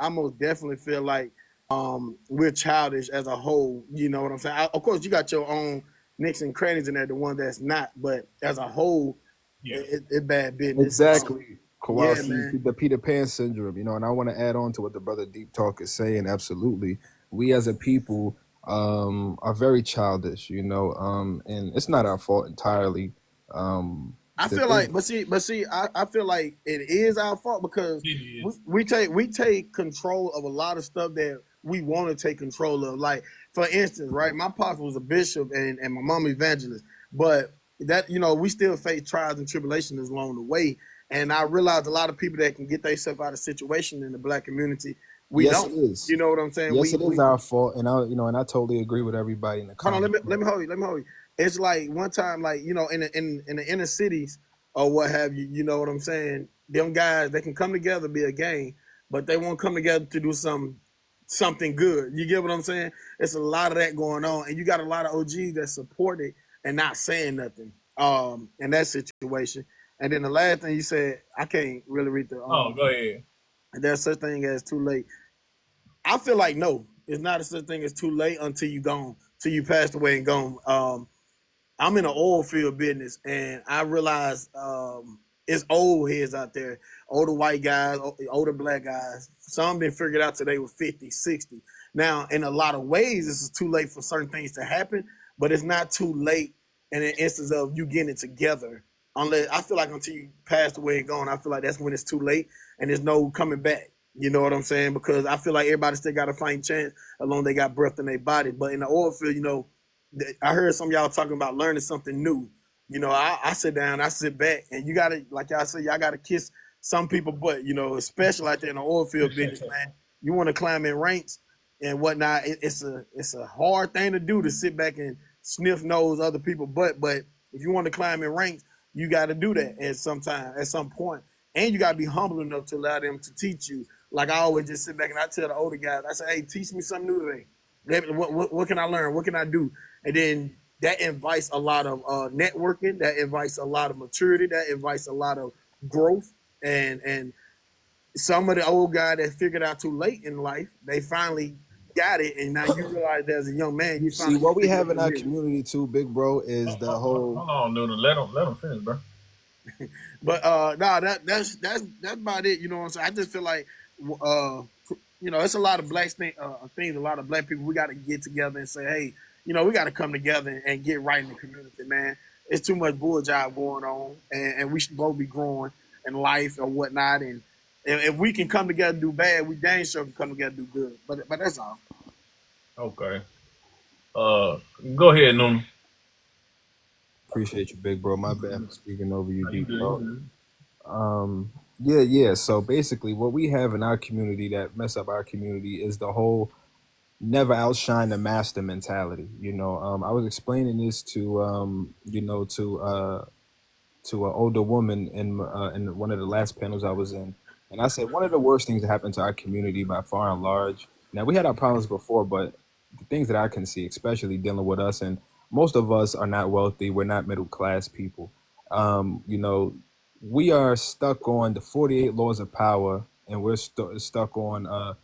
Speaker 17: feel like we're childish as a whole. You know what I'm saying? Of course, you got your own nicks and crannies in there, the one that's not. But as a whole, it bad business.
Speaker 12: Exactly.
Speaker 17: Yeah,
Speaker 12: Kawasi,
Speaker 17: man.
Speaker 12: the Peter Pan syndrome, and I want to add on to what the brother Deep Talk is saying. Absolutely. We as a people are very childish, and it's not our fault entirely.
Speaker 17: I
Speaker 12: The
Speaker 17: feel
Speaker 12: thing,
Speaker 17: like, I feel like it is our fault because we take control of a lot of stuff that we want to take control of. Like, for instance, right, my pops was a bishop and my mom evangelist, but that, we still face trials and tribulations along the way. And I realized a lot of people that can get themselves out of situation in the black community, we
Speaker 12: yes, it
Speaker 17: don't.
Speaker 12: is.
Speaker 17: You know what I'm saying?
Speaker 12: Yes, it is our fault, and I totally agree with everybody in the
Speaker 17: Hold on,
Speaker 12: comments.
Speaker 17: let me hold you. It's like one time, like, in the inner cities or what have you, you know what I'm saying? Them guys, they can come together, be a gang, but they won't come together to do something good. You get what I'm saying? It's a lot of that going on, and you got a lot of OGs that support it and not saying nothing in that situation. And then the last thing you said, I can't really read the
Speaker 1: Go ahead.
Speaker 17: there's such thing as too late. I feel like no, it's not a such thing as too late until you gone, till you passed away and gone. I'm in the oil field business, and I realize it's old heads out there, older white guys, older black guys. Some been figured out today with 50, 60. Now, in a lot of ways, this is too late for certain things to happen, but it's not too late in an instance of you getting it together. Unless I feel like until you passed away and gone, I feel like that's when it's too late and there's no coming back. You know what I'm saying? Because I feel like everybody still got a fighting chance as long as they got breath in their body. But in the oil field, I heard some of y'all talking about learning something new. I sit down, I sit back, and you gotta, like y'all say, y'all gotta kiss some people butt, especially out there in the oil field business, man. You want to climb in ranks and whatnot. It's a hard thing to do, to sit back and sniff nose other people butt. But if you want to climb in ranks, you got to do that at some point, and you got to be humble enough to allow them to teach you. Like, I always just sit back and I tell the older guys, I say, hey, teach me something new today. What can I learn? What can I do? And then that invites a lot of networking. That invites a lot of maturity. That invites a lot of growth. And some of the old guys that figured out too late in life, they finally got it. And now you realize as a young man, you
Speaker 12: See,
Speaker 17: finally
Speaker 12: what we
Speaker 17: figured
Speaker 12: have
Speaker 17: out
Speaker 12: in our
Speaker 17: the business.
Speaker 12: community too, big bro, is the whole.
Speaker 1: Hold on, Noodle. Let him finish, bro.
Speaker 17: But that's about it. You know what I'm saying? I just feel like it's a lot of things. A lot of black people, we got to get together and say, hey, we got to come together and get right in the community, man. It's too much bull job going on, and we should both be growing in life or whatnot. And if we can come together and do bad, we dang sure can come together and do good. But that's all.
Speaker 1: Okay. Go ahead, Noodle.
Speaker 12: Appreciate you, big bro. My bad for speaking over you,
Speaker 1: No, you
Speaker 12: deep
Speaker 1: good.
Speaker 12: bro.
Speaker 1: You
Speaker 12: Yeah. So basically, what we have in our community that mess up our community is the whole never outshine the master mentality. I was explaining this to an older woman in one of the last panels I was in, and I said one of the worst things that happened to our community by far and large. Now we had our problems before, but the things that I can see, especially dealing with us, and most of us are not wealthy. We're not middle class people. We are stuck on the 48 laws of power, and we're stuck on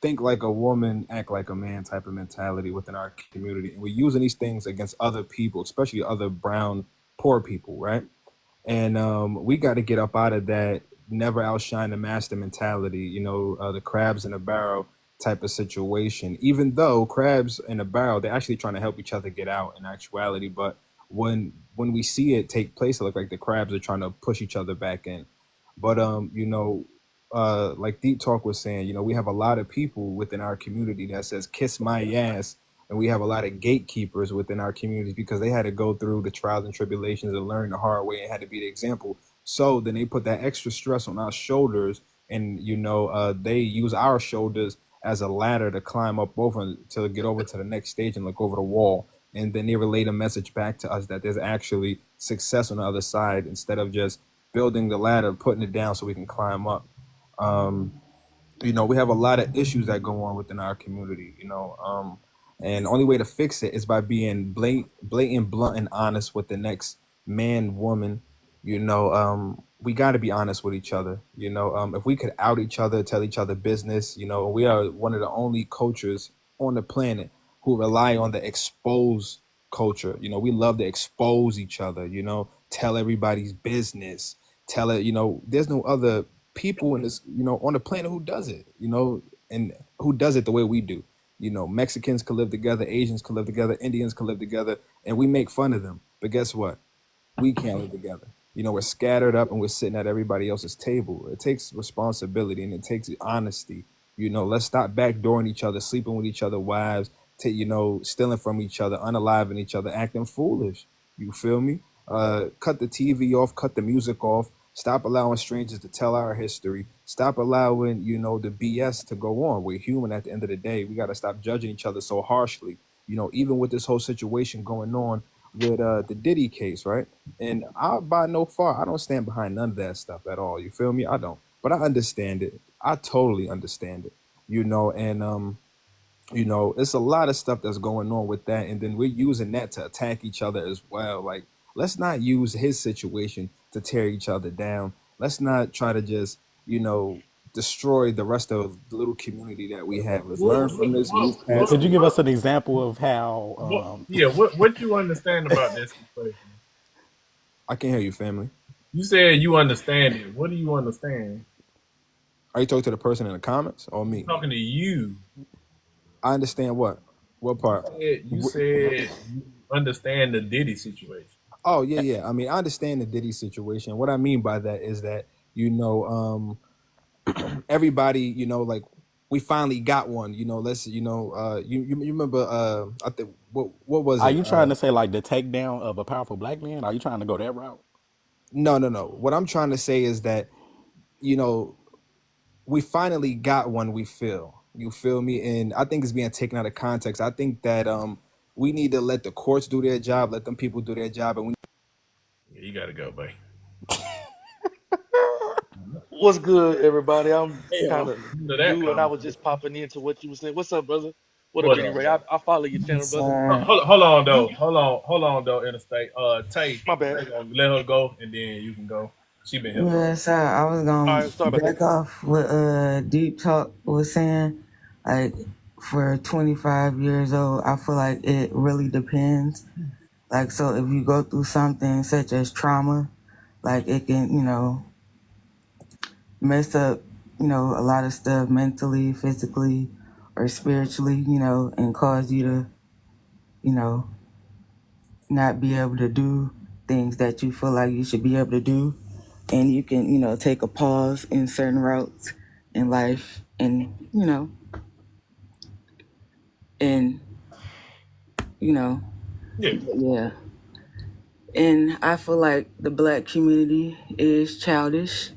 Speaker 12: think like a woman, act like a man type of mentality within our community. And we're using these things against other people, especially other brown, poor people, right? And we got to get up out of that never outshine the master mentality, the crabs in a barrel type of situation. Even though crabs in a barrel, they're actually trying to help each other get out in actuality. But when we see it take place, it look like the crabs are trying to push each other back in. But like Deep Talk was saying, we have a lot of people within our community that says "kiss my ass," and we have a lot of gatekeepers within our communities because they had to go through the trials and tribulations and learn the hard way and had to be the example. So then they put that extra stress on our shoulders, and they use our shoulders as a ladder to climb up over to get over to the next stage and look over the wall. And then they relate a message back to us that there's actually success on the other side instead of just building the ladder, putting it down so we can climb up. Um, we have a lot of issues that go on within our community, and the only way to fix it is by being blatant, blunt, and honest with the next man, woman. We got to be honest with each other. If we could out each other, tell each other business, we are one of the only cultures on the planet who rely on the expose culture. We love to expose each other, tell everybody's business, tell it, there's no other people in this, on the planet who does it, and who does it the way we do. Mexicans can live together, Asians can live together, Indians can live together, and we make fun of them. But guess what? We can't live together. We're scattered up and we're sitting at everybody else's table. It takes responsibility and it takes honesty. Let's stop backdooring each other, sleeping with each other wives, stealing from each other, unaliving each other, acting foolish. You feel me? Cut the TV off, cut the music off. Stop allowing strangers to tell our history. Stop allowing, the BS to go on. We're human at the end of the day. We got to stop judging each other so harshly. Even with this whole situation going on with the Diddy case, right? And I don't stand behind none of that stuff at all. You feel me? I don't. But I understand it. I totally understand it. And it's a lot of stuff that's going on with that. And then we're using that to attack each other as well. Like, let's not use his situation to tear each other down. Let's not try to just, destroy the rest of the little community that we have. Let's learn from this, move past
Speaker 14: Could you
Speaker 12: it.
Speaker 14: give us an example of how?
Speaker 1: What you understand about this situation?
Speaker 12: I can hear you, family.
Speaker 1: You said you understand it. What do you understand?
Speaker 12: Are you talking to the person in the comments or me?
Speaker 1: I'm talking to you.
Speaker 12: I understand what? What part?
Speaker 1: You said you understand the Diddy situation.
Speaker 12: Oh, yeah. I mean, I understand the Diddy situation. What I mean by that is that, everybody, like, we finally got one, let's, you remember, I think, what was it?
Speaker 14: Are you trying to say like the takedown of a powerful black man? Are you trying to go that route?
Speaker 12: No. What I'm trying to say is that, we finally got one, we feel. You feel me? And I think it's being taken out of context. I think that we need to let the courts do their job, let them people do their job, and
Speaker 1: Yeah, you gotta go, babe.
Speaker 18: What's good, everybody? I'm kind of
Speaker 1: To that
Speaker 18: new, and I was just popping into what you were saying. What's up, brother? What up, Benny Ray? I follow your channel, brother.
Speaker 1: Hold on though, Interstate. Tay,
Speaker 18: My bad.
Speaker 1: let her go, and then you can go. She been here.
Speaker 19: Yeah, so I was
Speaker 18: All
Speaker 19: gonna
Speaker 18: right, sorry about
Speaker 19: back
Speaker 18: that.
Speaker 19: off what Deep Talk was saying. Like, for 25 years old, I feel like it really depends. Like, so if you go through something such as trauma, like, it can, mess up, a lot of stuff mentally, physically, or spiritually, and cause you to, not be able to do things that you feel like you should be able to do. And you can, take a pause in certain routes in life and, and, yeah. And I feel like the black community is childish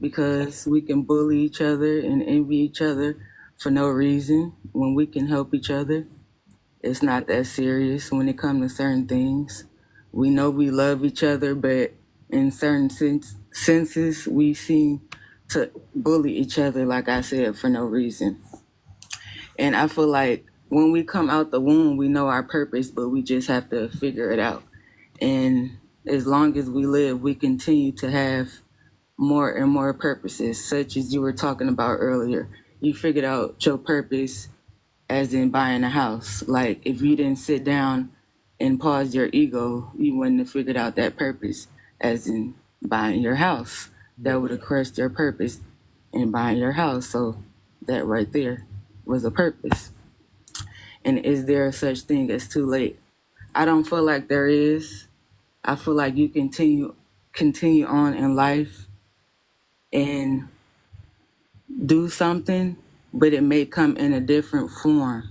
Speaker 19: because we can bully each other and envy each other for no reason when we can help each other. It's not that serious when it comes to certain things. We know we love each other, but in certain senses, we seem to bully each other, like I said, for no reason. And I feel like when we come out the womb, we know our purpose, but we just have to figure it out. And as long as we live, we continue to have more and more purposes, such as you were talking about earlier. You figured out your purpose as in buying a house. Like, if you didn't sit down and pause your ego, you wouldn't have figured out that purpose as in buying your house. That would have crushed your purpose in buying your house. So that right there was a purpose. And is there such thing as too late? I don't feel like there is. I feel like you continue on in life and do something, but it may come in a different form.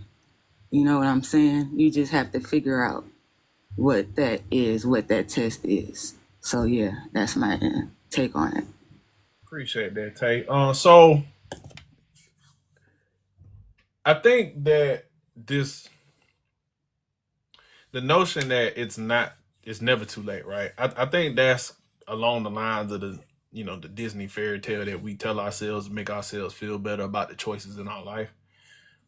Speaker 19: You know what I'm saying? You just have to figure out what that is, what that test is. So yeah, that's my take on it.
Speaker 1: Appreciate that, Tay. So I think that this the notion that it's never too late, right? I think that's along the lines of the Disney fairy tale that we tell ourselves to make ourselves feel better about the choices in our life.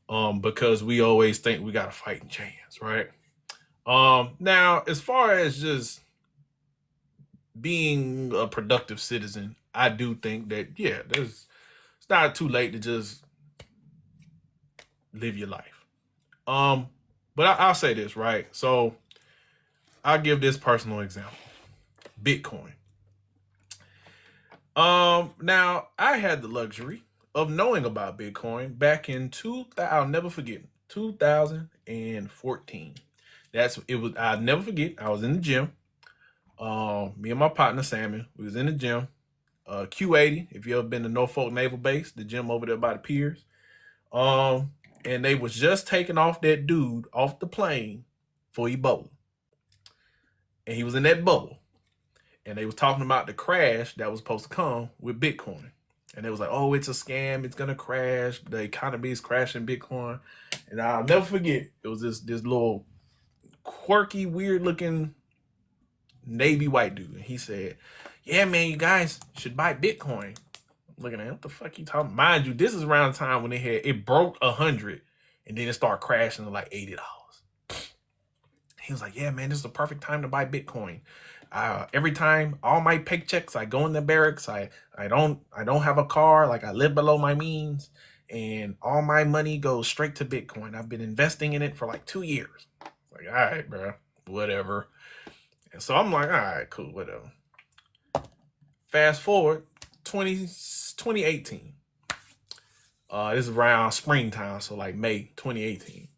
Speaker 1: Because we always think we got a fighting chance, right? Now, as far as just being a productive citizen, I do think that it's not too late to just live your life. But I'll say this, right? So I'll give this personal example. Bitcoin. Now I had the luxury of knowing about Bitcoin back in I'll never forget 2014. I'll never forget. I was in the gym. Me and my partner Sammy, we was in the gym. Q80, if you ever been to Norfolk Naval Base, the gym over there by the piers. And they was just taking off that dude off the plane for Ebola. And he was in that bubble. And they was talking about the crash that was supposed to come with Bitcoin. And they was like, oh, it's a scam. It's going to crash. The economy is crashing Bitcoin. And I'll never forget, it was this little quirky, weird looking Navy white dude. And he said, yeah, man, you guys should buy Bitcoin. I'm looking at him, what the fuck you talking? Mind you, this is around the time when it broke 100 and then it started crashing to like $80. He was like, yeah, man, this is the perfect time to buy Bitcoin. Every time, all my paychecks, I go in the barracks. I don't have a car. Like I live below my means, and all my money goes straight to Bitcoin. I've been investing in it for like 2 years. Like, all right, bro, whatever. And so I'm like, all right, cool, whatever. Fast forward, 2018. This is around springtime, so like May 2018.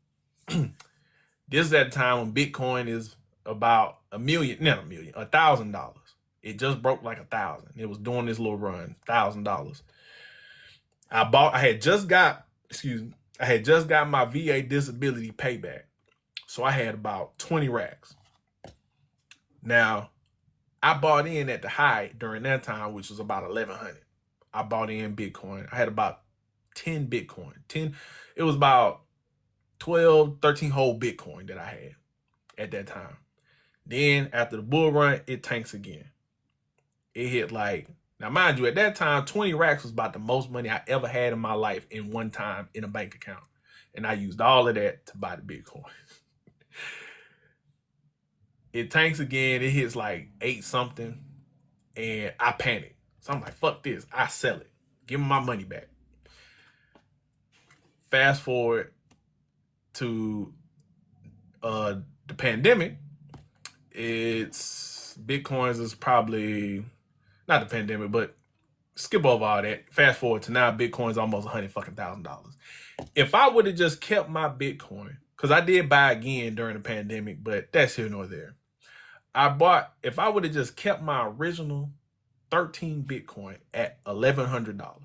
Speaker 1: This is at the time when Bitcoin is about $1,000. It just broke like 1,000. It was doing this little run, $1,000. I had just got my VA disability payback. So I had about 20 racks. Now, I bought in at the high during that time, which was about 1,100. I bought in Bitcoin. I had about 10 Bitcoin. It was about 12, 13 whole Bitcoin that I had at that time. Then after the bull run, it tanks again. It hit now mind you, at that time, 20 racks was about the most money I ever had in my life in one time in a bank account. And I used all of that to buy the Bitcoin. It tanks again, it hits like 8 something, and I panic. So I'm like, fuck this, I sell it. Give me my money back. Fast forward to the pandemic. Bitcoins is probably not the pandemic, but skip over all that. Fast forward to now, Bitcoin's almost $100,000. If I would have just kept my Bitcoin, because I did buy again during the pandemic, but that's here nor there. If I would have just kept my original 13 Bitcoin at $1,100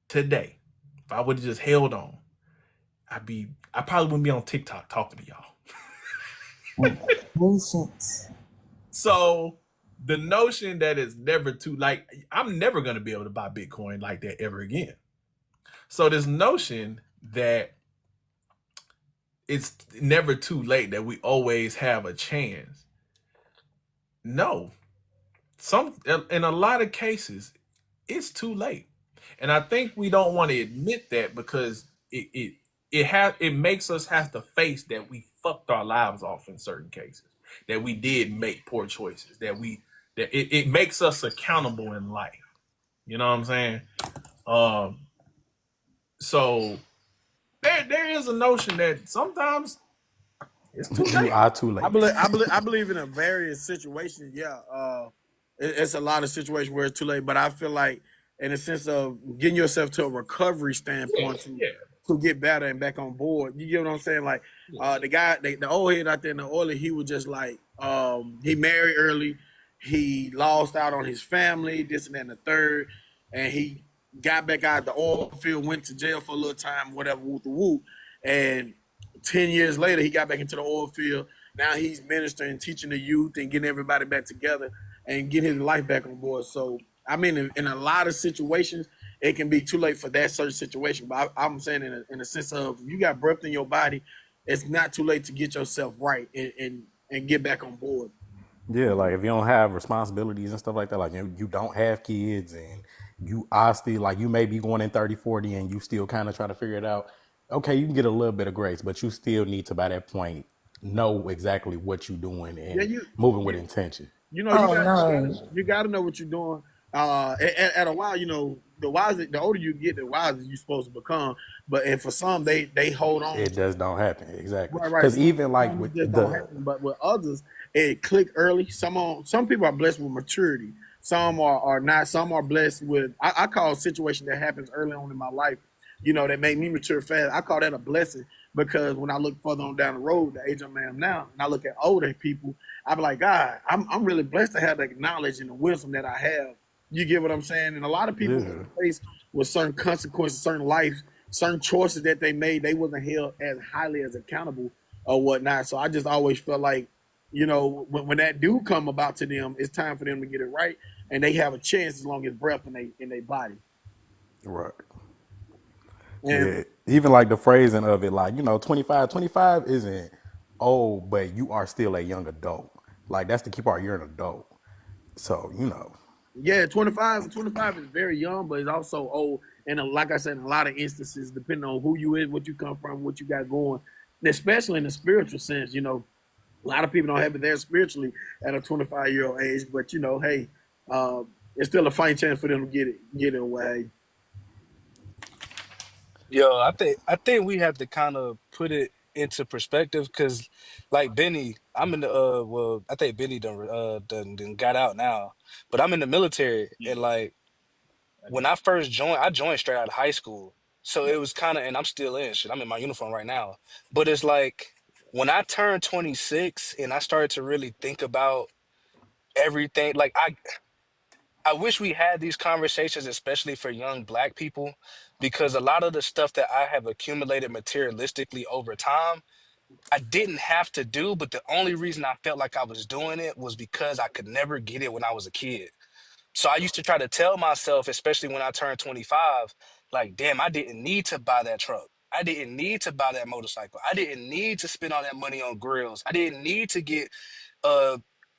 Speaker 1: today, if I would have just held on, I probably wouldn't be on TikTok talking to y'all.
Speaker 19: Patience.
Speaker 1: So the notion that it's never I'm never going to be able to buy Bitcoin like that ever again. So this notion that it's never too late, that we always have a chance. No, in a lot of cases, it's too late. And I think we don't want to admit that because it makes us have to face that we fucked our lives off in certain cases, that we did make poor choices, that it makes us accountable in life. You know what I'm saying? So there is a notion that sometimes It's too
Speaker 14: You
Speaker 1: late.
Speaker 14: are too late.
Speaker 17: I believe in a various situations. Yeah, it's a lot of situations where it's too late. But I feel like, in a sense of getting yourself to a recovery
Speaker 1: Yeah,
Speaker 17: standpoint,
Speaker 1: yeah,
Speaker 17: to get better and back on board. You get what I'm saying? Like
Speaker 1: yeah.
Speaker 17: the old head out there in the oil, he was just like he married early, he lost out on his family, this and that and the third, and he got back out the oil field, went to jail for a little time, whatever, whoop the whoop, and 10 years later he got back into the oil field. Now he's ministering, teaching the youth, and getting everybody back together and get his life back on board. So I mean, in a lot of situations, it can be too late for that certain situation. But I'm saying in a sense of you got breath in your body, it's not too late to get yourself right and get back on board.
Speaker 14: Yeah, like if you don't have responsibilities and stuff like that, like you don't have kids and you are still like you may be going in 30, 40 and you still kind of try to figure it out. Okay, you can get a little bit of grace, but you still need to by that point know exactly what you're doing
Speaker 17: Yeah,
Speaker 14: and moving with intention.
Speaker 17: you know,
Speaker 4: Oh no.
Speaker 17: you got to know what you're doing. At a while, you know, the older you get, the wiser you're supposed to become. But and for some, they hold on
Speaker 14: It
Speaker 17: to
Speaker 14: just don't happen exactly
Speaker 17: right.
Speaker 14: because even like
Speaker 17: Some
Speaker 14: with
Speaker 17: it just don't
Speaker 14: the
Speaker 17: happen. But with others, it click early. Some people are blessed with maturity. Some are not. Some are blessed with I call a situation that happens early on in my life. You know, that made me mature fast. I call that a blessing because when I look further on down the road, the age I am now, and I look at older people, I be like, God, I'm really blessed to have the knowledge and the wisdom that I have. You get what I'm saying? And a lot of people
Speaker 14: yeah.
Speaker 17: faced with certain consequences, certain life, certain choices that they made, they wasn't held as highly as accountable or whatnot. So I just always felt like, you know, when that do come about to them, it's time for them to get it right, and they have a chance as long as breath in their body.
Speaker 14: Right.
Speaker 17: And
Speaker 14: Yeah. Even like the phrasing of it, like, 25 isn't old, but you are still a young adult. Like that's the key part. You're an adult. So,
Speaker 17: yeah, 25 is very young, but it's also old. And like I said, in a lot of instances, depending on who you is, what you come from, what you got going, especially in the spiritual sense, you know, a lot of people don't have it there spiritually at a 25-year-old age, but you know, hey, it's still a fine chance for them to get it away.
Speaker 18: Yo, I think we have to kind of put it into perspective because, like Benny, I'm in the well, I think Benny done got out now, but I'm in the military
Speaker 1: Yeah.
Speaker 18: and like when I first joined, I joined straight out of high school, so it was kind of, and I'm still in shit. I'm in my uniform right now, but it's like when I turned 26 and I started to really think about everything, like I wish we had these conversations, especially for young black people, because a lot of the stuff that I have accumulated materialistically over time, I didn't have to do, but the only reason I felt like I was doing it was because I could never get it when I was a kid. So I used to try to tell myself, especially when I turned 25, like, damn, I didn't need to buy that truck. I didn't need to buy that motorcycle. I didn't need to spend all that money on grills. I didn't need to get uh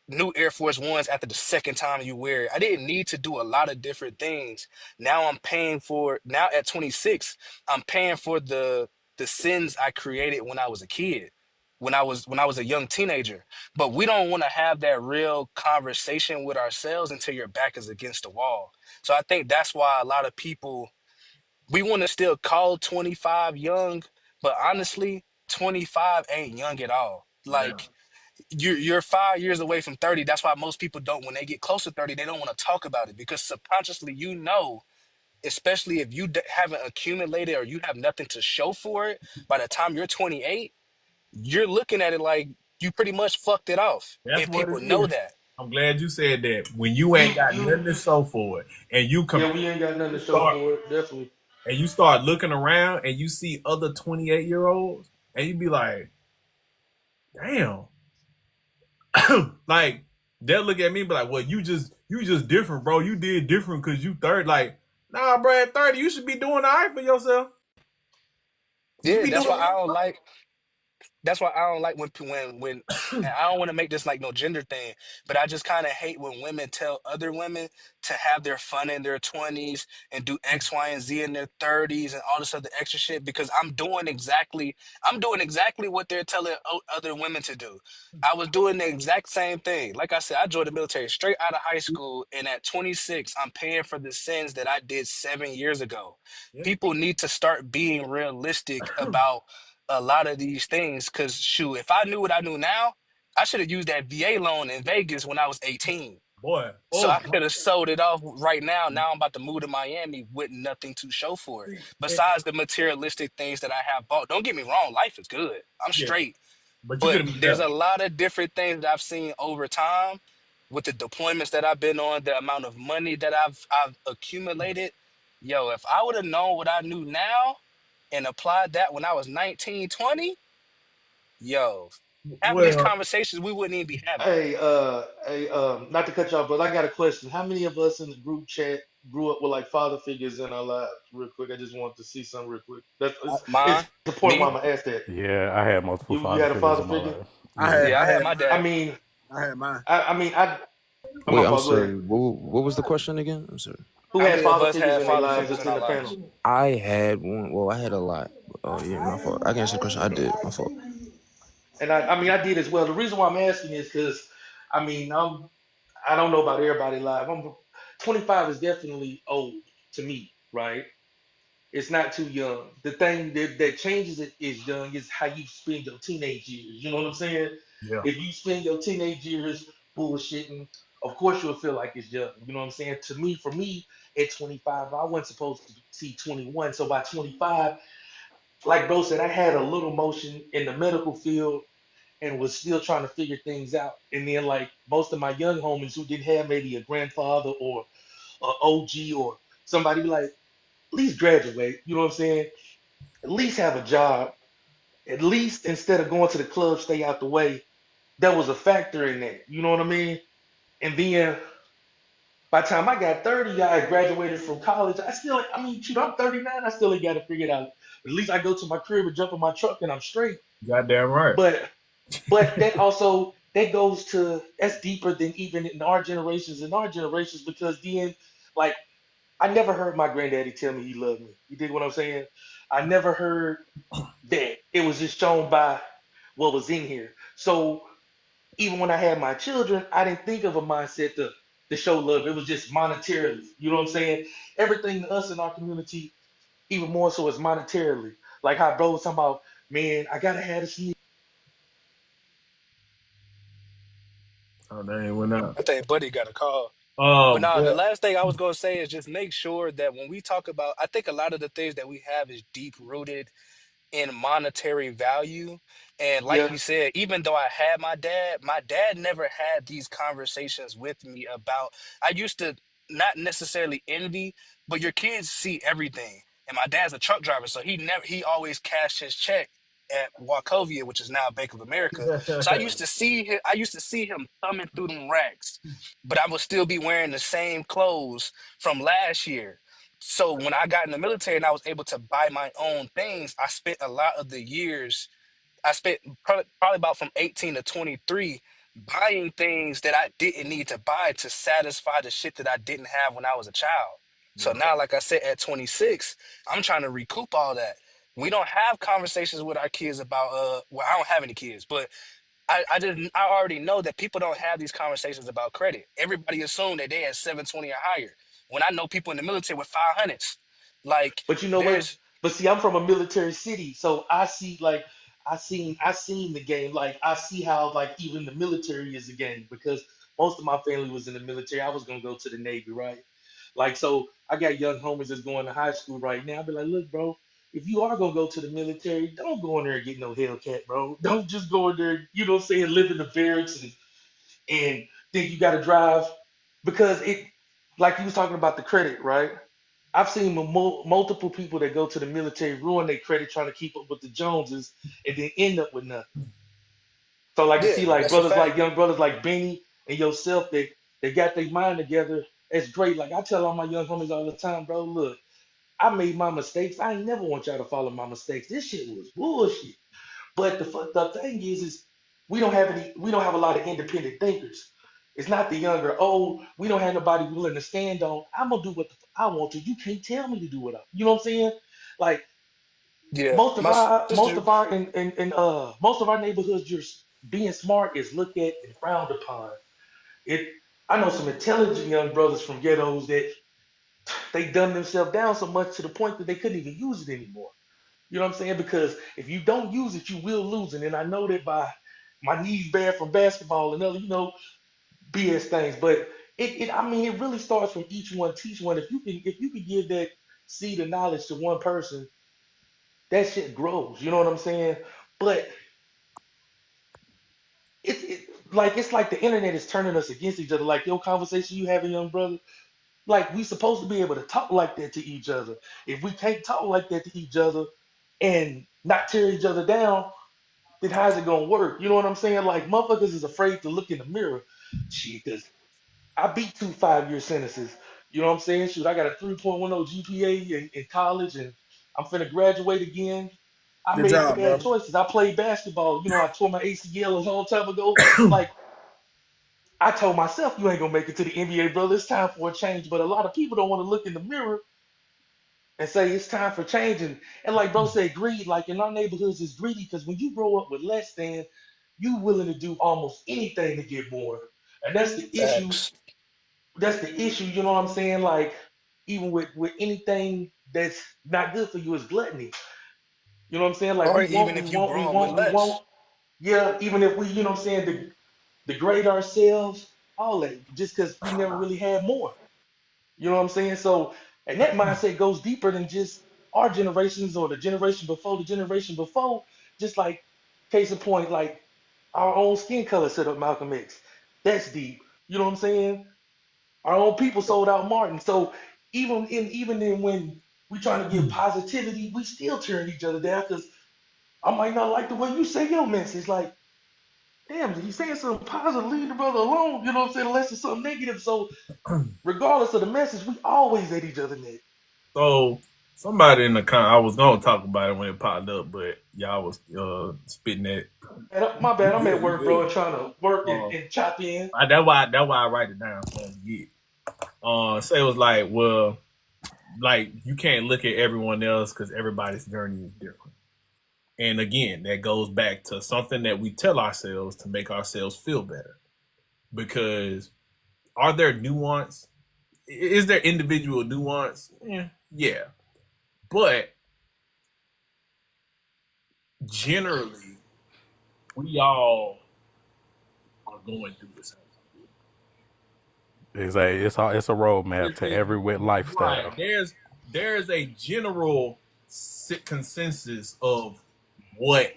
Speaker 18: new Air Force Ones after the second time you wear it. I didn't need to do a lot of different things. Now I'm paying for now at 26, I'm paying for the sins I created when I was a kid, when I was a young teenager. But we don't want to have that real conversation with ourselves until your back is against the wall. So I think that's why a lot of people we want to still call 25 young, but honestly, 25 ain't young at all.
Speaker 1: Yeah.
Speaker 18: Like you're 5 years away from 30. That's why most people don't, when they get close to 30, they don't want to talk about it because subconsciously, especially if you haven't accumulated or you have nothing to show for it, by the time you're 28, you're looking at it like you pretty much fucked it off.
Speaker 1: That's
Speaker 18: And
Speaker 1: what
Speaker 18: people
Speaker 1: it
Speaker 18: know
Speaker 1: is.
Speaker 18: that.
Speaker 1: I'm glad you said that. When you ain't got nothing to show for it, and you
Speaker 18: Yeah,
Speaker 1: compare,
Speaker 18: we ain't got nothing
Speaker 1: you
Speaker 18: to show
Speaker 1: start,
Speaker 18: for it. Definitely.
Speaker 1: and you start looking around, and you see other 28-year-olds, and you be like, damn, like they'll look at me and be like, well, you just different, bro. You did different because you third. Like, nah, bro, at 30, you should be doing all right for yourself. You should
Speaker 18: Yeah,
Speaker 1: be
Speaker 18: that's
Speaker 1: doing
Speaker 18: why
Speaker 1: all
Speaker 18: I
Speaker 1: right,
Speaker 18: don't
Speaker 1: bro.
Speaker 18: like that's why I don't like when and I don't want to make this like no gender thing, but I just kind of hate when women tell other women to have their fun in their 20s and do X, Y, and Z in their 30s and all this other extra shit because I'm doing exactly what they're telling other women to do. I was doing the exact same thing. Like I said, I joined the military straight out of high school, and at 26, I'm paying for the sins that I did 7 years ago.
Speaker 1: Yeah.
Speaker 18: People need to start being realistic about a lot of these things. Cause shoot, if I knew what I knew now, I should have used that VA loan in Vegas when I was 18.
Speaker 1: Boy.
Speaker 18: So I
Speaker 1: Oh,
Speaker 18: could have sold it off right now. Now I'm about to move to Miami with nothing to show for it. Besides the materialistic things that I have bought. Don't get me wrong, life is good. I'm
Speaker 1: yeah.
Speaker 18: straight.
Speaker 1: But you
Speaker 18: But
Speaker 1: could have been
Speaker 18: there's
Speaker 1: better.
Speaker 18: a lot of different things that I've seen over time with the deployments that I've been on, the amount of money that I've accumulated. Yo, if I would have known what I knew now and applied that when I was 19, 20, yo, half of these
Speaker 1: Well,
Speaker 18: conversations we wouldn't even be having.
Speaker 17: Not to cut you off, but I got a question. How many of us in the group chat grew up with like father figures in our lives? Real quick, I just want to see something real quick. It's
Speaker 18: Mine,
Speaker 17: the point why
Speaker 18: me,
Speaker 17: I'm gonna ask that.
Speaker 14: Yeah, I had multiple
Speaker 17: You
Speaker 14: father
Speaker 17: had a
Speaker 14: figures
Speaker 17: father
Speaker 14: in my
Speaker 17: figure?
Speaker 14: life.
Speaker 17: I
Speaker 14: Yeah.
Speaker 17: had
Speaker 18: yeah,
Speaker 17: I
Speaker 18: I had
Speaker 17: had
Speaker 18: my
Speaker 17: I
Speaker 18: dad.
Speaker 17: mean
Speaker 12: I had mine.
Speaker 17: I mean I I'm
Speaker 10: Wait,
Speaker 17: my
Speaker 10: I'm
Speaker 17: fault. Go ahead.
Speaker 10: sorry. What was the question again? I'm sorry.
Speaker 17: Who
Speaker 18: How
Speaker 17: had
Speaker 18: many of
Speaker 17: father
Speaker 18: us
Speaker 17: figures
Speaker 18: had
Speaker 17: in their
Speaker 18: father
Speaker 17: lives
Speaker 18: figures
Speaker 17: that's
Speaker 18: in
Speaker 17: in
Speaker 18: our
Speaker 17: the panel?
Speaker 18: lives?
Speaker 10: I had one. Well, I had a lot. Oh yeah, my fault. I can answer the question. I did. My fault.
Speaker 17: And I mean I did as well. The reason why I'm asking is because I mean I don't know about everybody live. 25 is definitely old to me, right? It's not too young. The thing that changes it is young is how you spend your teenage years. You know what I'm saying?
Speaker 1: yeah.
Speaker 17: If you spend your teenage years bullshitting, of course you'll feel like it's young. You know what I'm saying? To me, for me, at 25, I wasn't supposed to see 21. So by 25, like bro said, I had a little motion in the medical field and was still trying to figure things out. And then like most of my young homies who didn't have maybe a grandfather or a OG or somebody be like, at least graduate. You know what I'm saying? At least have a job. At least instead of going to the club, stay out the way. That was a factor in that. You know what I mean? And then by the time I got 30, I had graduated from college. I mean, shoot, I'm 39. I still ain't got to figure it out. But at least I go to my crib and jump in my truck and I'm straight.
Speaker 1: Goddamn right.
Speaker 17: But that also that goes to that's deeper than even in our generations because then like I never heard my granddaddy tell me he loved me. You dig what I'm saying? I never heard that. It was just shown by what was in here. So even when I had my children, I didn't think of a mindset to show love. It was just monetarily. You know what I'm saying? Everything to us in our community, even more so, is monetarily. Like how bro was talking about, man, I gotta have this.
Speaker 1: Oh, they ain't went out.
Speaker 18: I think Buddy got a call. But nah, the
Speaker 1: Well,
Speaker 18: last thing I was gonna say is just make sure that when we talk about, I think a lot of the things that we have is deep rooted in monetary value. And like
Speaker 17: Yeah,
Speaker 18: you said, even though I had my dad never had these conversations with me about, I used to not necessarily envy, but your kids see everything. And my dad's a truck driver, so he always cashed his check at Wachovia, which is now Bank of America. So I used to see him thumbing through them racks, but I would still be wearing the same clothes from last year. So when I got in the military and I was able to buy my own things, I spent a lot of the years, I spent probably about from 18 to 23 buying things that I didn't need to buy to satisfy the shit that I didn't have when I was a child. So
Speaker 1: yeah.
Speaker 18: now, like I said, at 26, I'm trying to recoup all that. We don't have conversations with our kids about, well, I don't have any kids, but I already know that people don't have these conversations about credit. Everybody assumed that they had 720 or higher. When I know people in the military with 500s, like
Speaker 17: but you know what?
Speaker 18: there's
Speaker 17: But see, I'm from a military city, so I see like I seen the game. Like I see how like even the military is a game because most of my family was in the military. I was gonna go to the Navy, right? Like so, I got young homies that's going to high school right now. I be like, look, bro, if you are gonna go to the military, don't go in there and get no Hellcat, bro. Don't just go in there, you know what I'm saying, live in the barracks and think you gotta drive because it like you was talking about the credit, right? I've seen multiple people that go to the military ruin their credit trying to keep up with the Joneses and then end up with nothing. So like to see
Speaker 18: yeah,
Speaker 17: like
Speaker 18: that's a
Speaker 17: brothers
Speaker 18: fact.
Speaker 17: like young brothers like Benny and yourself that they got their mind together. It's great. Like I tell all my young homies all the time, bro, look, I made my mistakes. I ain't never want y'all to follow my mistakes. This shit was bullshit. But the thing is we don't have a lot of independent thinkers. It's not the younger, oh, we don't have nobody willing to stand on. I'm gonna do what I want to. You can't tell me to do what I, you know what I'm saying? Like
Speaker 18: Yeah, my
Speaker 17: most
Speaker 18: sister.
Speaker 17: of our in most of our neighborhoods, just being smart is looked at and frowned upon. It I know some intelligent young brothers from ghettos that they dumb themselves down so much to the point that they couldn't even use it anymore.
Speaker 20: You know what I'm saying? Because if you don't use it, you will lose it. And I know that by my knees bad from basketball and other, BS things. But I mean, it really starts from each one, teach one. If you can give that seed of knowledge to one person, that shit grows. You know what I'm saying? But it's like the internet is turning us against each other. Like your conversation you having, young brother. Like we supposed to be able to talk like that to each other. If we can't talk like that to each other and not tear each other down, then how's it gonna work? You know what I'm saying? Like motherfuckers is afraid to look in the mirror. Shit, cause I beat 2 5-year sentences. You know what I'm saying? Shoot, I got a 3.10 GPA in college and I'm finna graduate again. I
Speaker 17: Good
Speaker 20: made
Speaker 17: job,
Speaker 20: bad
Speaker 17: bro.
Speaker 20: choices. I played basketball. I tore my ACL a long time ago. Like I told myself, you ain't gonna make it to the NBA, brother. It's time for a change. But a lot of people don't want to look in the mirror and say it's time for change. And like bro said, greed. Like in our neighborhoods is greedy because when you grow up with less than, you willing to do almost anything to get more. And that's the issue.
Speaker 18: Facts.
Speaker 20: That's the issue. You know what I'm saying? Like even with anything that's not good for you is gluttony. You know what I'm saying? Like
Speaker 18: Or
Speaker 20: we want,
Speaker 18: even
Speaker 20: we
Speaker 18: if you
Speaker 20: want, we
Speaker 18: growing with
Speaker 20: want, we want.
Speaker 18: less.
Speaker 20: Yeah, even if we, what I'm saying, degrade ourselves, all that, just because we never really had more. You know what I'm saying? So, and that mindset goes deeper than just our generations or the generation before the generation before. Just like, case in point, like our own skin color set up Malcolm X. That's deep. You know what I'm saying? Our own people sold out Martin. So even in when we trying to give positivity, we still tearing each other down because I might not like the way you say your message. Like, damn, he's saying something positive, leave the brother alone. You know what I'm saying? Unless it's something negative. So regardless of the message, we always at each other neck.
Speaker 1: So somebody in the I was gonna talk about it when it popped up, but y'all was spitting that.
Speaker 20: My
Speaker 1: You
Speaker 20: bad, I'm at
Speaker 1: good? You
Speaker 20: work, bro,
Speaker 1: good?
Speaker 20: and trying to work and,
Speaker 1: Uh,
Speaker 20: and chop in.
Speaker 1: that's why I write it down so I don't forget. So it was like, well, like you can't look at everyone else because everybody's journey is different. And again, that goes back to something that we tell ourselves to make ourselves feel better. Because are there nuance? Is there individual nuance? Yeah. But generally, we all are going through the same.
Speaker 14: It's a roadmap
Speaker 1: There's
Speaker 14: to
Speaker 1: a
Speaker 14: every wit
Speaker 1: right.
Speaker 14: lifestyle.
Speaker 1: There's a general consensus of what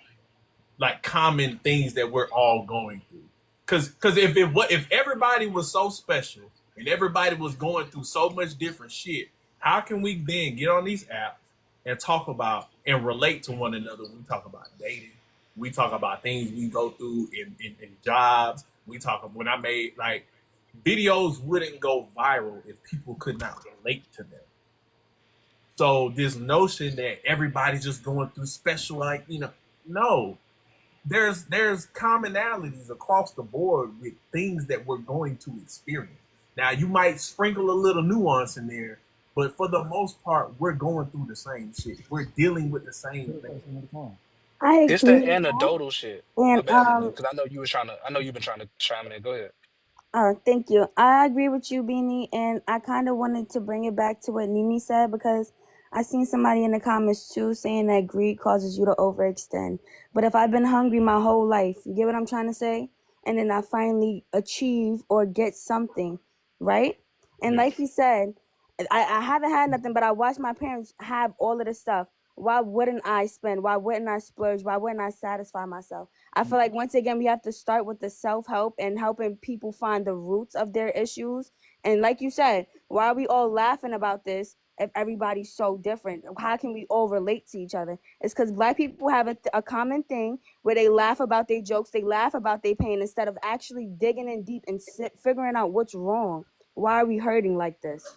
Speaker 1: like common things that we're all going through. Cause if everybody was so special and everybody was going through so much different shit, how can we then get on these apps and talk about and relate to one another? We talk about dating. We talk about things we go through in jobs. We talk about when I made like videos wouldn't go viral if people could not relate to them. So this notion that everybody's just going through special, like no, there's commonalities across the board with things that we're going to experience. Now you might sprinkle a little nuance in there, but for the most part, we're going through the same shit. We're dealing with the same thing.
Speaker 13: I
Speaker 18: It's the
Speaker 13: agree with that.
Speaker 18: anecdotal shit. My
Speaker 13: And
Speaker 18: bad, Nunu, because I know you was trying to. I know you've been trying to chime in. Go ahead.
Speaker 13: Thank you. I agree with you, Beanie, and I kind of wanted to bring it back to what Nini said because I seen somebody in the comments too saying that greed causes you to overextend. But if I've been hungry my whole life, you get what I'm trying to say? And then I finally achieve or get something, right? And
Speaker 1: Yeah.
Speaker 13: like you said, I haven't had nothing, but I watched my parents have all of this stuff. Why wouldn't I spend? Why wouldn't I splurge? Why wouldn't I satisfy myself? I feel like once again we have to start with the self-help and helping people find the roots of their issues. And like you said, why are we all laughing about this if everybody's so different? How can we all relate to each other? It's because Black people have a common thing where they laugh about their jokes, they laugh about their pain instead of actually digging in deep and figuring out what's wrong. Why are we hurting like this?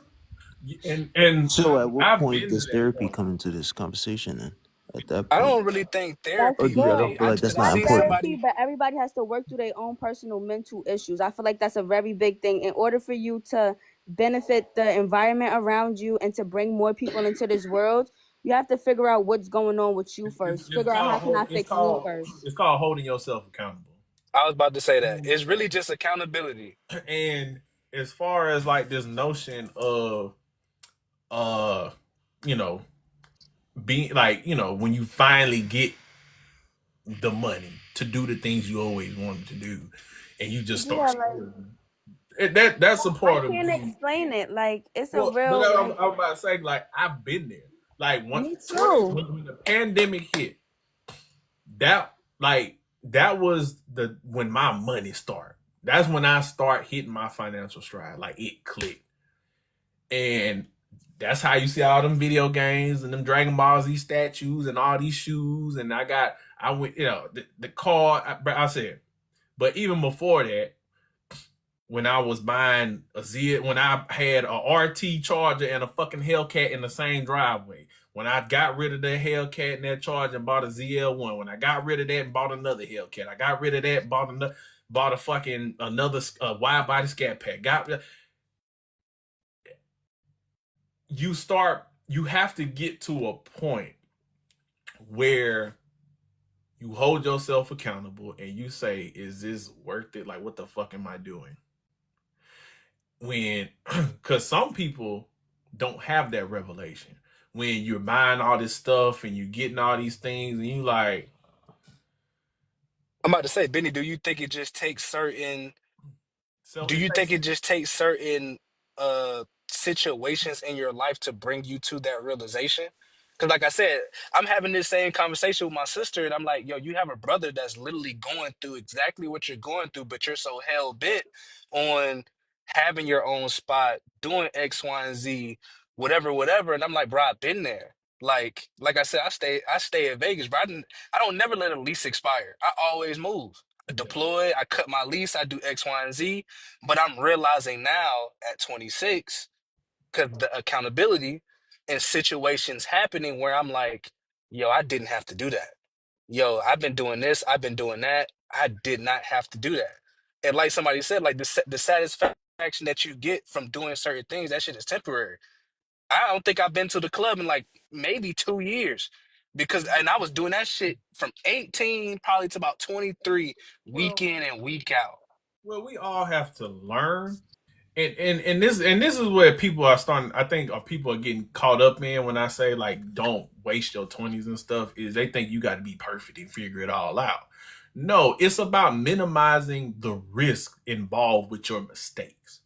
Speaker 1: And
Speaker 10: So at what
Speaker 1: I've
Speaker 10: point
Speaker 1: been to
Speaker 10: does
Speaker 1: that
Speaker 10: therapy
Speaker 1: point.
Speaker 10: come into this conversation then? At that
Speaker 18: I
Speaker 10: point.
Speaker 18: don't really think
Speaker 13: That's
Speaker 10: Or
Speaker 18: therapy.
Speaker 10: do you, I don't
Speaker 13: good.
Speaker 10: feel
Speaker 18: I
Speaker 10: like that's
Speaker 18: just
Speaker 10: not
Speaker 13: Not
Speaker 18: seen
Speaker 10: important.
Speaker 13: therapy,
Speaker 18: somebody.
Speaker 13: but everybody has to work through their own personal mental issues. I feel like that's a very big thing. In order for you to benefit the environment around you and to bring more people into this world, you have to figure out what's going on with you first.
Speaker 1: It's
Speaker 13: Figure out how
Speaker 1: called
Speaker 13: can I fix me first.
Speaker 1: it's called holding yourself accountable.
Speaker 18: I was about to say that it's really just accountability.
Speaker 1: And as far as like this notion of uh, you know, being like, when you finally get the money to do the things you always wanted to do, and you just start
Speaker 21: Yeah, like
Speaker 1: splurging. That's a
Speaker 21: I
Speaker 1: part of
Speaker 21: can't
Speaker 1: being.
Speaker 21: explain it. Like it's a
Speaker 1: Well, but
Speaker 21: real like
Speaker 1: I'm about to say, like, I've been there. Like,
Speaker 21: me too.
Speaker 1: when the pandemic hit, that like that was the when my money started. That's when I start hitting my financial stride. Like, it clicked, and that's how you see all them video games and them Dragon Ball Z statues and all these shoes. And I went, the car. I said, but even before that, when I was buying when I had a RT Charger and a fucking Hellcat in the same driveway. When I got rid of that Hellcat and that Charger and bought a ZL1. When I got rid of that and bought another Hellcat. I got rid of that, bought a fucking another wide body Scat Pack. You have to get to a point where you hold yourself accountable and you say, is this worth it? Like, what the fuck am I doing? Because some people don't have that revelation. When you're buying all this stuff and you're getting all these things and you like,
Speaker 18: I'm about to say, Benny, do you think it just takes certain
Speaker 1: so
Speaker 18: do
Speaker 1: it
Speaker 18: you think
Speaker 1: takes.
Speaker 18: it just takes certain situations in your life to bring you to that realization? Because like I said, I'm having this same conversation with my sister, and I'm like, yo, you have a brother that's literally going through exactly what you're going through, but you're so hell bent on having your own spot, doing X, Y, and Z, whatever, whatever. And I'm like, bro, I've been there. Like I said, I stay in Vegas, bro. I don't never let a lease expire. I always move. I deploy, I cut my lease, I do X, Y, and Z. But I'm realizing now at 26, because the accountability and situations happening where I'm like, yo, I didn't have to do that. Yo, I've been doing this, I've been doing that. I did not have to do that. And like somebody said, like the satisfaction that you get from doing certain things, that shit is temporary. I don't think I've been to the club in like maybe 2 years. And I was doing that shit from 18 probably to about 23, week
Speaker 1: Well,
Speaker 18: in and week out.
Speaker 1: we all have to learn. And this is where people are starting. I think people are getting caught up in when I say, like, don't waste your 20s and stuff. Is they think you got to be perfect and figure it all out. No, it's about minimizing the risk involved with your mistakes.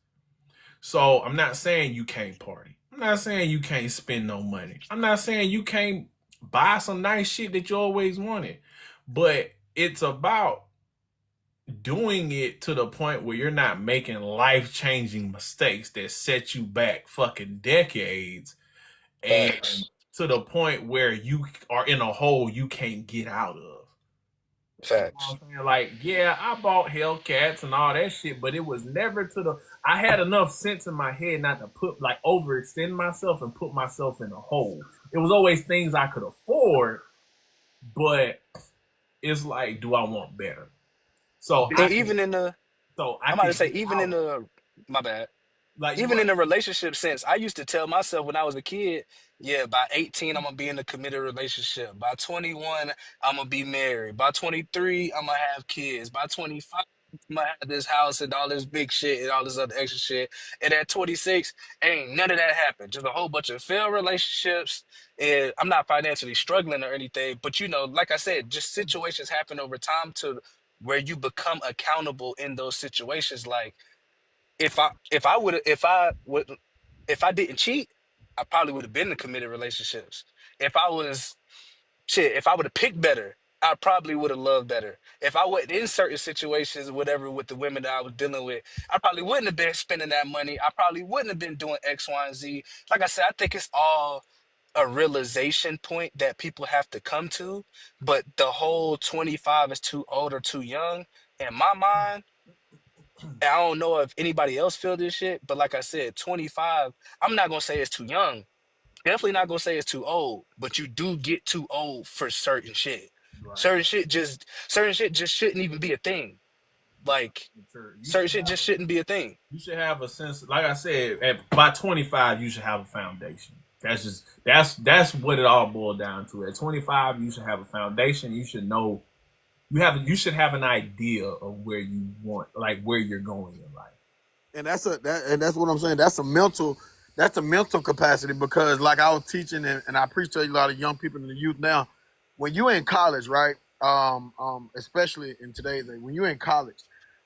Speaker 1: So I'm not saying you can't party. I'm not saying you can't spend no money. I'm not saying you can't buy some nice shit that you always wanted. But it's about doing it to the point where you're not making life-changing mistakes that set you back fucking decades, and
Speaker 18: Facts.
Speaker 1: to the point where you are in a hole you can't get out of. You know
Speaker 18: Facts.
Speaker 1: what I'm saying? Like, yeah, I bought Hellcats and all that shit, but it was never to the. I had enough sense in my head not to put, like, overextend myself and put myself in a hole. It was always things I could afford, but it's like, do I want better? So I
Speaker 18: And
Speaker 1: can,
Speaker 18: even in the,
Speaker 1: so I
Speaker 18: I'm about to
Speaker 1: can
Speaker 18: say,
Speaker 1: get
Speaker 18: even in
Speaker 1: out.
Speaker 18: the, my bad.
Speaker 1: Like, you
Speaker 18: Even in
Speaker 1: right.
Speaker 18: a relationship sense, I used to tell myself when I was a kid, yeah, by 18, I'm gonna be in a committed relationship. By 21, I'm gonna be married. By 23, I'm gonna have kids. By 25, I'm gonna have this house and all this big shit and all this other extra shit. And at 26, ain't none of that happened. Just a whole bunch of failed relationships. And I'm not financially struggling or anything, but like I said, just situations happen over time to where you become accountable in those situations. Like, if I didn't cheat, I probably would have been in committed relationships. If I was if I would have picked better, I probably would have loved better. If I wasn't in certain situations, whatever, with the women that I was dealing with, I probably wouldn't have been spending that money. I probably wouldn't have been doing X, Y, and Z. Like I said, I think it's all a realization point that people have to come to. But the whole 25 is too old or too young, in my mind, I don't know if anybody else feel this shit, but like I said, 25, I'm not gonna say it's too young. Definitely not gonna say it's too old, but you do get too old for certain shit.
Speaker 1: Right.
Speaker 18: Certain shit just shouldn't even be a thing. Like
Speaker 1: Sure.
Speaker 18: certain shit just shouldn't be a thing.
Speaker 1: You should have a sense. Like I said, by 25, you should have a foundation. That's what it all boiled down to. At 25, you should have a foundation. You should know you should have an idea of where you want, like, where you're going in life.
Speaker 17: And that's what I'm saying. That's a mental that's the mental capacity, because like I was teaching and I preach to a lot of young people and the youth now, when you're in college, right? Especially in today's day, when you're in college,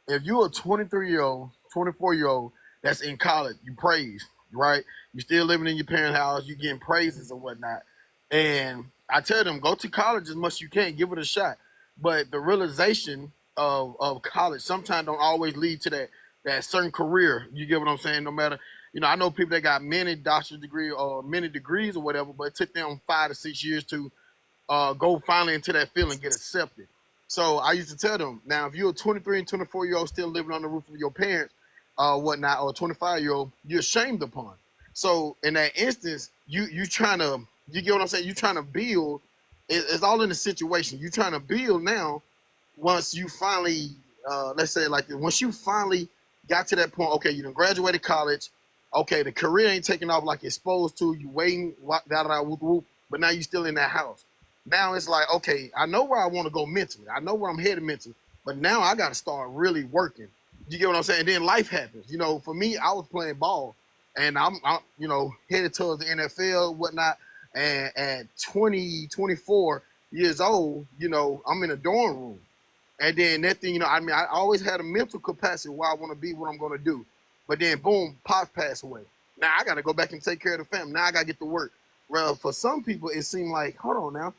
Speaker 17: if you're a 23-year-old, 24-year-old that's in college, you praise, right? You're still living in your parents' house, you getting praises and whatnot. And I tell them, go to college as much as you can, give it a shot. But the realization of college sometimes don't always lead to that certain career. You get what I'm saying? No matter, I know people that got many doctorate degree or many degrees or whatever, but it took them 5 to 6 years to go finally into that field and get accepted. So I used to tell them, now if you're a 23 and 24-year-old still living on the roof of your parents, whatnot, or a 25-year-old, you're shamed upon. So in that instance, you trying to, you get what I'm saying? You trying to build. It's all in the situation. You trying to build now. Once you finally, let's say like once you finally got to that point, okay, you done graduated college. Okay, the career ain't taking off like it's supposed to. You waiting, whoop, whoop, but now you still in that house. Now it's like, okay, I know where I want to go mentally. I know where I'm headed mentally, but now I got to start really working. You get what I'm saying? And then life happens. For me, I was playing ball, and I'm headed towards the NFL, whatnot. And at 20, 24 years old, I'm in a dorm room. And then that thing, I always had a mental capacity where I want to be, what I'm going to do. But then, boom, Pop passed away. Now I got to go back and take care of the family. Now I got to get to work. Well, for some people, it seemed like, hold on now.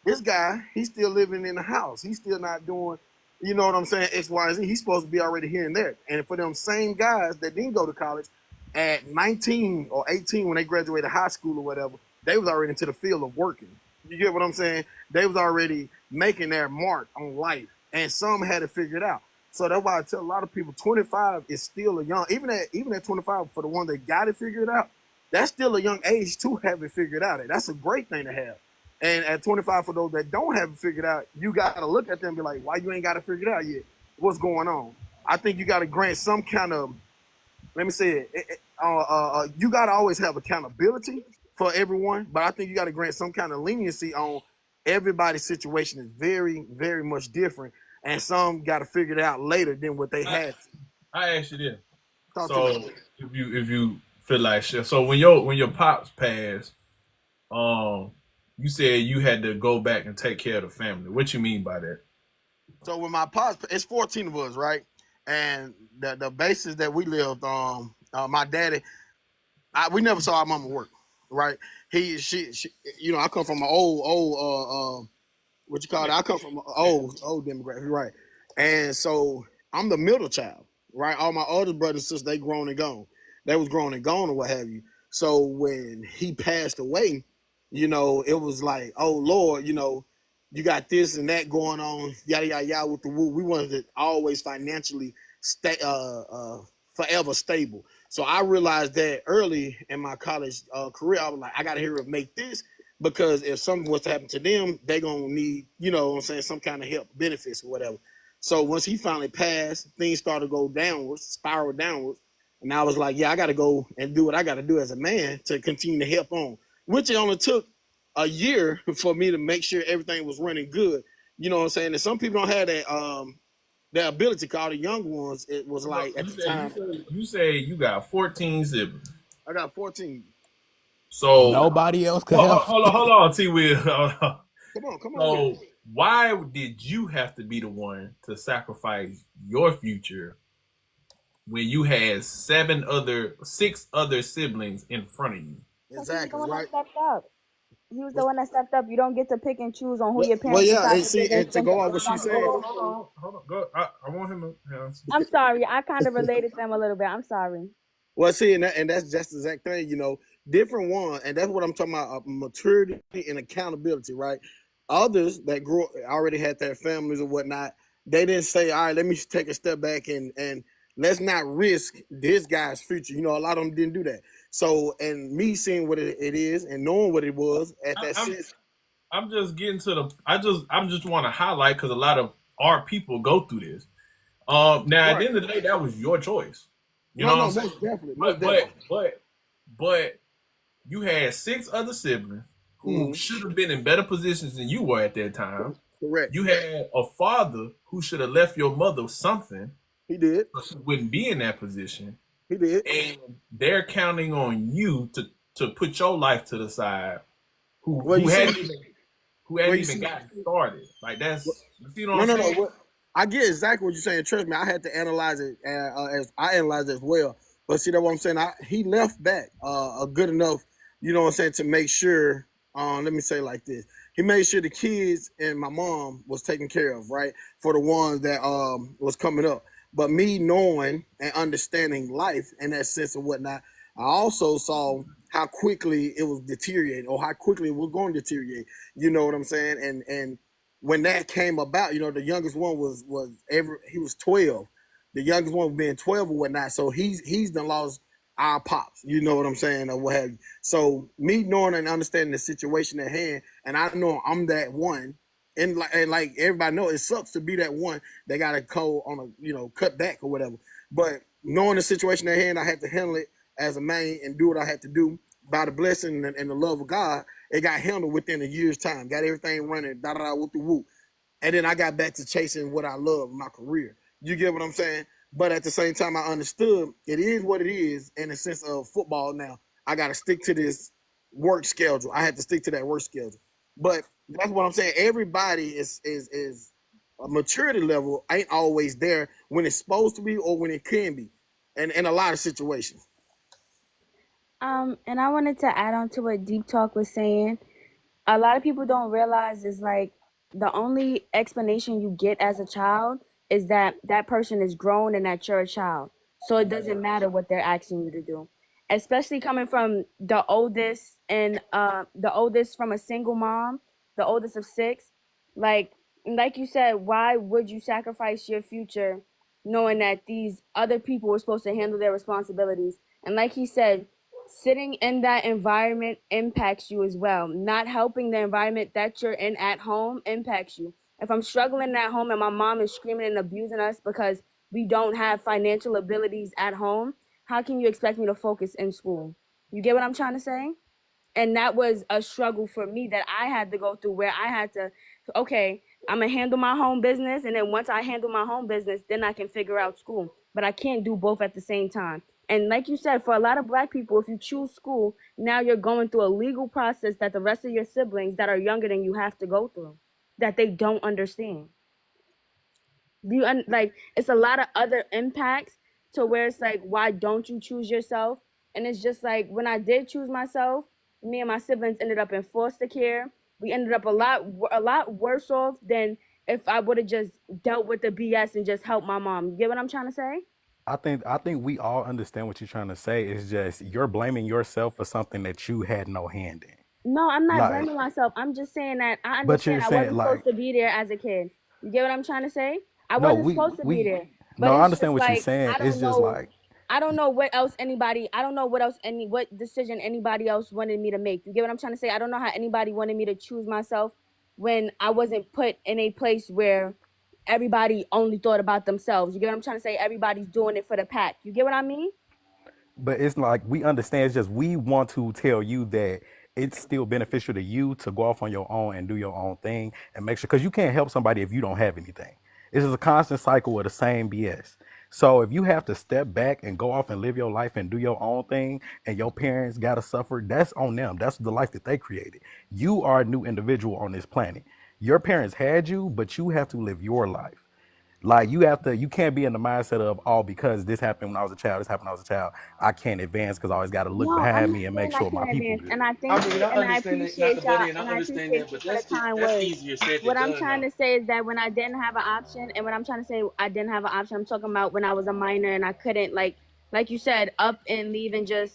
Speaker 17: This guy, he's still living in the house. He's still not doing, you know what I'm saying, X, Y, and Z. He's supposed to be already here and there. And for them same guys that didn't go to college, at 19 or 18 when they graduated high school or whatever, they was already into the field of working. You get what I'm saying? They was already making their mark on life. And some had it figured out. So that's why I tell a lot of people 25 is still a young, even at 25, for the one that got it figured out, that's still a young age to have it figured out. That's a great thing to have. And at 25, for those that don't have it figured out, you got to look at them and be like, why you ain't got it figured out yet? What's going on? I think you got to grant some kind of, let me say it, you got to always have accountability for everyone, but I think you got to grant some kind of leniency on everybody's situation is very, very much different, and some got to figure it out later than what they had.
Speaker 1: I asked you this.
Speaker 17: Talk
Speaker 1: So
Speaker 17: to me.
Speaker 1: if you feel like shit, so when your pops passed, you said you had to go back and take care of the family. What you mean by that?
Speaker 17: So when my pops, it's 14 of us, right? And the basis that we lived on, my daddy, we never saw our mama work, right? She, I come from an old, what you call it? I come from an old demographic, right? And so I'm the middle child, right? All my older brothers and sisters, they grown and gone. They was grown and gone or what have you. So when he passed away, it was like, oh Lord, you got this and that going on, yada yada yada with the woo. We wanted to always financially stay forever stable. So I realized that early in my college career, I was like, I gotta hear him make this, because if something was to happen to them, they gonna need, some kind of help, benefits or whatever. So once he finally passed, things started to go downwards, spiral downwards. And I was like, yeah, I gotta go and do what I gotta do as a man to continue to help on. Which it only took a year for me to make sure everything was running good. You know what I'm saying? And some people don't have that ability. Called the young ones, it was like at the time.
Speaker 1: You say you got 14 siblings.
Speaker 17: I got 14.
Speaker 1: So
Speaker 14: Nobody else could help.
Speaker 1: Hold on, T. Will.
Speaker 17: Come on.
Speaker 1: So why did you have to be the one to sacrifice your future when you had 6 other siblings in front of you?
Speaker 17: Exactly, right.
Speaker 13: He was the one that stepped up. You don't get to pick and choose on who your
Speaker 17: Well,
Speaker 13: parents
Speaker 17: yeah,
Speaker 13: decide
Speaker 17: and to go on what she said.
Speaker 1: Hold on. Go. I want him to.
Speaker 13: I'm sorry. I kind of related to them a little bit. I'm sorry.
Speaker 17: Well, see, and that's just the exact thing, different one, and that's what I'm talking about, maturity and accountability, right? Others that already had their families or whatnot, they didn't say, all right, let me take a step back and let's not risk this guy's future. A lot of them didn't do that. So, and me seeing what it is and knowing what it was at that sense.
Speaker 1: I'm just getting to the. I'm just want to highlight, because a lot of our people go through this. Now, right. At the end of the day, that was your choice. You know what I'm saying?
Speaker 17: Definitely.
Speaker 1: But you had 6 other siblings who should have been in better positions than you were at that time.
Speaker 17: Correct.
Speaker 1: You had a father who should have left your mother something.
Speaker 17: He did.
Speaker 1: So she wouldn't be in that position.
Speaker 17: He did.
Speaker 1: and they're counting on you to put your life to the side. Who
Speaker 17: Well,
Speaker 1: who
Speaker 17: you see,
Speaker 1: hadn't even
Speaker 17: well, you see,
Speaker 1: gotten started. Like that's you see what
Speaker 17: no,
Speaker 1: I'm
Speaker 17: no, no.
Speaker 1: saying?
Speaker 17: What, I get exactly what you're saying. Trust me, I had to analyze it as I analyzed it as well. But see, that's what I'm saying. He left back a good enough, you know what I'm saying, to make sure. Let me say it like this: he made sure the kids and my mom was taken care of, right, for the ones that was coming up. But me knowing and understanding life in that sense and whatnot, I also saw how quickly it was deteriorating or how quickly it was going to deteriorate. You know what I'm saying? And when that came about, you know, the youngest one he was 12. The youngest one being 12 or whatnot. So he's done lost our pops, you know what I'm saying, or what have you. So me knowing and understanding the situation at hand, and I know I'm that one, and like everybody know, it sucks to be that one that got to go on a, you know, cut back or whatever. But knowing the situation at hand, I had to handle it as a man and do what I had to do by the blessing and the love of God. It got handled within a year's time. Got everything running, da da da, whoop the whoop. And then I got back to chasing what I love, my career. You get what I'm saying? But at the same time, I understood it is what it is in the sense of football now. I got to stick to this work schedule. I had to stick to that work schedule. But that's what I'm saying. Everybody is a maturity level ain't always there when it's supposed to be or when it can be, and in a lot of situations.
Speaker 21: And I wanted to add on to what Deep Talk was saying. A lot of people don't realize is like the only explanation you get as a child is that that person is grown and that you're a child. So it doesn't matter what they're asking you to do. Especially coming from the oldest from a single mom, the oldest of six. Like you said, why would you sacrifice your future knowing that these other people were supposed to handle their responsibilities? And like he said, sitting in that environment impacts you as well. Not helping the environment that you're in at home impacts you. If I'm struggling at home and my mom is screaming and abusing us because we don't have financial abilities at home, how can you expect me to focus in school? You get what I'm trying to say? And that was a struggle for me that I had to go through, where I had to, okay, I'm gonna handle my home business, and then once I handle my home business, then I can figure out school. But I can't do both at the same time. And like you said, for a lot of Black people, if you choose school, now you're going through a legal process that the rest of your siblings that are younger than you have to go through, that they don't understand. Like, it's a lot of other impacts to where it's like, why don't you choose yourself? And it's just like, when I did choose myself, me and my siblings ended up in foster care. We ended up a lot worse off than if I would have just dealt with the BS and just helped my mom. You get what I'm trying to say?
Speaker 14: I think we all understand what you're trying to say. It's just you're blaming yourself for something that you had no hand in.
Speaker 21: No, I'm not
Speaker 14: Like,
Speaker 21: blaming myself. I'm just saying that I
Speaker 14: but you're
Speaker 21: understand I
Speaker 14: saying
Speaker 21: wasn't supposed
Speaker 14: like,
Speaker 21: to be there as a kid. You get what I'm trying to say? I
Speaker 14: no,
Speaker 21: wasn't
Speaker 14: we
Speaker 21: supposed to be
Speaker 14: we
Speaker 21: there. But
Speaker 14: no, I
Speaker 21: it's
Speaker 14: understand
Speaker 21: just
Speaker 14: what you're
Speaker 21: like,
Speaker 14: saying. It's just like,
Speaker 21: I don't know what else anybody I don't know what else any what decision anybody else wanted me to make. You get what I'm trying to say? I don't know how anybody wanted me to choose myself when I wasn't put in a place where everybody only thought about themselves. You get what I'm trying to say? Everybody's doing it for the pack. You get what I mean?
Speaker 14: but it's like we understand. It's just we want to tell you that it's still beneficial to you to go off on your own and do your own thing and make sure, because you can't help somebody if you don't have anything. It's just a constant cycle of the same BS. So if you have to step back and go off and live your life and do your own thing, and your parents gotta suffer, that's on them. That's the life that they created. You are a new individual on this planet. Your parents had you, but you have to live your life. Like, you can't be in the mindset of, oh, because this happened when I was a child, this happened when I was a child, I can't advance because I always got to look
Speaker 21: No, I'm
Speaker 14: behind
Speaker 21: not
Speaker 14: me and
Speaker 21: saying
Speaker 14: make
Speaker 21: I
Speaker 14: sure my
Speaker 21: can't
Speaker 14: people
Speaker 21: advance, and
Speaker 14: good.
Speaker 21: I
Speaker 20: I
Speaker 21: thank
Speaker 20: mean,
Speaker 21: you,
Speaker 20: I
Speaker 21: and I
Speaker 20: understand that, not
Speaker 21: appreciate
Speaker 20: to
Speaker 21: y'all,
Speaker 20: buddy, and I
Speaker 21: and I
Speaker 20: understand
Speaker 21: appreciate
Speaker 20: that,
Speaker 21: you
Speaker 20: but
Speaker 21: for the kind
Speaker 20: that's
Speaker 21: words.
Speaker 20: easier said
Speaker 21: What
Speaker 20: than
Speaker 21: I'm
Speaker 20: done,
Speaker 21: trying
Speaker 20: though.
Speaker 21: to say is that when I didn't have an option, and when I'm trying to say I didn't have an option, I'm talking about when I was a minor and I couldn't, like you said, up and leave and just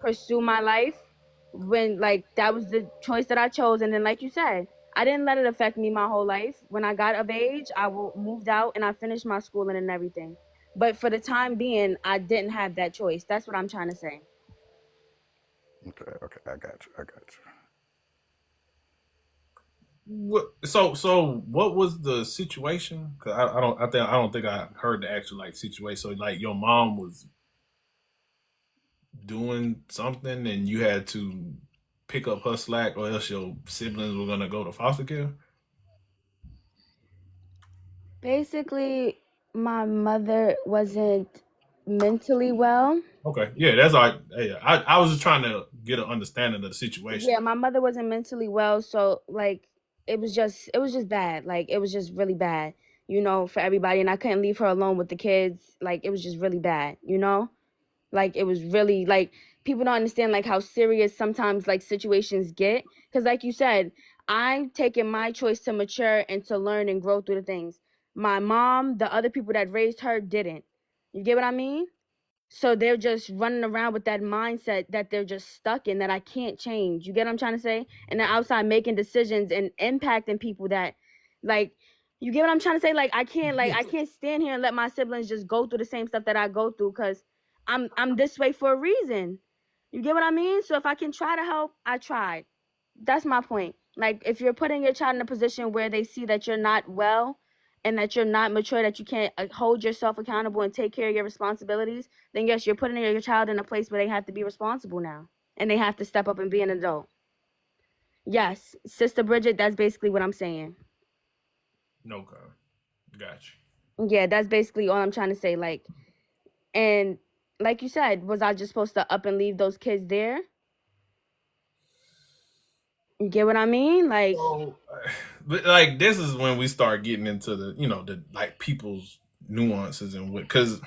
Speaker 21: pursue my life. When, like, that was the choice that I chose, and then like you said, I didn't let it affect me my whole life. When I got of age, moved out and I finished my schooling and everything. But for the time being, I didn't have that choice. That's what I'm trying to say.
Speaker 14: Okay, okay, I got you. I got you.
Speaker 1: So what was the situation? Cause I don't think I heard the actual like situation. So like your mom was doing something and you had to pick up her slack, or else your siblings were gonna go to foster care.
Speaker 21: Basically, my mother wasn't. mentally well.
Speaker 1: Okay, yeah, that's all right. Yeah, I was just trying to get an understanding of the situation.
Speaker 21: Yeah, my mother wasn't mentally well, so like it was just bad. Like it was just really bad, for everybody, and I couldn't leave her alone with the kids. Like it was just really bad. Like it was really like people don't understand like how serious sometimes like situations get, cuz like you said, I'm taking my choice to mature and to learn and grow through the things. My mom, the other people that raised her didn't. You get what I mean? So they're just running around with that mindset that they're just stuck in, that I can't change. You get what I'm trying to say? And they're outside making decisions and impacting people that, like, you get what I'm trying to say? Like I can't stand here and let my siblings just go through the same stuff that I go through, because I'm this way for a reason. You get what I mean? So if I can try to help, I tried. That's my point. Like if you're putting your child in a position where they see that you're not well and that you're not mature, that you can't hold yourself accountable and take care of your responsibilities, then yes, you're putting your child in a place where they have to be responsible now and they have to step up and be an adult. Yes, Sister Bridget, that's basically what I'm saying.
Speaker 1: Okay, gotcha.
Speaker 21: Yeah, that's basically all I'm trying to say. Like, and like you said, was I just supposed to up and leave those kids there? You get what I mean? Like,
Speaker 1: So, but like this is when we start getting into the like people's nuances and what, because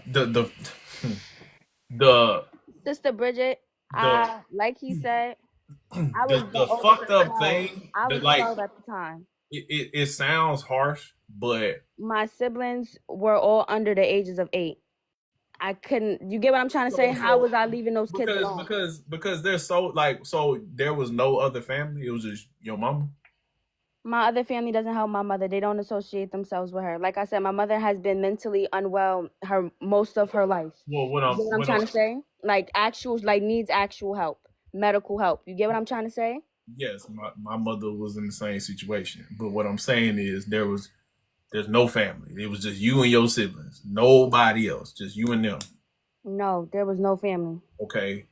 Speaker 1: the the
Speaker 21: Sister Bridget,
Speaker 1: the
Speaker 21: like he said, I was the
Speaker 1: the
Speaker 21: oldest
Speaker 1: fucked
Speaker 21: of
Speaker 1: up
Speaker 21: 12.
Speaker 1: thing
Speaker 21: I
Speaker 1: that
Speaker 21: was
Speaker 1: like
Speaker 21: 12 at the time.
Speaker 1: it sounds harsh, but
Speaker 21: My siblings were all under the ages of 8. I couldn't. You get what I'm trying to say? How
Speaker 1: so
Speaker 21: was I leaving those kids
Speaker 1: because
Speaker 21: alone?
Speaker 1: because because they're so like, so there was no other family. It was just your mama.
Speaker 21: My other family doesn't help my mother. They don't associate themselves with her. Like I said, my mother has been mentally unwell most of her life.
Speaker 1: Well,
Speaker 21: You get what I'm trying to say? Like needs actual help, medical help. You get what I'm trying to say?
Speaker 1: yes, my mother was in the same situation. But what I'm saying is there's no family. It was just you and your siblings. Nobody else. Just you and them.
Speaker 21: No, there was no family.
Speaker 1: Okay.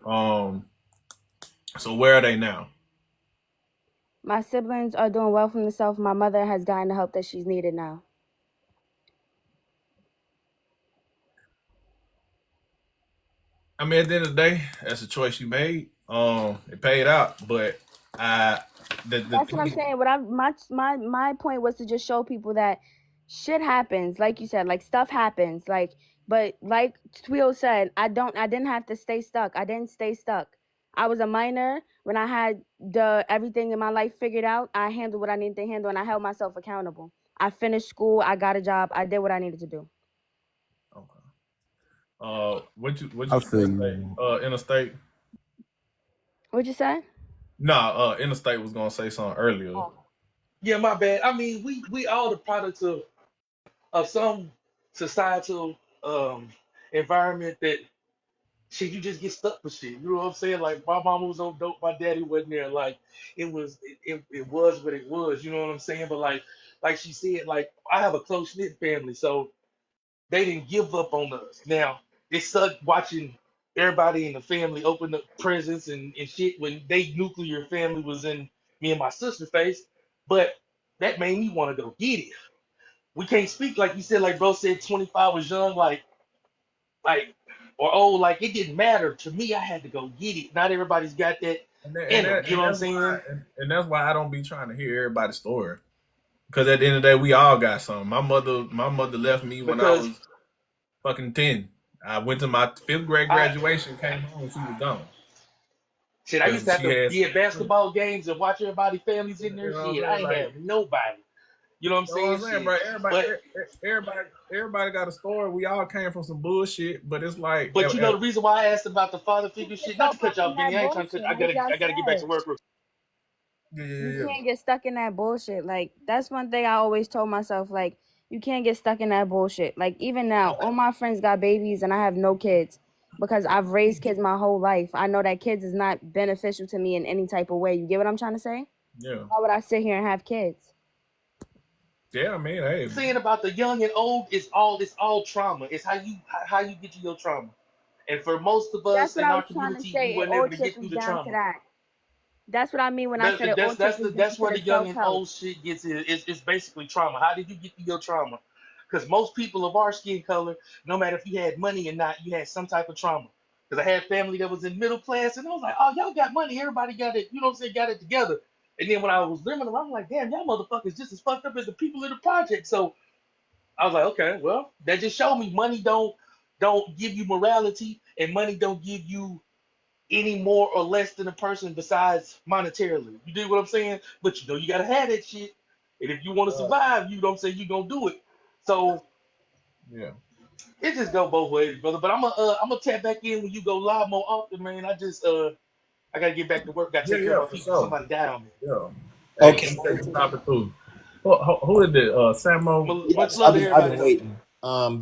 Speaker 1: So where are they now?
Speaker 21: My siblings are doing well for themselves. My mother has gotten the help that she's needed now.
Speaker 1: I mean, at the end of the day, that's a choice you made. It paid out, but I the
Speaker 21: That's what I'm
Speaker 1: thing.
Speaker 21: saying. What I my point was to just show people that shit happens, like you said, like stuff happens, but like Tweel said, I didn't have to stay stuck. I didn't stay stuck. I was a minor when I had the everything in my life figured out. I handled what I needed to handle and I held myself accountable. I finished school, I got a job, I did what I needed to do.
Speaker 1: What you
Speaker 12: I
Speaker 1: was
Speaker 12: feel
Speaker 1: gonna say?
Speaker 12: you.
Speaker 1: Interstate.
Speaker 21: What'd you say?
Speaker 1: Nah, Interstate was gonna say something earlier.
Speaker 20: Yeah, my bad. I mean, we all the products of some societal environment that shit you just get stuck with shit. You know what I'm saying? Like my mama was on dope, my daddy wasn't there. Like it was what it was. You know what I'm saying? But like she said, like I have a close knit family, so they didn't give up on us. Now it sucked watching everybody in the family open up presents and shit when they nuclear family was in me and my sister's face, but that made me want to go get it. We can't speak like you said, like bro said, 25 was young, like or old, like it didn't matter to me. I had to go get it. Not everybody's got that in them. You know what I'm
Speaker 1: That's why
Speaker 20: saying?
Speaker 1: that's why I don't be trying to hear everybody's story. Because at the end of the day, we all got something. My mother left me when I
Speaker 20: Because
Speaker 1: was fucking 10. I went to my fifth grade
Speaker 20: I
Speaker 1: graduation, came home, she was gone.
Speaker 20: shit, I used
Speaker 1: Because
Speaker 20: to have
Speaker 1: she
Speaker 20: to
Speaker 1: had
Speaker 20: be
Speaker 1: some
Speaker 20: at
Speaker 1: shit.
Speaker 20: basketball games and watch everybody families in
Speaker 1: You
Speaker 20: there.
Speaker 1: know what
Speaker 20: Shit,
Speaker 1: I'm
Speaker 20: I
Speaker 1: saying?
Speaker 20: ain't
Speaker 1: Like,
Speaker 20: have nobody. You know what I'm
Speaker 1: you know what
Speaker 20: saying?
Speaker 1: I'm saying,
Speaker 20: Shit.
Speaker 1: bro?
Speaker 20: But
Speaker 1: Everybody got a story. We all came from some bullshit, but it's like,
Speaker 20: but you know the reason why I asked about the father figure
Speaker 21: Get
Speaker 20: shit, not
Speaker 21: so
Speaker 20: to cut
Speaker 21: caught
Speaker 20: you
Speaker 21: in
Speaker 20: off, Benny.
Speaker 21: that
Speaker 20: I ain't trying to
Speaker 21: bullshit,
Speaker 20: cut,
Speaker 21: like y'all
Speaker 20: I gotta get back
Speaker 21: said.
Speaker 20: to work.
Speaker 21: You can't get stuck in that bullshit. Like that's one thing I always told myself. Like you can't get stuck in that bullshit. Like even now, all my friends got babies and I have no kids because I've raised kids my whole life. I know that kids is not beneficial to me in any type of way. You get what I'm trying to say?
Speaker 1: yeah,
Speaker 21: Why would I sit here and have kids?
Speaker 1: yeah. I mean, hey,
Speaker 20: Saying about the young and old is all trauma. It's how you get to your trauma. And for most of
Speaker 21: That's
Speaker 20: us
Speaker 21: what
Speaker 20: in
Speaker 21: I
Speaker 20: our
Speaker 21: was trying to
Speaker 20: community, we
Speaker 21: say. It
Speaker 20: weren't
Speaker 21: all
Speaker 20: able to get
Speaker 21: trickles
Speaker 20: through the
Speaker 21: down to
Speaker 20: trauma.
Speaker 21: that. That's what I mean when I
Speaker 20: That,
Speaker 21: said it all
Speaker 20: that's
Speaker 21: trickles down
Speaker 20: that's
Speaker 21: to
Speaker 20: where
Speaker 21: the
Speaker 20: the young and
Speaker 21: self-help.
Speaker 20: old shit gets in. It's basically trauma. How did you get through your trauma? Because most people of our skin color, no matter if you had money or not, you had some type of trauma. Because I had family that was in middle class, and I was like, oh, y'all got money. Everybody got it, you know what I'm saying, got it together. And then when I was living around, I'm like, damn, y'all motherfuckers just as fucked up as the people in the project. So I was like, okay, well, that just showed me money don't give you morality, and money don't give you any more or less than a person besides monetarily. You do what I'm saying? But you know you gotta have that shit. And if you want to survive, you know what I'm saying, you gonna do it. So
Speaker 1: Yeah.
Speaker 20: it just go both ways, brother. But I'm gonna tap back in when you go live more often, man. I gotta get back to work, gotta
Speaker 1: Yeah,
Speaker 20: take care of
Speaker 1: yeah,
Speaker 20: my
Speaker 1: for
Speaker 20: people.
Speaker 1: sure.
Speaker 20: Somebody died on me.
Speaker 1: Yeah. Hey,
Speaker 6: Okay.
Speaker 1: appreciate you stopping through. Who is it? Samo?
Speaker 6: Yeah,
Speaker 20: Much love to
Speaker 6: I've
Speaker 20: everybody
Speaker 6: been
Speaker 20: though.
Speaker 6: waiting.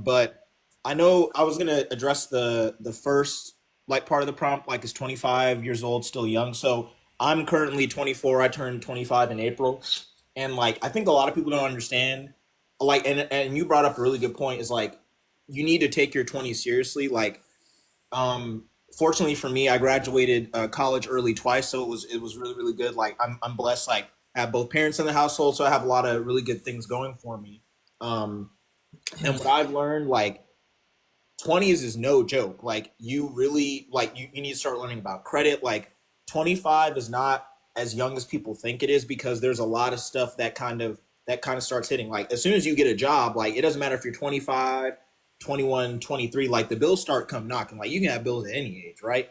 Speaker 6: But I know I was gonna address the first like part of the prompt, like is 25 years old, still young. So I'm currently 24. I turned 25 in April, and like I think a lot of people don't understand. Like, and you brought up a really good point. Is like you need to take your 20s seriously. Like, fortunately for me, I graduated college early twice, so it was really really good. Like I'm blessed. Like I have both parents in the household, so I have a lot of really good things going for me. Um, and what I've learned, like 20s is no joke. Like you really like you need to start learning about credit. Like 25 is not as young as people think it is because there's a lot of stuff that kind of starts hitting. Like as soon as you get a job, like it doesn't matter if you're 25, 21, 23, like the bills start come knocking. Like you can have bills at any age, right?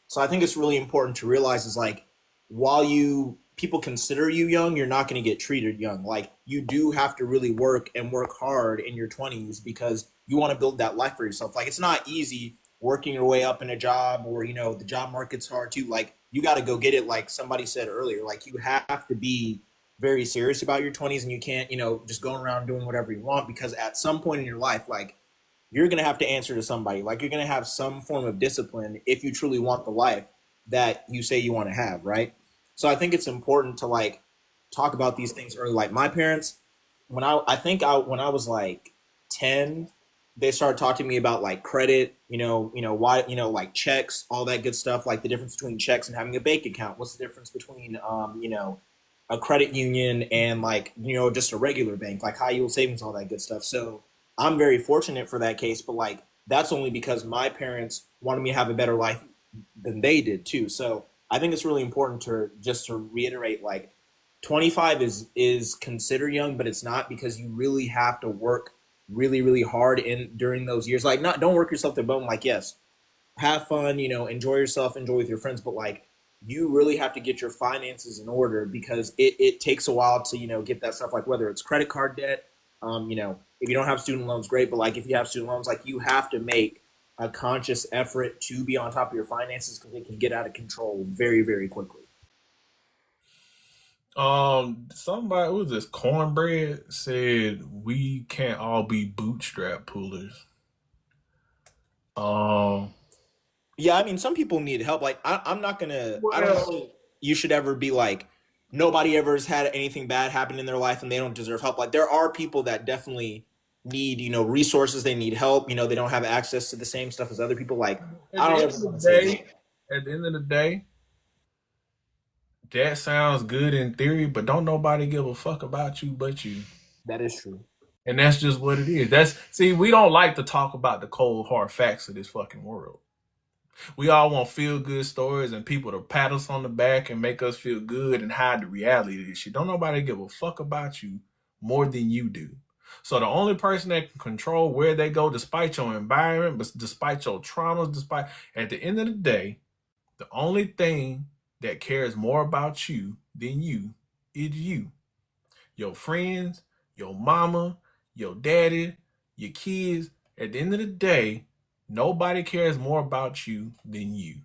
Speaker 6: So I think it's really important to realize is like while you people consider you young, you're not going to get treated young. Like you do have to really work and work hard in your 20s because you want to build that life for yourself. Like it's not easy working your way up in a job or the job market's hard too. Like you got to go get it like somebody said earlier. Like you have to be very serious about your 20s and you can't, just go around doing whatever you want because at some point in your life like you're going to have to answer to somebody. Like you're going to have some form of discipline if you truly want the life that you say you want to have, right? So I think it's important to like talk about these things early. Like my parents, when I was like 10, they started talking to me about like credit, why, like checks, all that good stuff, like the difference between checks and having a bank account. What's the difference between a credit union and like, just a regular bank, like high yield savings, all that good stuff. So I'm very fortunate for that case, but like that's only because my parents wanted me to have a better life than they did too. So I think it's really important to reiterate like 25 is considered young, but it's not because you really have to work really really hard in during those years. Like not don't work yourself to the bone. Like yes, have fun, enjoy yourself, enjoy with your friends, but like you really have to get your finances in order because it takes a while to, get that stuff like whether it's credit card debt, if you don't have student loans, great, but like if you have student loans, like you have to make a conscious effort to be on top of your finances because it can get out of control very, very quickly.
Speaker 1: Somebody who was this cornbread said we can't all be bootstrap pullers. Um,
Speaker 6: Yeah, I mean, some people need help. Like, I'm not gonna. I don't
Speaker 1: well,
Speaker 6: think you should ever be like nobody ever has had anything bad happen in their life and they don't deserve help. Like, there are people that definitely need resources. They need help. They don't have access to the same stuff as other people. Like,
Speaker 1: at
Speaker 6: I
Speaker 1: the
Speaker 6: don't
Speaker 1: end
Speaker 6: ever
Speaker 1: of
Speaker 6: want
Speaker 1: the
Speaker 6: to say that.
Speaker 1: day, at the end of the day, that sounds good in theory, but don't nobody give a fuck about you but you.
Speaker 6: That is true.
Speaker 1: And that's just what it is. We don't like to talk about the cold hard facts of this fucking world. We all want feel good stories and people to pat us on the back and make us feel good and hide the reality of this shit. Don't nobody give a fuck about you more than you do. So the only person that can control where they go, despite your environment, but despite your traumas, despite at the end of the day, the only thing that cares more about you than you is you. Your friends, your mama, your daddy, your kids. At the end of the day, nobody cares more about you than you.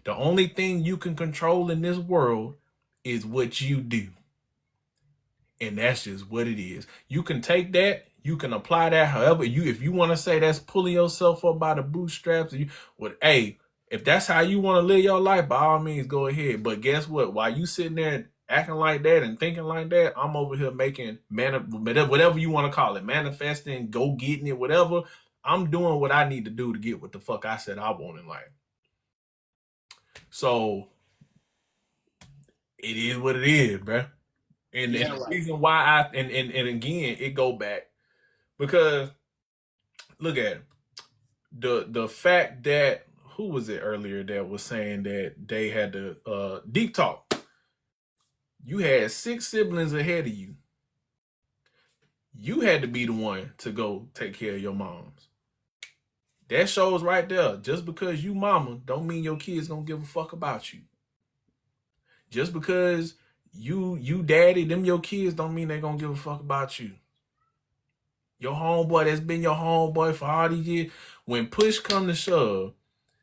Speaker 1: The only thing you can control in this world is what you do. And that's just what it is. You can take that, you can apply that however if you want to say that's pulling yourself up by the bootstraps, hey, if that's how you want to live your life, by all means go ahead. But guess what? While you sitting there acting like that and thinking like that, I'm over here making whatever you want to call it, manifesting, go getting it, whatever. I'm doing what I need to do to get what the fuck I said I want in life. So it is what it is, bruh. And
Speaker 6: Yeah,
Speaker 1: the
Speaker 6: like
Speaker 1: reason why and again, it go back Because look at it. The fact that who was it earlier that was saying that they had to deep talk. You had 6 siblings ahead of you. You had to be the one to go take care of your moms. That shows right there. Just because you mama don't mean your kids gonna give a fuck about you. Just because you daddy, them your kids don't mean they gonna give a fuck about you. Your homeboy that's been your homeboy for all these years. When push come to shove,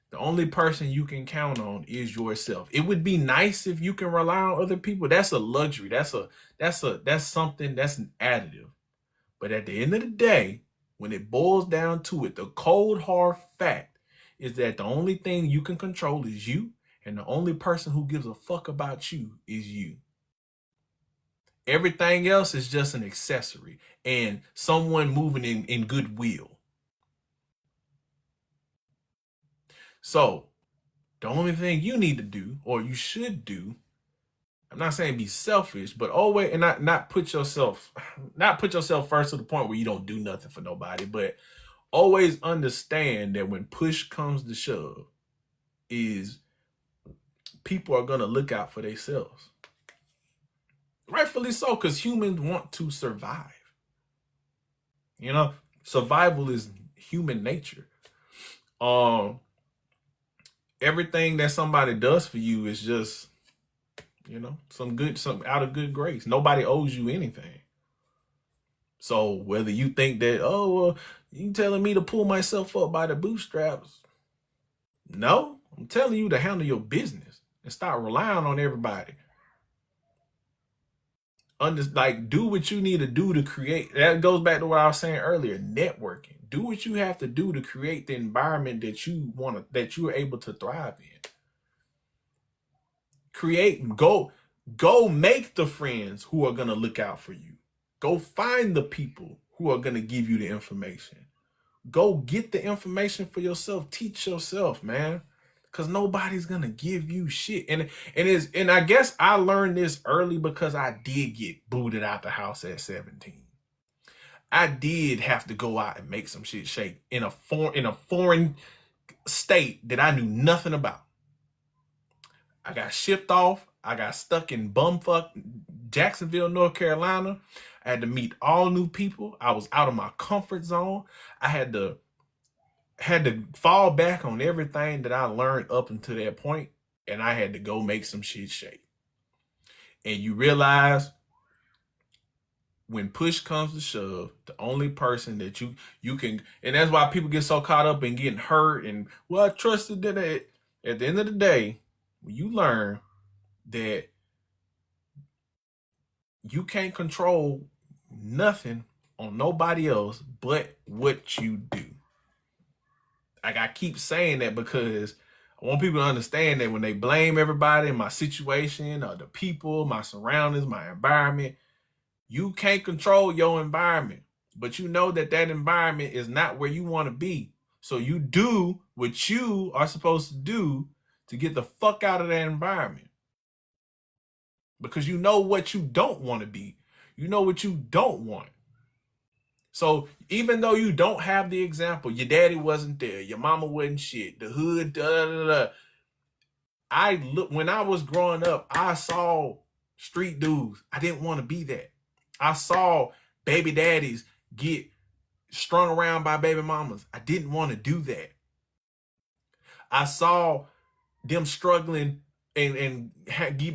Speaker 1: the only person you can count on is yourself. It would be nice if you can rely on other people. That's a luxury. That's something that's an additive. But at the end of the day, when it boils down to it, the cold hard fact is that the only thing you can control is you, and the only person who gives a fuck about you is you. Everything else is just an accessory and someone moving in goodwill. So the only thing you need to do, or you should do, I'm not saying be selfish, but always and not put yourself first to the point where you don't do nothing for nobody, but always understand that when push comes to shove, is people are gonna look out for themselves. Rightfully so, because humans want to survive. You know, survival is human nature. Everything that somebody does for you is just, some out of good grace. Nobody owes you anything. So whether you think that, you telling me to pull myself up by the bootstraps, no, I'm telling you to handle your business and stop relying on everybody. Do what you need to do to create. That goes back to what I was saying earlier, networking. Do what you have to do to create the environment that you are able to thrive in. Go make the friends who are going to look out for you. Go find the people who are going to give you the information. Go get the information for yourself. Teach yourself, man. Because nobody's going to give you shit. And I guess I learned this early because I did get booted out the house at 17. I did have to go out and make some shit shake in a foreign state that I knew nothing about. I got shipped off. I got stuck in bumfuck Jacksonville, North Carolina. I had to meet all new people. I was out of my comfort zone. I had to fall back on everything that I learned up until that point, and I had to go make some shit shake. And you realize when push comes to shove, the only person that you can, and that's why people get so caught up in getting hurt and, well, I trusted that. At the end of the day, when you learn that you can't control nothing on nobody else but what you do. Like, I keep saying that because I want people to understand that when they blame everybody in my situation or the people, my surroundings, my environment, you can't control your environment, but you know that environment is not where you want to be. So you do what you are supposed to do to get the fuck out of that environment. Because you know what you don't want to be. You know what you don't want. So even though you don't have the example, your daddy wasn't there, your mama wasn't shit, the hood, when I was growing up, I saw street dudes. I didn't want to be that. I saw baby daddies get strung around by baby mamas. I didn't want to do that. I saw them struggling and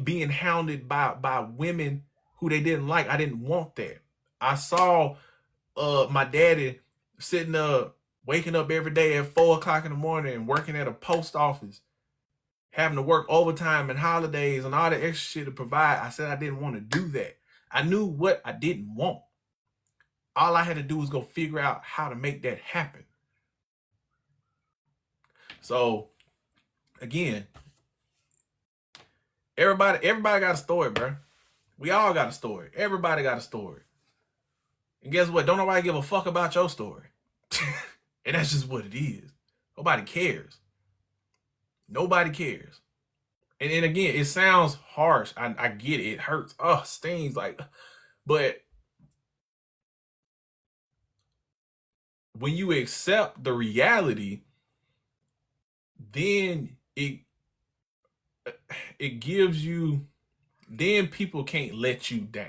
Speaker 1: being hounded by women who they didn't like. I didn't want that. I saw my daddy sitting up, waking up every day at 4:00 in the morning and working at a post office, having to work overtime and holidays and all the extra shit to provide. I said I didn't want to do that. I knew what I didn't want. All I had to do was go figure out how to make that happen. So again, everybody got a story, bro. We all got a story. Everybody got a story. And guess what? Don't nobody give a fuck about your story. And that's just what it is. Nobody cares. Nobody cares. And again, it sounds harsh. I get it. It hurts. Oh, stings like, but when you accept the reality, then it gives you, then people can't let you down.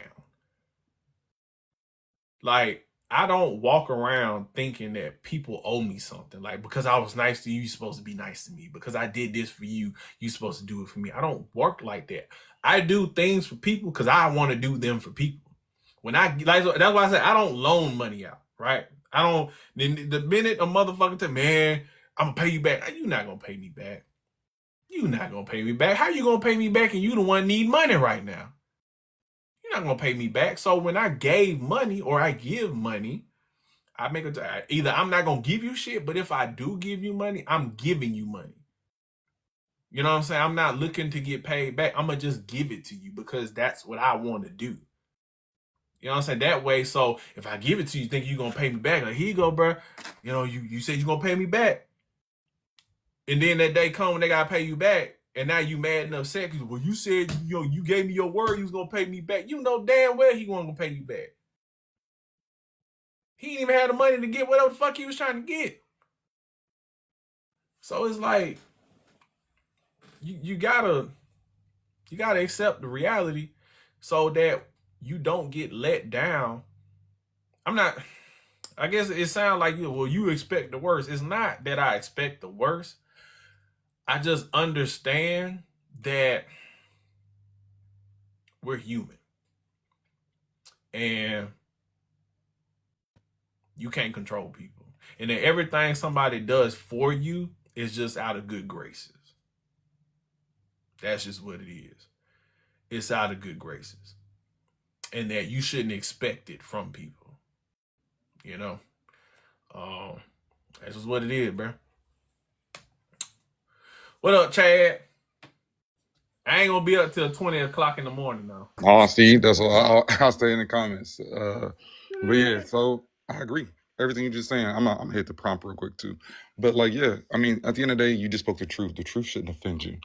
Speaker 1: Like, I don't walk around thinking that people owe me something. Like, because I was nice to you, you're supposed to be nice to me. Because I did this for you, you're supposed to do it for me. I don't work like that. I do things for people because I want to do them for people. When I like, that's why I said I don't loan money out, right? I don't. Then the minute a motherfucker tell man, I'm gonna pay you back, you not gonna pay me back. You not gonna pay me back. How you gonna pay me back and you the one need money right now? You're not gonna pay me back. So when I gave money or I give money, I make either I'm not gonna give you shit, but if I do give you money, I'm giving you money. You know what I'm saying? I'm not looking to get paid back. I'm gonna just give it to you because that's what I want to do. You know what I'm saying? That way, so if I give it to you, think you're gonna pay me back. Like, here you go, bro. You know, you said you're gonna pay me back. And then that day come when they gotta pay you back, and now you mad and upset because, well, you said, you gave me your word you was gonna pay me back. You know damn well he wasn't gonna pay you back. He didn't even have the money to get whatever the fuck he was trying to get. So it's like you gotta accept the reality so that you don't get let down. I guess it sounds like you expect the worst. It's not that I expect the worst. I just understand that we're human. And you can't control people. And then everything somebody does for you is just out of good graces. That's just what it is. It's out of good graces. And that you shouldn't expect it from people. You know? That's just what it is, bro. What up, Chad? I ain't gonna be up till 20 o'clock in the morning now.
Speaker 2: Oh, Steve, that's all. I'll stay in the comments. But yeah, so I agree. Everything you're just saying, I'm gonna hit the prompt real quick too. But like, yeah, I mean, at the end of the day, you just spoke the truth. The truth shouldn't offend you.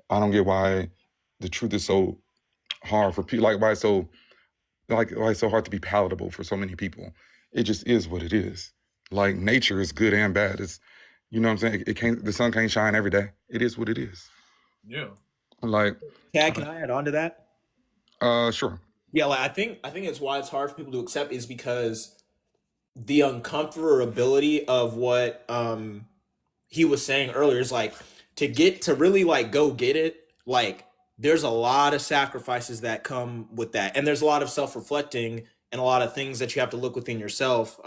Speaker 2: I don't get why the truth is so hard for people. Like, why it's so hard to be palatable for so many people. It just is what it is. Like, nature is good and bad. It's, you know what I'm saying? The sun can't shine every day. It is what it is.
Speaker 1: Yeah.
Speaker 2: Like,
Speaker 6: Can I add on to that?
Speaker 2: Sure.
Speaker 6: Yeah, like I think it's why it's hard for people to accept is because the uncomfortability of what he was saying earlier is like to really like go get it, like there's a lot of sacrifices that come with that, and there's a lot of self-reflecting and a lot of things that you have to look within yourself,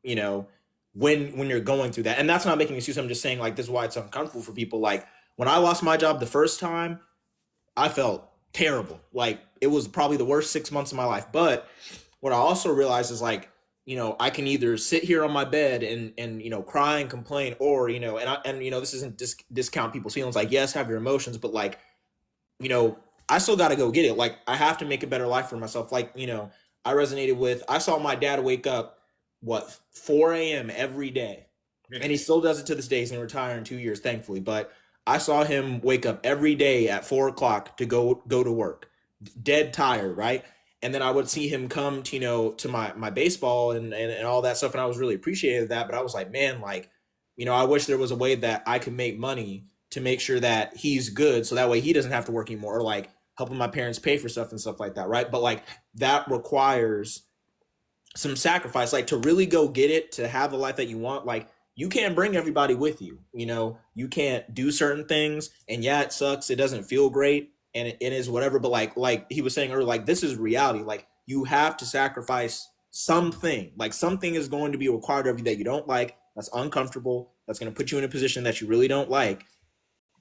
Speaker 6: you know, when you're going through that. And that's not making an excuse. I'm just saying, like, this is why it's uncomfortable for people. Like, when I lost my job the first time, I felt terrible. Like, it was probably the worst 6 months of my life. But what I also realized is, like, you know, I can either sit here on my bed and you know, cry and complain, or, you know, and you know, this isn't discount people's feelings. Like, yes, have your emotions, but like, you know, I still got to go get it. Like, I have to make a better life for myself. Like, you know, I saw my dad wake up, 4 a.m. every day. And he still does it to this day. He's going to retire in 2 years, thankfully. But I saw him wake up every day at 4 o'clock to go to work, dead tired, right? And then I would see him come to, you know, to my baseball and all that stuff. And I was really appreciative of that. But I was like, man, like, you know, I wish there was a way that I could make money to make sure that he's good, so that way he doesn't have to work anymore, or like helping my parents pay for stuff and stuff like that, right? But like, that requires some sacrifice, like to really go get it, to have the life that you want. Like, you can't bring everybody with you, you know, you can't do certain things, and yeah, it sucks, it doesn't feel great, and it is whatever, but like he was saying earlier, like, this is reality. Like, you have to sacrifice something. Like, something is going to be required of you that you don't like, that's uncomfortable, that's going to put you in a position that you really don't like,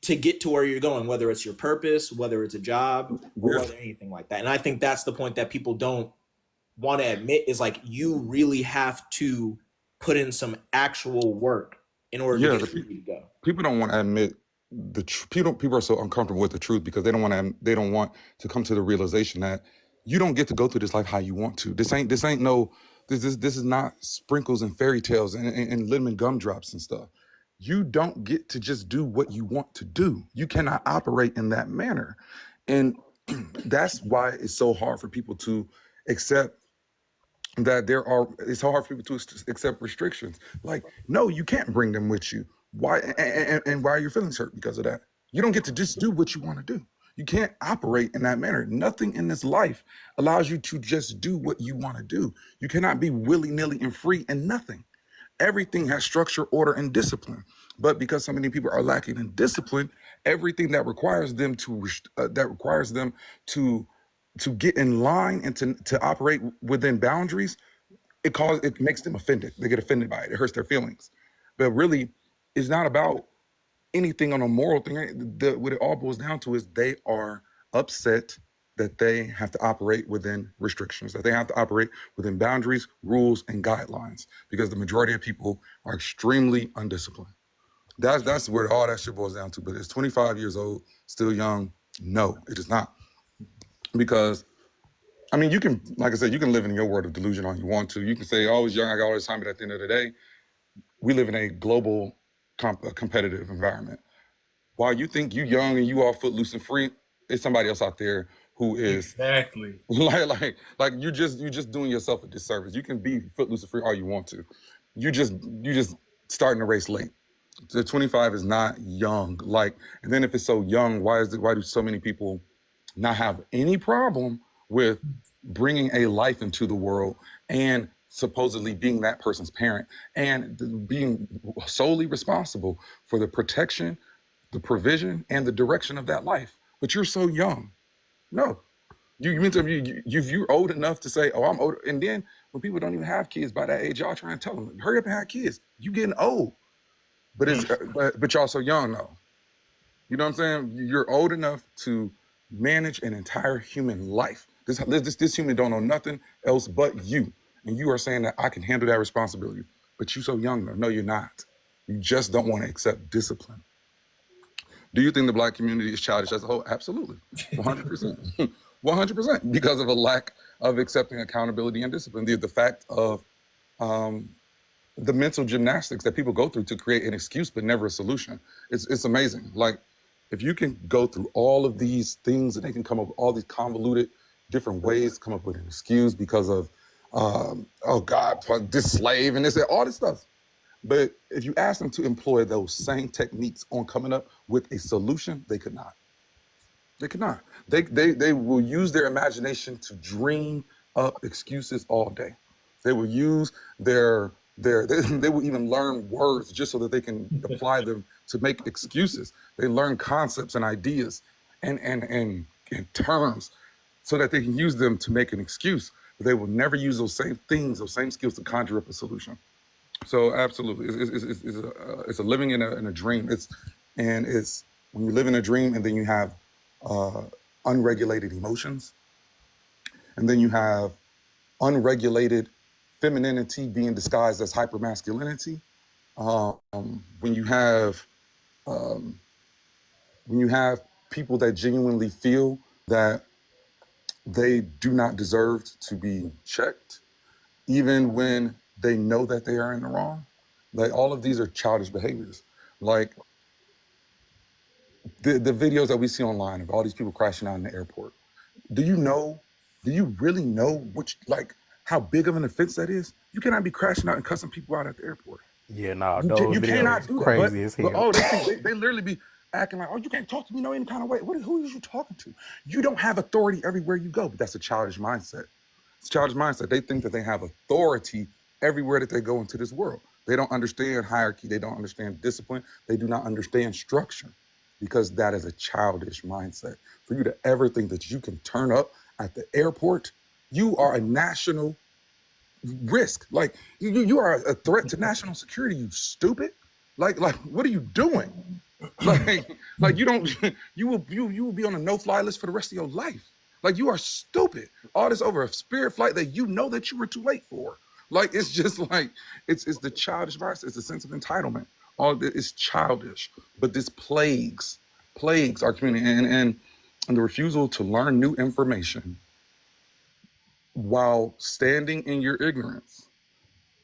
Speaker 6: to get to where you're going, whether it's your purpose, whether it's a job, or whether anything like that. And I think that's the point that people don't want to admit, is like, you really have to put in some actual work in order to get where you go.
Speaker 2: People don't want to admit the truth. People are so uncomfortable with the truth because they don't want to come to the realization that you don't get to go through this life how you want to. This is not sprinkles and fairy tales and lemon gumdrops and stuff. You don't get to just do what you want to do. You cannot operate in that manner. And that's why it's so hard for people to accept that it's hard for people to accept restrictions. Like, no, you can't bring them with you. Why? And why are your feelings hurt because of that? You don't get to just do what you want to do. You can't operate in that manner. Nothing in this life allows you to just do what you want to do. You cannot be willy-nilly and free and nothing. Everything has structure, order, and discipline. But because so many people are lacking in discipline, everything that requires them to get in line and to operate within boundaries, it makes them offended. They get offended by it. It hurts their feelings. But really, it's not about anything on a moral thing. What it all boils down to is they are upset that they have to operate within restrictions, that they have to operate within boundaries, rules, and guidelines, because the majority of people are extremely undisciplined. That's where all that shit boils down to. But it's 25 years old, still young. No, it is not. Because, I mean, you can, like I said, you can live in your world of delusion all you want to. You can say, oh, I was young, I got all this time, but at the end of the day, we live in a global competitive environment. While you think you young and you all footloose and free, it's somebody else out there who is
Speaker 1: exactly
Speaker 2: like you're just doing yourself a disservice. You can be footloose and free all you want to. You just starting the race late. The 25 is not young. Like, and then if it's so young, why do so many people not have any problem with bringing a life into the world and supposedly being that person's parent and being solely responsible for the protection, the provision, and the direction of that life? But you're so young. No. You're old enough to say, oh, I'm old. And then when people don't even have kids by that age, y'all trying to tell them, hurry up and have kids. You getting old. But but y'all so young though. You know what I'm saying? You're old enough to manage an entire human life. This human don't know nothing else but you. And you are saying that I can handle that responsibility. But you so young though. No, you're not. You just don't want to accept discipline. Do you think the Black community is childish as a whole? Absolutely. 100%. 100%. Because of a lack of accepting accountability and discipline. The fact of the mental gymnastics that people go through to create an excuse but never a solution. It's amazing. Like, if you can go through all of these things and they can come up with all these convoluted different ways to come up with an excuse because of, oh God, this slave and this, all this stuff. But if you ask them to employ those same techniques on coming up with a solution, they could not. They could not. They will use their imagination to dream up excuses all day. They will use they will even learn words just so that they can apply them to make excuses. They learn concepts and ideas and terms so that they can use them to make an excuse. But they will never use those same things, those same skills to conjure up a solution. So absolutely, it's a living in a dream. It's when you live in a dream and then you have unregulated emotions, and then you have unregulated femininity being disguised as hypermasculinity. When you have people that genuinely feel that they do not deserve to be checked, even when they know that they are in the wrong, like, all of these are childish behaviors. Like the videos that we see online of all these people crashing out in the airport. Do you really know how big of an offense that is? You cannot be crashing out and cussing people out at the airport.
Speaker 14: Yeah, no,
Speaker 2: You cannot do that.
Speaker 14: crazy as hell.
Speaker 2: But they literally be acting like, oh, you can't talk to me no any kind of way. Who is you talking to? You don't have authority everywhere you go. But that's a childish mindset. It's a childish mindset. They think that they have authority everywhere that they go into this world. They don't understand hierarchy. They don't understand discipline. They do not understand structure, because that is a childish mindset. For you to ever think that you can turn up at the airport, you are a national risk. Like, you are a threat to national security, you stupid. Like what are you doing? Like you will be on a no-fly list for the rest of your life. Like, you are stupid. All this over a Spirit flight that you know that you were too late for. Like, it's just like, it's the childish mindset. It's a sense of entitlement. All of it is childish, but this plagues our community, and the refusal to learn new information while standing in your ignorance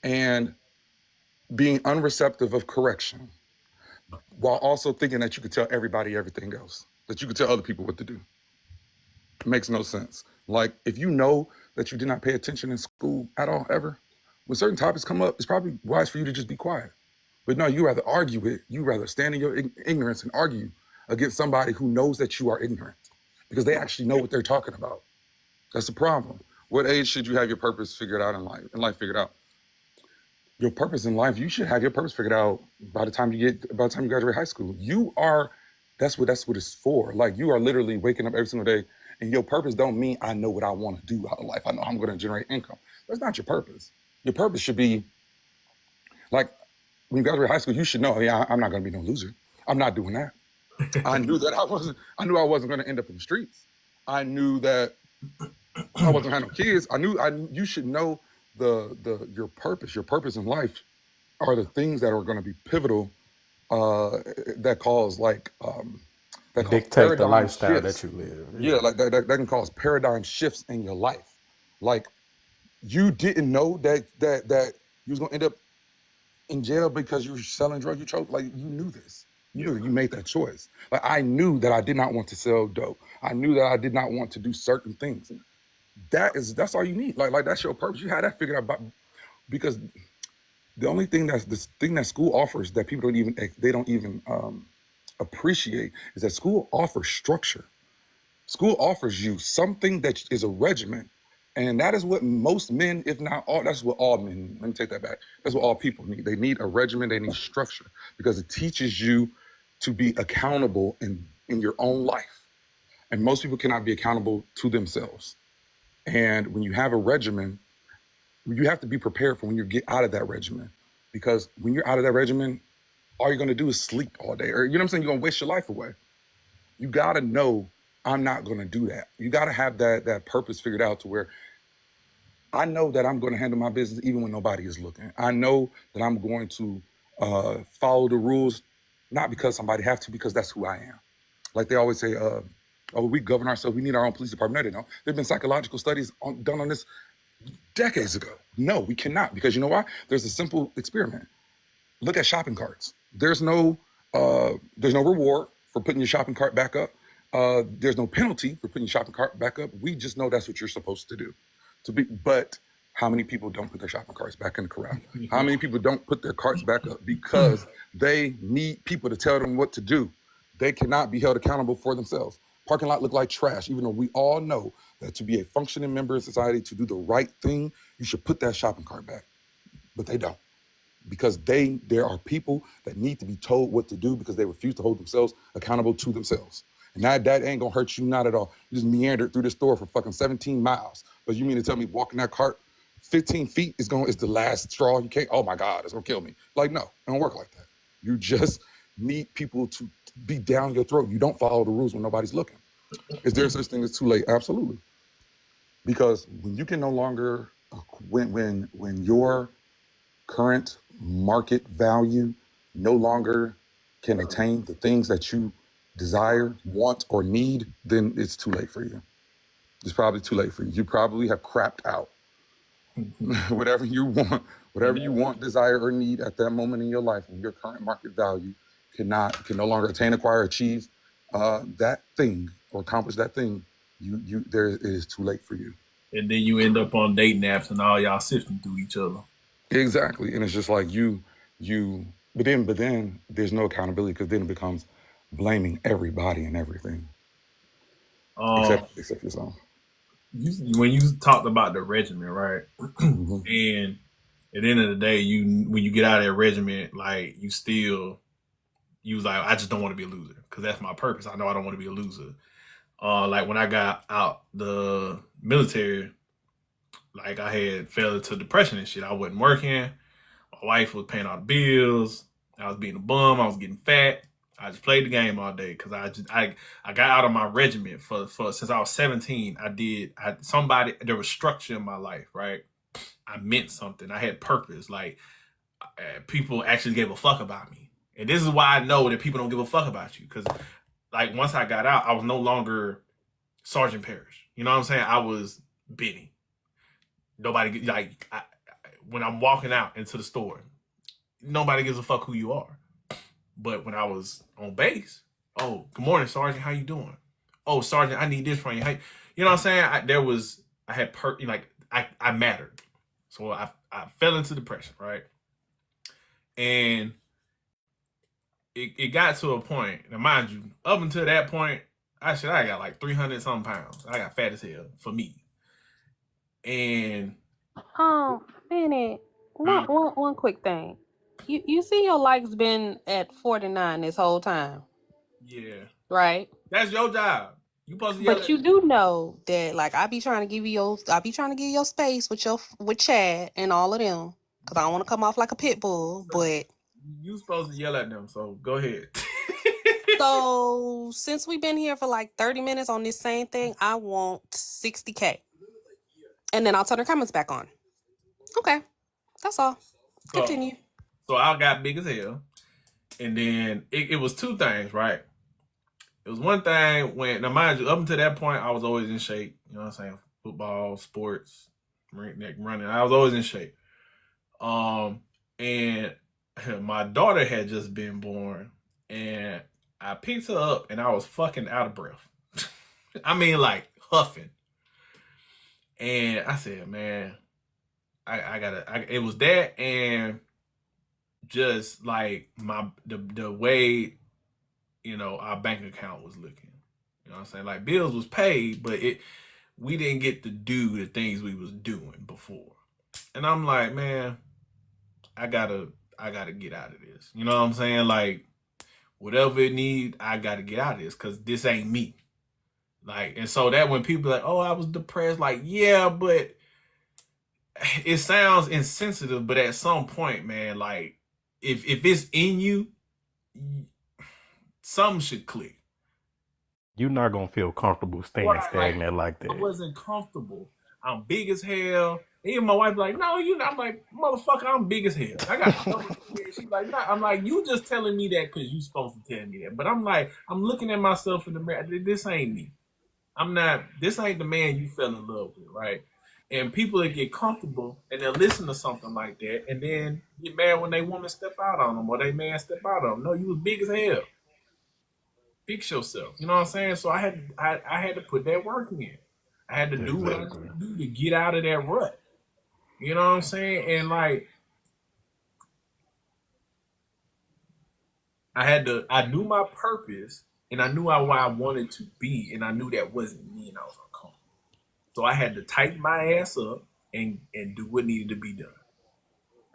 Speaker 2: and being unreceptive of correction, while also thinking that you could tell everybody everything else, that you could tell other people what to do. It makes no sense. Like, if you know that you did not pay attention in school at all, ever? When certain topics come up, it's probably wise for you to just be quiet. But no, you rather argue it. You rather stand in your ignorance and argue against somebody who knows that you are ignorant because they actually know what they're talking about. That's the problem. What age should you have your purpose figured out in life? Figured out. Your purpose in life, you should have your purpose figured out by the time you graduate high school. That's what it's for. Like, you are literally waking up every single day, and your purpose don't mean I know what I want to do out of life. I know I'm going to generate income. That's not your purpose. Your purpose should be like, when you graduate high school, you should know, yeah, I'm not going to be no loser. I'm not doing that. I knew I wasn't going to end up in the streets. I knew that I wasn't having no kids. You should know your purpose in life are the things that are going to be pivotal, that cause
Speaker 14: Dictate the
Speaker 2: paradigm
Speaker 14: lifestyle
Speaker 2: shifts.
Speaker 14: that you live.
Speaker 2: Yeah, like that can cause paradigm shifts in your life. Like, you didn't know that you was gonna end up in jail because you were selling drugs. You choked. Like, you knew this. You knew that you made that choice. Like, I knew that I did not want to sell dope. I knew that I did not want to do certain things. That's all you need. Like that's your purpose. You had that figured out. Because the thing that school offers that people don't even appreciate is that school offers structure. School offers you something that is a regimen. And that is what most men, if not all, that's what all men need. Let me take that back. That's what all people need. They need a regimen, they need structure, because it teaches you to be accountable in your own life. And most people cannot be accountable to themselves. And when you have a regimen, you have to be prepared for when you get out of that regimen. Because when you're out of that regimen, all you're gonna do is sleep all day. Or, you know what I'm saying? You're gonna waste your life away. You gotta know, I'm not gonna do that. You gotta have that purpose figured out to where I know that I'm gonna handle my business even when nobody is looking. I know that I'm going to follow the rules, not because somebody have to, because that's who I am. Like they always say, we govern ourselves, we need our own police department. No, they don't. There've been psychological studies done on this decades ago. No, we cannot, because you know why? There's a simple experiment. Look at shopping carts. There's no reward for putting your shopping cart back up. There's no penalty for putting your shopping cart back up. We just know that's what you're supposed to do. But how many people don't put their shopping carts back in the corral? How many people don't put their carts back up because they need people to tell them what to do? They cannot be held accountable for themselves. Parking lot look like trash, even though we all know that to be a functioning member of society, to do the right thing, you should put that shopping cart back. But they don't. Because there are people that need to be told what to do because they refuse to hold themselves accountable to themselves. And that ain't gonna hurt you, not at all. You just meandered through the store for fucking 17 miles. But you mean to tell me walking that cart 15 feet is the last straw? You can't, oh my God, it's gonna kill me. Like, no, it don't work like that. You just need people to be down your throat. You don't follow the rules when nobody's looking. Is there such thing as too late? Absolutely. Because when you can no longer, when your current market value no longer can attain the things that you desire, want, or need, then it's too late for you. It's probably too late for you. You probably have crapped out. whatever you want, desire, or need at that moment in your life, when your current market value can no longer attain, acquire, achieve that thing or accomplish that thing, it is too late for you.
Speaker 1: And then you end up on dating apps and all y'all sifting through each other.
Speaker 2: Exactly. And it's just like but then there's no accountability, because then it becomes blaming everybody and everything. Except yourself.
Speaker 1: When you talked about the regiment, right? And at the end of the day, when you get out of that regiment, like you was like, I just don't want to be a loser, because that's my purpose. I know I don't want to be a loser. Like when I got out the military, like I had fell into depression and shit. I wasn't working. My wife was paying all the bills. I was being a bum. I was getting fat. I just played the game all day because I got out of my regiment for since I was 17. There was structure in my life, right? I meant something. I had purpose. Like people actually gave a fuck about me. And this is why I know that people don't give a fuck about you. Because like once I got out, I was no longer Sergeant Parrish. You know what I'm saying? I was Benny. Nobody, when I'm walking out into the store, nobody gives a fuck who you are. But when I was on base, oh, good morning, Sergeant. How you doing? Oh, Sergeant, I need this from you. You know what I'm saying? There was I had I mattered. So I fell into depression, right? And it got to a point. Now, mind you, up until that point, I got like 300 something pounds. I got fat as hell for me. And
Speaker 7: Bennett, one quick thing. You see your likes been at 49 this whole time,
Speaker 1: yeah,
Speaker 7: right?
Speaker 1: that's your job. You supposed to yell
Speaker 7: But
Speaker 1: at
Speaker 7: you
Speaker 1: me.
Speaker 7: do know that like I be trying to give you space with Chad and all of them. Cause I don't want to come off like a pit bull, but
Speaker 1: You supposed to yell at them. So go ahead.
Speaker 7: so since we've been here for like 30 minutes on this same thing, I want 60K. And then I'll turn the comments back on. Okay. That's all. Continue.
Speaker 1: So I got big as hell. And then it was two things, right? It was one thing when, now mind you, up until that point, I was always in shape. You know what I'm saying? Football, sports, running. I was always in shape. And my daughter had just been born, and I picked her up, and I was fucking out of breath. I mean, like huffing. And I said, man, I gotta. It was that, and just like the way, you know, our bank account was looking. You know what I'm saying? Like bills was paid, but we didn't get to do the things we was doing before. And I'm like, man, I gotta get out of this. You know what I'm saying? Like whatever it needs, I gotta get out of this because this ain't me. Like, and so that when people are like, oh, I was depressed, like, yeah, but it sounds insensitive, but at some point, man, like if it's in you, something should click.
Speaker 14: You're not gonna feel comfortable staying stagnant like
Speaker 1: I
Speaker 14: that.
Speaker 1: wasn't comfortable. I'm big as hell. Even my wife like, no, you know, I'm like, motherfucker, I'm big as hell. I got she's like, nah. I'm like, you just telling me that because you supposed to tell me that. But I'm like, I'm looking at myself in the mirror. This ain't me. This ain't the man you fell in love with, right? And people that get comfortable and they'll listen to something like that and then get mad when they woman step out on them or they man step out on them. No, you was big as hell. Fix yourself. You know what I'm saying? So I had to put that work in. I had to do what I had to do to get out of that rut. You know what I'm saying? And like I knew my purpose and I knew why I wanted to be, and I knew that wasn't me and I was uncomfortable. So I had to tighten my ass up and do what needed to be done.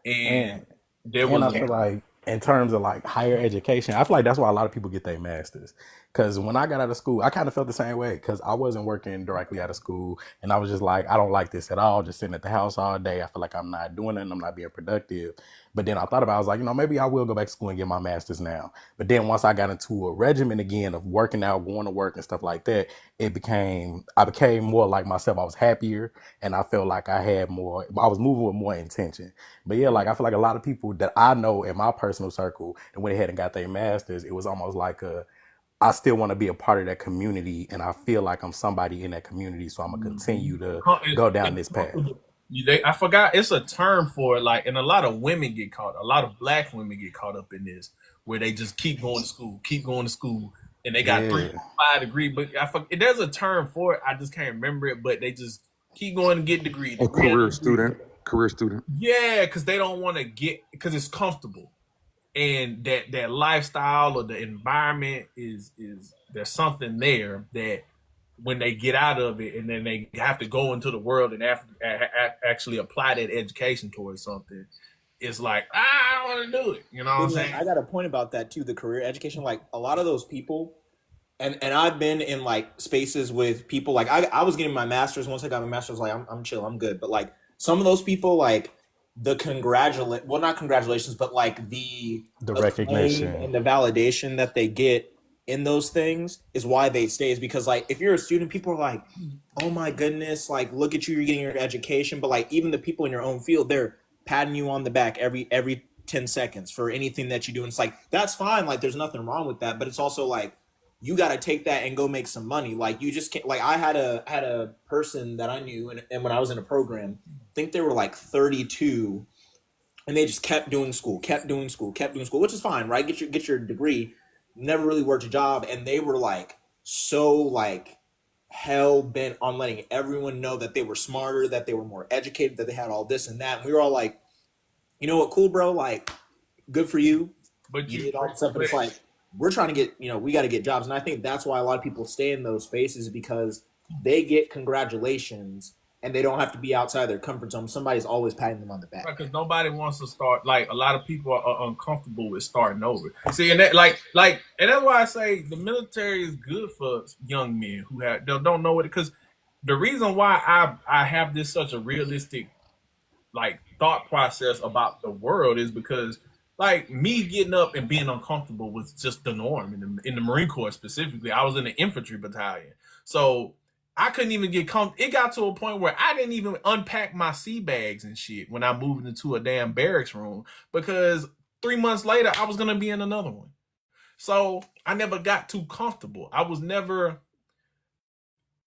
Speaker 1: And there was
Speaker 14: I feel like in terms of like higher education, I feel like that's why a lot of people get their masters. Because when I got out of school, I kind of felt the same way because I wasn't working directly out of school, and I was just like, I don't like this at all. Just sitting at the house all day, I feel like I'm not doing it, and I'm not being productive. But then I thought about it, I was like, you know, maybe I will go back to school and get my master's now. But then once I got into a regimen again of working out, going to work and stuff like that, I became more like myself. I was happier, and I felt like I was moving with more intention. But yeah, like I feel like a lot of people that I know in my personal circle and went ahead and got their masters, it was almost like I still want to be a part of that community, and I feel like I'm somebody in that community, so I'm gonna continue to go down this path.
Speaker 1: I forgot it's a term for it, like, and a lot of women get caught. A lot of black women get caught up in this, where they just keep going to school, and they got 3 or 5 degrees. But there's a term for it. I just can't remember it. But they just keep going to get degrees.
Speaker 2: Career student.
Speaker 1: Yeah, because they don't want to because it's comfortable. And that lifestyle or the environment is there's something there that when they get out of it and then they have to go into the world and actually apply that education towards something, it's like, I don't want to do it. You know what I'm saying?
Speaker 6: I got a point about that too. The career education, like a lot of those people, and I've been in like spaces with people like I was getting my master's. Once I got my master's, like I'm chill, I'm good. But like some of those people, like not congratulations, but like the
Speaker 14: recognition
Speaker 6: and the validation that they get in those things is why they stay. Is because like if you're a student, people are like, oh my goodness, like look at you, you're getting your education. But like even the people in your own field, they're patting you on the back every 10 seconds for anything that you do. And it's like, that's fine. Like there's nothing wrong with that. But it's also like, you got to take that and go make some money. Like you just can't, like I had a person that I knew and when I was in a program, I think they were like 32 and they just kept doing school, which is fine, right? Get your degree, never really worked a job. And they were like, so like hell bent on letting everyone know that they were smarter, that they were more educated, that they had all this and that. And we were all like, you know what, cool, bro, like, good for you.
Speaker 1: But
Speaker 6: You
Speaker 1: you,
Speaker 6: did all this stuff, but it's like, we're trying to get, we got to get jobs. And I think that's why a lot of people stay in those spaces, because they get congratulations and they don't have to be outside their comfort zone. Somebody's always patting them on the back.
Speaker 1: because nobody wants to start. Like a lot of people are uncomfortable with starting over. See, and that and that's why I say the military is good for young men who don't know it. Because the reason why I have this such a realistic like thought process about the world is because like me getting up and being uncomfortable was just the norm in the Marine Corps specifically. I was in the infantry battalion, so I couldn't even get comfortable. It got to a point where I didn't even unpack my sea bags and shit when I moved into a damn barracks room because 3 months later I was gonna be in another one. So I never got too comfortable. I was never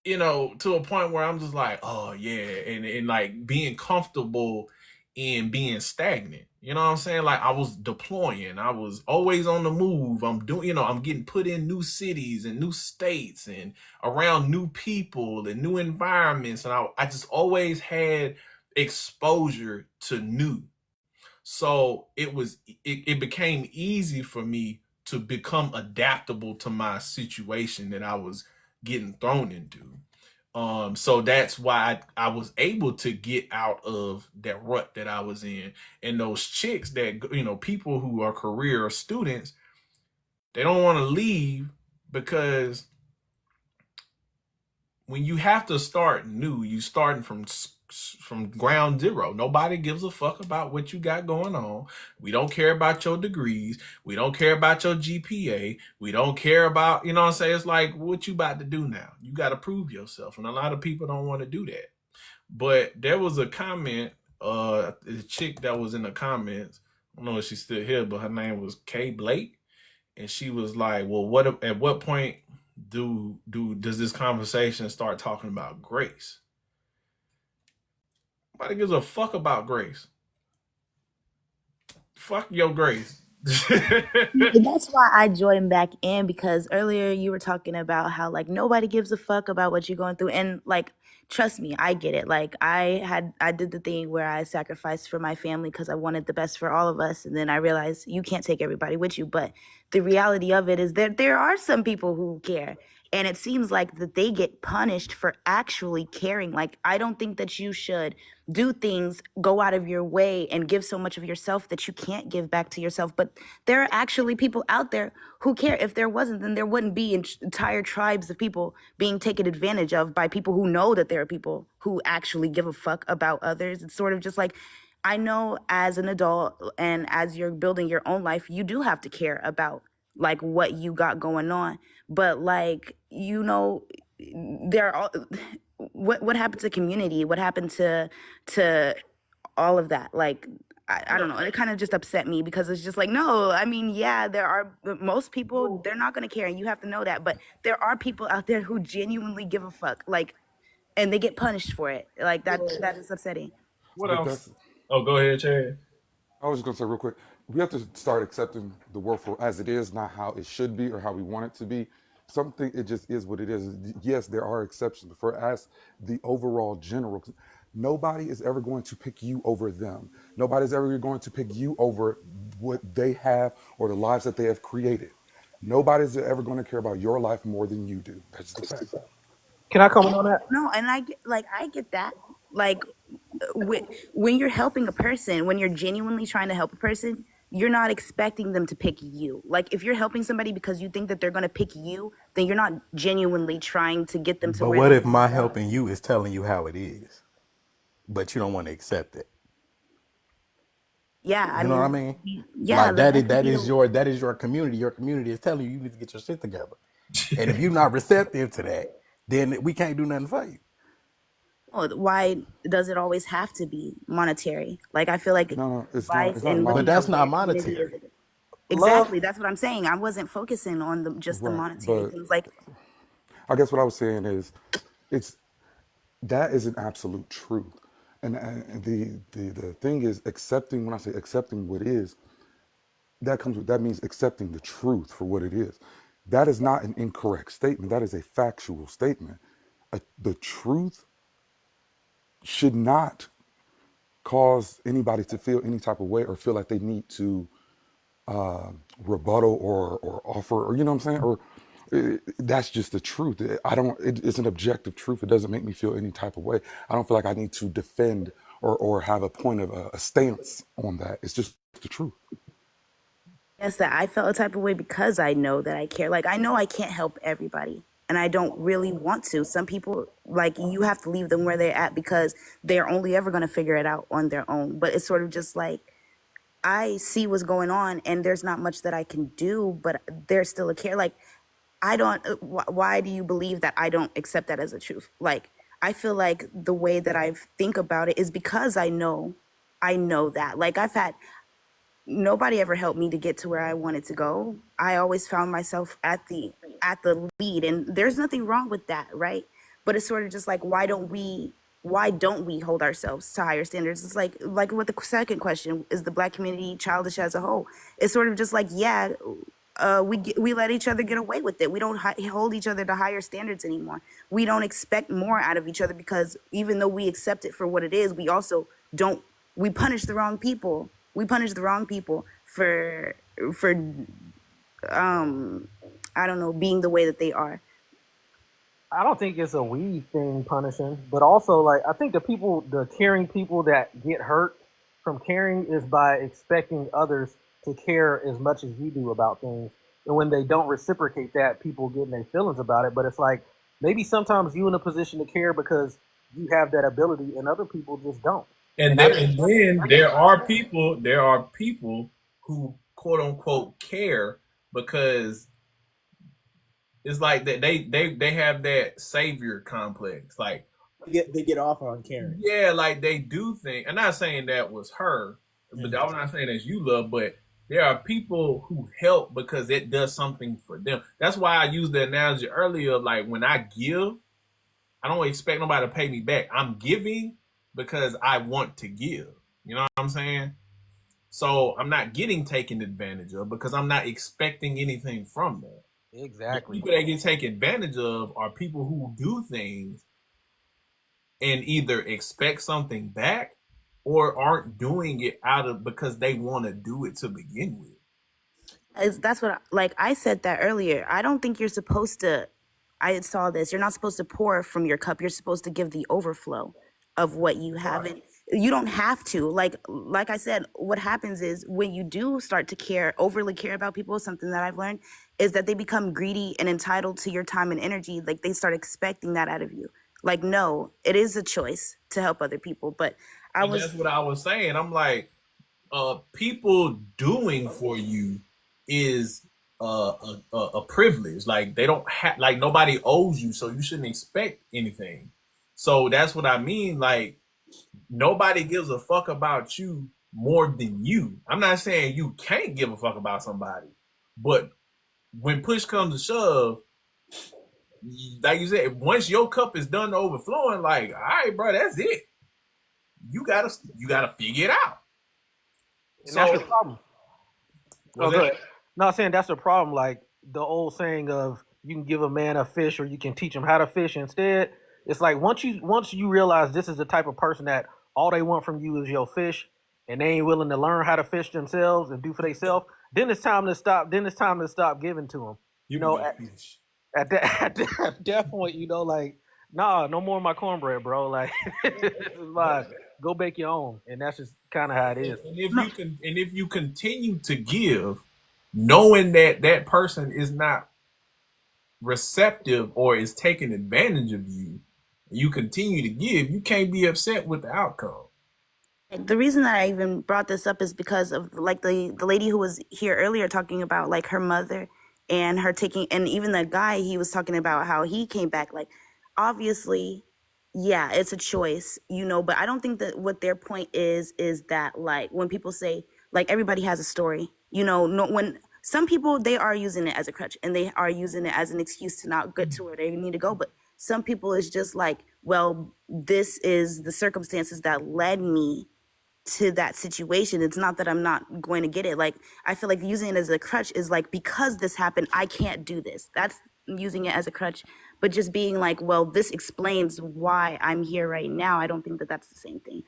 Speaker 1: to a point where I'm just like, oh yeah, and like being comfortable in being stagnant. You know what I'm saying? Like I was deploying, I was always on the move. I'm doing, I'm getting put in new cities and new states and around new people and new environments. And I just always had exposure to new. So it became easy for me to become adaptable to my situation that I was getting thrown into. So that's why I was able to get out of that rut that I was in. And those chicks that, people who are career students, they don't want to leave because when you have to start new, you starting from ground zero. Nobody gives a fuck about what you got going on. We don't care about your degrees. We don't care about your GPA. We don't care about, what I'm saying? It's like, what you about to do now? You got to prove yourself. And a lot of people don't want to do that. But there was a comment, the chick that was in the comments, I don't know if she's still here, but her name was Kay Blake. And she was like, well, at what point does this conversation start talking about grace? Nobody gives a fuck about grace. Fuck your grace.
Speaker 13: That's why I joined back in, because earlier you were talking about how like nobody gives a fuck about what you're going through, and like trust me, I get it. Like I did the thing where I sacrificed for my family because I wanted the best for all of us, and then I realized you can't take everybody with you. But the reality of it is that there are some people who care, and it seems like that they get punished for actually caring. Like I don't think that you should do things, go out of your way and give so much of yourself that you can't give back to yourself. But there are actually people out there who care. If there wasn't, then there wouldn't be entire tribes of people being taken advantage of by people who know that there are people who actually give a fuck about others. It's sort of just like, I know as an adult and as you're building your own life, you do have to care about like what you got going on. But like, there are what happened to community? What happened to all of that? Like, I don't know. It kind of just upset me because it's just like, no, I mean, yeah, there are most people, they're not going to care. And you have to know that. But there are people out there who genuinely give a fuck, like, and they get punished for it. Like that is upsetting.
Speaker 1: What
Speaker 2: But
Speaker 1: else?
Speaker 2: that's
Speaker 1: Oh, go ahead, Chad.
Speaker 2: I was just gonna say real quick, we have to start accepting the world for as it is, not how it should be or how we want it to be. Something it just is what it is. Yes, there are exceptions, but for as the overall general, nobody is ever going to pick you over them. Nobody's ever going to pick you over what they have or the lives that they have created. Nobody's ever going to care about your life more than you do. That's the fact.
Speaker 12: Can I comment on that?
Speaker 13: No, and I get that. Like when you're helping a person, when you're genuinely trying to help a person, you're not expecting them to pick you. Like if you're helping somebody because you think that they're going to pick you, then you're not genuinely trying to get them to
Speaker 14: But
Speaker 13: where
Speaker 14: what
Speaker 13: they
Speaker 14: if
Speaker 13: need to
Speaker 14: my
Speaker 13: go.
Speaker 14: helping you is telling you how it is, but you don't want to accept it?
Speaker 13: Yeah, I
Speaker 14: You know what I
Speaker 13: mean,
Speaker 14: mean?
Speaker 13: yeah,
Speaker 14: Like
Speaker 13: like that could
Speaker 14: that
Speaker 13: be
Speaker 14: is
Speaker 13: the
Speaker 14: your community. Your community is telling you you need to get your shit together. And if you're not receptive to that, then we can't do nothing for you.
Speaker 13: why does it always have to be monetary? Like I feel like
Speaker 2: No, it's not.
Speaker 13: advice
Speaker 2: It's not
Speaker 13: and
Speaker 14: But
Speaker 13: looking
Speaker 14: that's
Speaker 13: out for
Speaker 14: not
Speaker 13: your community is
Speaker 14: monetary.
Speaker 13: exactly, that's what I'm saying. I wasn't focusing on just the
Speaker 2: right.
Speaker 13: monetary
Speaker 2: But
Speaker 13: things. Like
Speaker 2: I guess what I was saying is, it's that is an absolute truth. And the thing is accepting. When I say accepting what is, that means accepting the truth for what it is. That is not an incorrect statement. That is a factual statement. the truth should not cause anybody to feel any type of way or feel like they need to rebuttal or offer, or you know what I'm saying, or that's just the truth. It's an objective truth. It doesn't make me feel any type of way. I don't feel like I need to defend or have a point of a stance on that. It's just the truth.
Speaker 13: Yes, that I felt a type of way because I know that I care. Like, I know I can't help everybody, and I don't really want to. Some people, like, you have to leave them where they're at because they're only ever going to figure it out on their own. But it's sort of just like, I see what's going on, and there's not much that I can do, but there's still a care. Like, I don't, why do you believe that I don't accept that as a truth? Like, I feel like the way that I think about it is because I know that. Like, nobody ever helped me to get to where I wanted to go. I always found myself at the lead, and there's nothing wrong with that, right? But it's sort of just like, why don't we hold ourselves to higher standards? It's like what the second question is: the Black community childish as a whole? It's sort of just like, yeah, we let each other get away with it. We don't hold each other to higher standards anymore. We don't expect more out of each other because even though we accept it for what it is, we also don't. We punish the wrong people. We punish the wrong people for I don't know, being the way that they are.
Speaker 8: I don't think it's a we thing punishing, but also like I think the caring people that get hurt from caring is by expecting others to care as much as you do about things. And when they don't reciprocate that, people get in their feelings about it. But it's like maybe sometimes you in a position to care because you have that ability and other people just don't.
Speaker 1: And then there are people who quote unquote care because it's like that they have that savior complex. Like
Speaker 6: they get off on caring.
Speaker 1: Yeah, like they do think. I'm not saying that was her, but I'm not saying that you love, but there are people who help because it does something for them. That's why I used the analogy earlier. Like when I give, I don't expect nobody to pay me back. I'm giving because I want to give. You know what I'm saying? So I'm not getting taken advantage of because I'm not expecting anything from that.
Speaker 8: Exactly.
Speaker 1: The people that get taken advantage of are people who do things and either expect something back or aren't doing it out of because they want to do it to begin with.
Speaker 13: That's what like I said that earlier. I don't think you're supposed to. I saw this. You're not supposed to pour from your cup. You're supposed to give the overflow of what you have. And you don't have to. Like I said, what happens is when you do start to overly care about people, something that I've learned is that they become greedy and entitled to your time and energy. Like they start expecting that out of you. Like, no, it is a choice to help other people. But
Speaker 1: that's what I was saying. I'm like, people doing for you is a privilege. Like they don't have, like nobody owes you, so you shouldn't expect anything. So that's what I mean. Like nobody gives a fuck about you more than you. I'm not saying you can't give a fuck about somebody, but when push comes to shove, like you said, once your cup is done overflowing, like, all right, bro, that's it. You gotta figure it out.
Speaker 8: And that's the problem. Oh, good. No, I'm saying that's the problem. Like the old saying of you can give a man a fish or you can teach him how to fish. Instead, it's like once you realize this is the type of person that all they want from you is your fish, and they ain't willing to learn how to fish themselves and do for themselves, then it's time to stop. Then it's time to stop giving to them. At that point, like, nah, no more of my cornbread, bro. Like, this is mine. Go bake your own, and that's just kind of how it is.
Speaker 1: And if you continue to give, knowing that that person is not receptive or is taking advantage of you, you continue to give, you can't be upset with the outcome.
Speaker 13: The reason that I even brought this up is because of like the lady who was here earlier talking about like her mother and her taking, and even the guy, he was talking about how he came back. Like, obviously, yeah, it's a choice, but I don't think that what their point is that like when people say like everybody has a story, when some people, they are using it as a crutch and they are using it as an excuse to not get to where they need to go. But some people it's just like, well, this is the circumstances that led me to that situation. It's not that I'm not going to get it. Like, I feel like using it as a crutch is like, because this happened, I can't do this. That's using it as a crutch. But just being like, well, this explains why I'm here right now, I don't think that that's the same thing.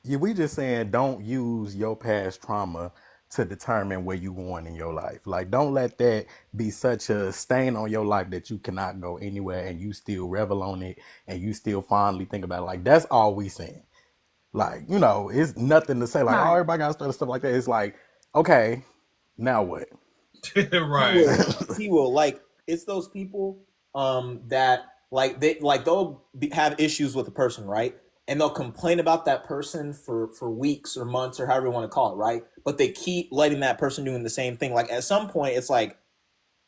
Speaker 14: Yeah, we just saying don't use your past trauma to determine where you going in your life. Like, don't let that be such a stain on your life that you cannot go anywhere and you still revel on it and you still fondly think about it. Like, that's all we saying. Like, you know, it's nothing to say like, oh,
Speaker 13: Not
Speaker 14: everybody got stuff like that. It's like, okay, now what?
Speaker 1: Right.
Speaker 6: He will. Like, it's those people that like they'll have issues with a person, right? And they'll complain about that person for weeks or months or however you want to call it, right? But they keep letting that person doing the same thing. Like, at some point, it's like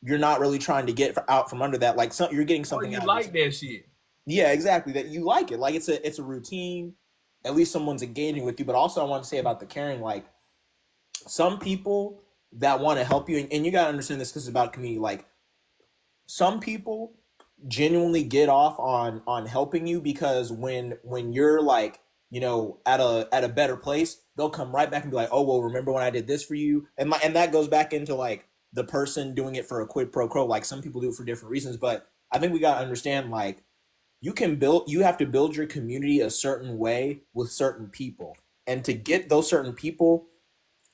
Speaker 6: you're not really trying to get out from under that. Like, you're getting
Speaker 1: Or
Speaker 6: something
Speaker 1: you
Speaker 6: out of
Speaker 1: like
Speaker 6: it.
Speaker 1: that shit.
Speaker 6: Yeah, exactly. That you like it. Like, it's a routine. At least someone's engaging with you. But also, I want to say about the caring, like, some people that want to help you, and you gotta understand this because it's about community. Like, some people genuinely get off on helping you because when you're like, you know, at a better place, they'll come right back and be like, oh well, remember when I did this for you? And that goes back into like the person doing it for a quid pro quo. Like, some people do it for different reasons, but I think we gotta understand, like, you have to build your community a certain way with certain people, and to get those certain people,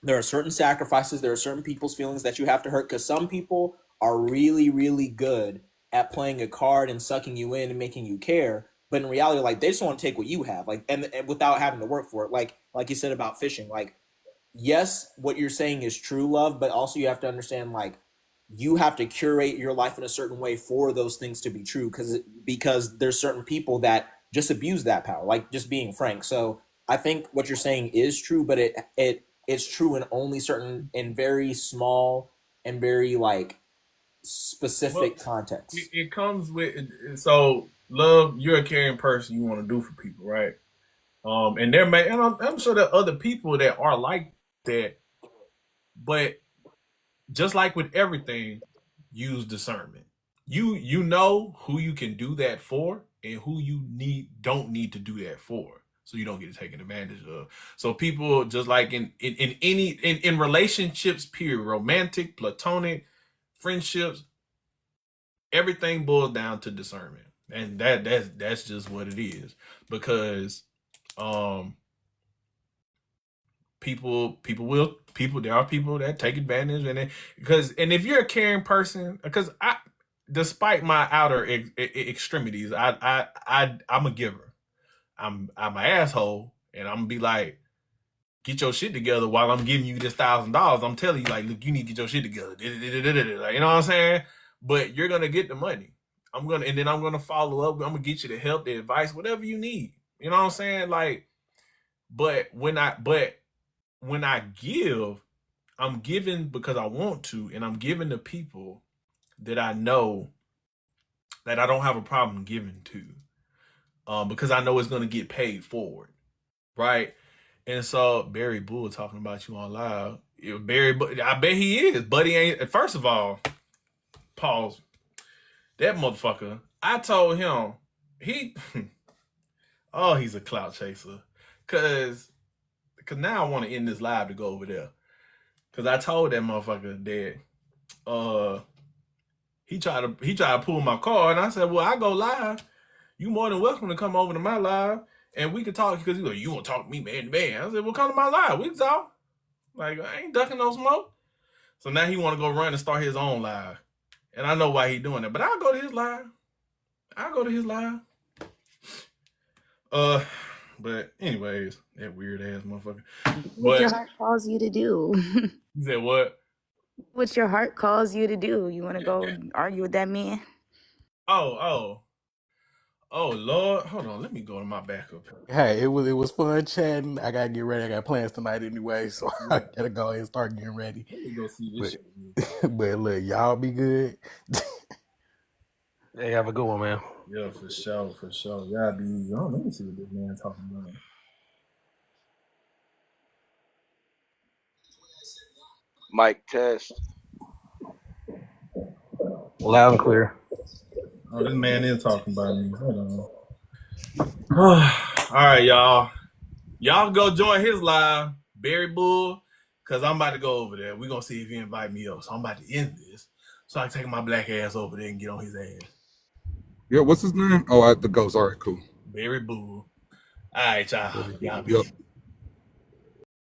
Speaker 6: there are certain sacrifices, there are certain people's feelings that you have to hurt, because some people are really, really good at playing a card and sucking you in and making you care. But in reality, like, they just want to take what you have, like, and without having to work for it. Like you said about fishing, like, yes, what you're saying is true, love, but also you have to understand, like, you have to curate your life in a certain way for those things to be true, because there's certain people that just abuse that power, like, just being frank. So I think what you're saying is true, but it's true in only certain, in very small and very like
Speaker 1: Well,
Speaker 6: specific contexts.
Speaker 1: it comes with, so love. You're a caring person. You want to do for people, right? And and I'm sure there are other people that are like that, but just like with everything, use discernment. You know who you can do that for and who you don't need to do that for, so you don't get taken advantage of. So people, just like in any in relationships, period, romantic, platonic, friendships, everything boils down to discernment, and that's just what it is. Because um people there are people that take advantage, and if you're a caring person, because I, despite my outer extremities, I'm a giver. I'm an asshole, and I'm gonna be like, get your shit together while I'm giving you this $1,000. I'm telling you, like, look, you need to get your shit together. Like, you know what I'm saying? But you're gonna get the money. And then I'm gonna follow up. I'm gonna get you the help, the advice, whatever you need. You know what I'm saying? Like, but when I give, I'm giving because I want to, and I'm giving to people that I know that I don't have a problem giving to, because I know it's gonna get paid forward, right? And so Barry Bull talking about you on live. I bet he is. Buddy ain't. First of all, pause. That motherfucker. I told him he. Oh, he's a clout chaser. Cause now I want to end this live to go over there. Cause I told that motherfucker that he tried to pull my car, and I said, well, I go live. You more than welcome to come over to my live, and we can talk. Because he's like, you want to talk to me man to man? I said, well, come to my live. We can talk. Like, I ain't ducking no smoke. So now he want to go run and start his own live, and I know why he doing that. But I'll go to his live. But anyways, that weird ass motherfucker.
Speaker 13: what your
Speaker 1: But
Speaker 13: heart calls you to do.
Speaker 1: he said what?
Speaker 13: What your heart calls you to do. You want to go argue with that man?
Speaker 1: Oh, Lord, hold on. Let me go to my backup.
Speaker 14: Hey, it was fun chatting. I gotta get ready. I got plans tonight anyway, so I gotta go ahead and start getting ready.
Speaker 1: Let me go see this
Speaker 14: But
Speaker 1: shit.
Speaker 14: but look, y'all be good.
Speaker 8: Hey, have a good one, man.
Speaker 1: Yeah, for sure. Y'all be easy. Oh, let me see what this man talking about.
Speaker 3: Mic test.
Speaker 8: Loud and clear.
Speaker 1: Oh, this man is talking about me. Hold on. All right, y'all. Y'all go join his live, Barry Bull, because I'm about to go over there. We're going to see if he invite me up. So I'm about to end this so I can take my black ass over there and get on his ass.
Speaker 2: Yeah, what's his name? Oh, I have to go. All right, cool.
Speaker 1: Very bull. All right, y'all. Y'all be
Speaker 2: Yep.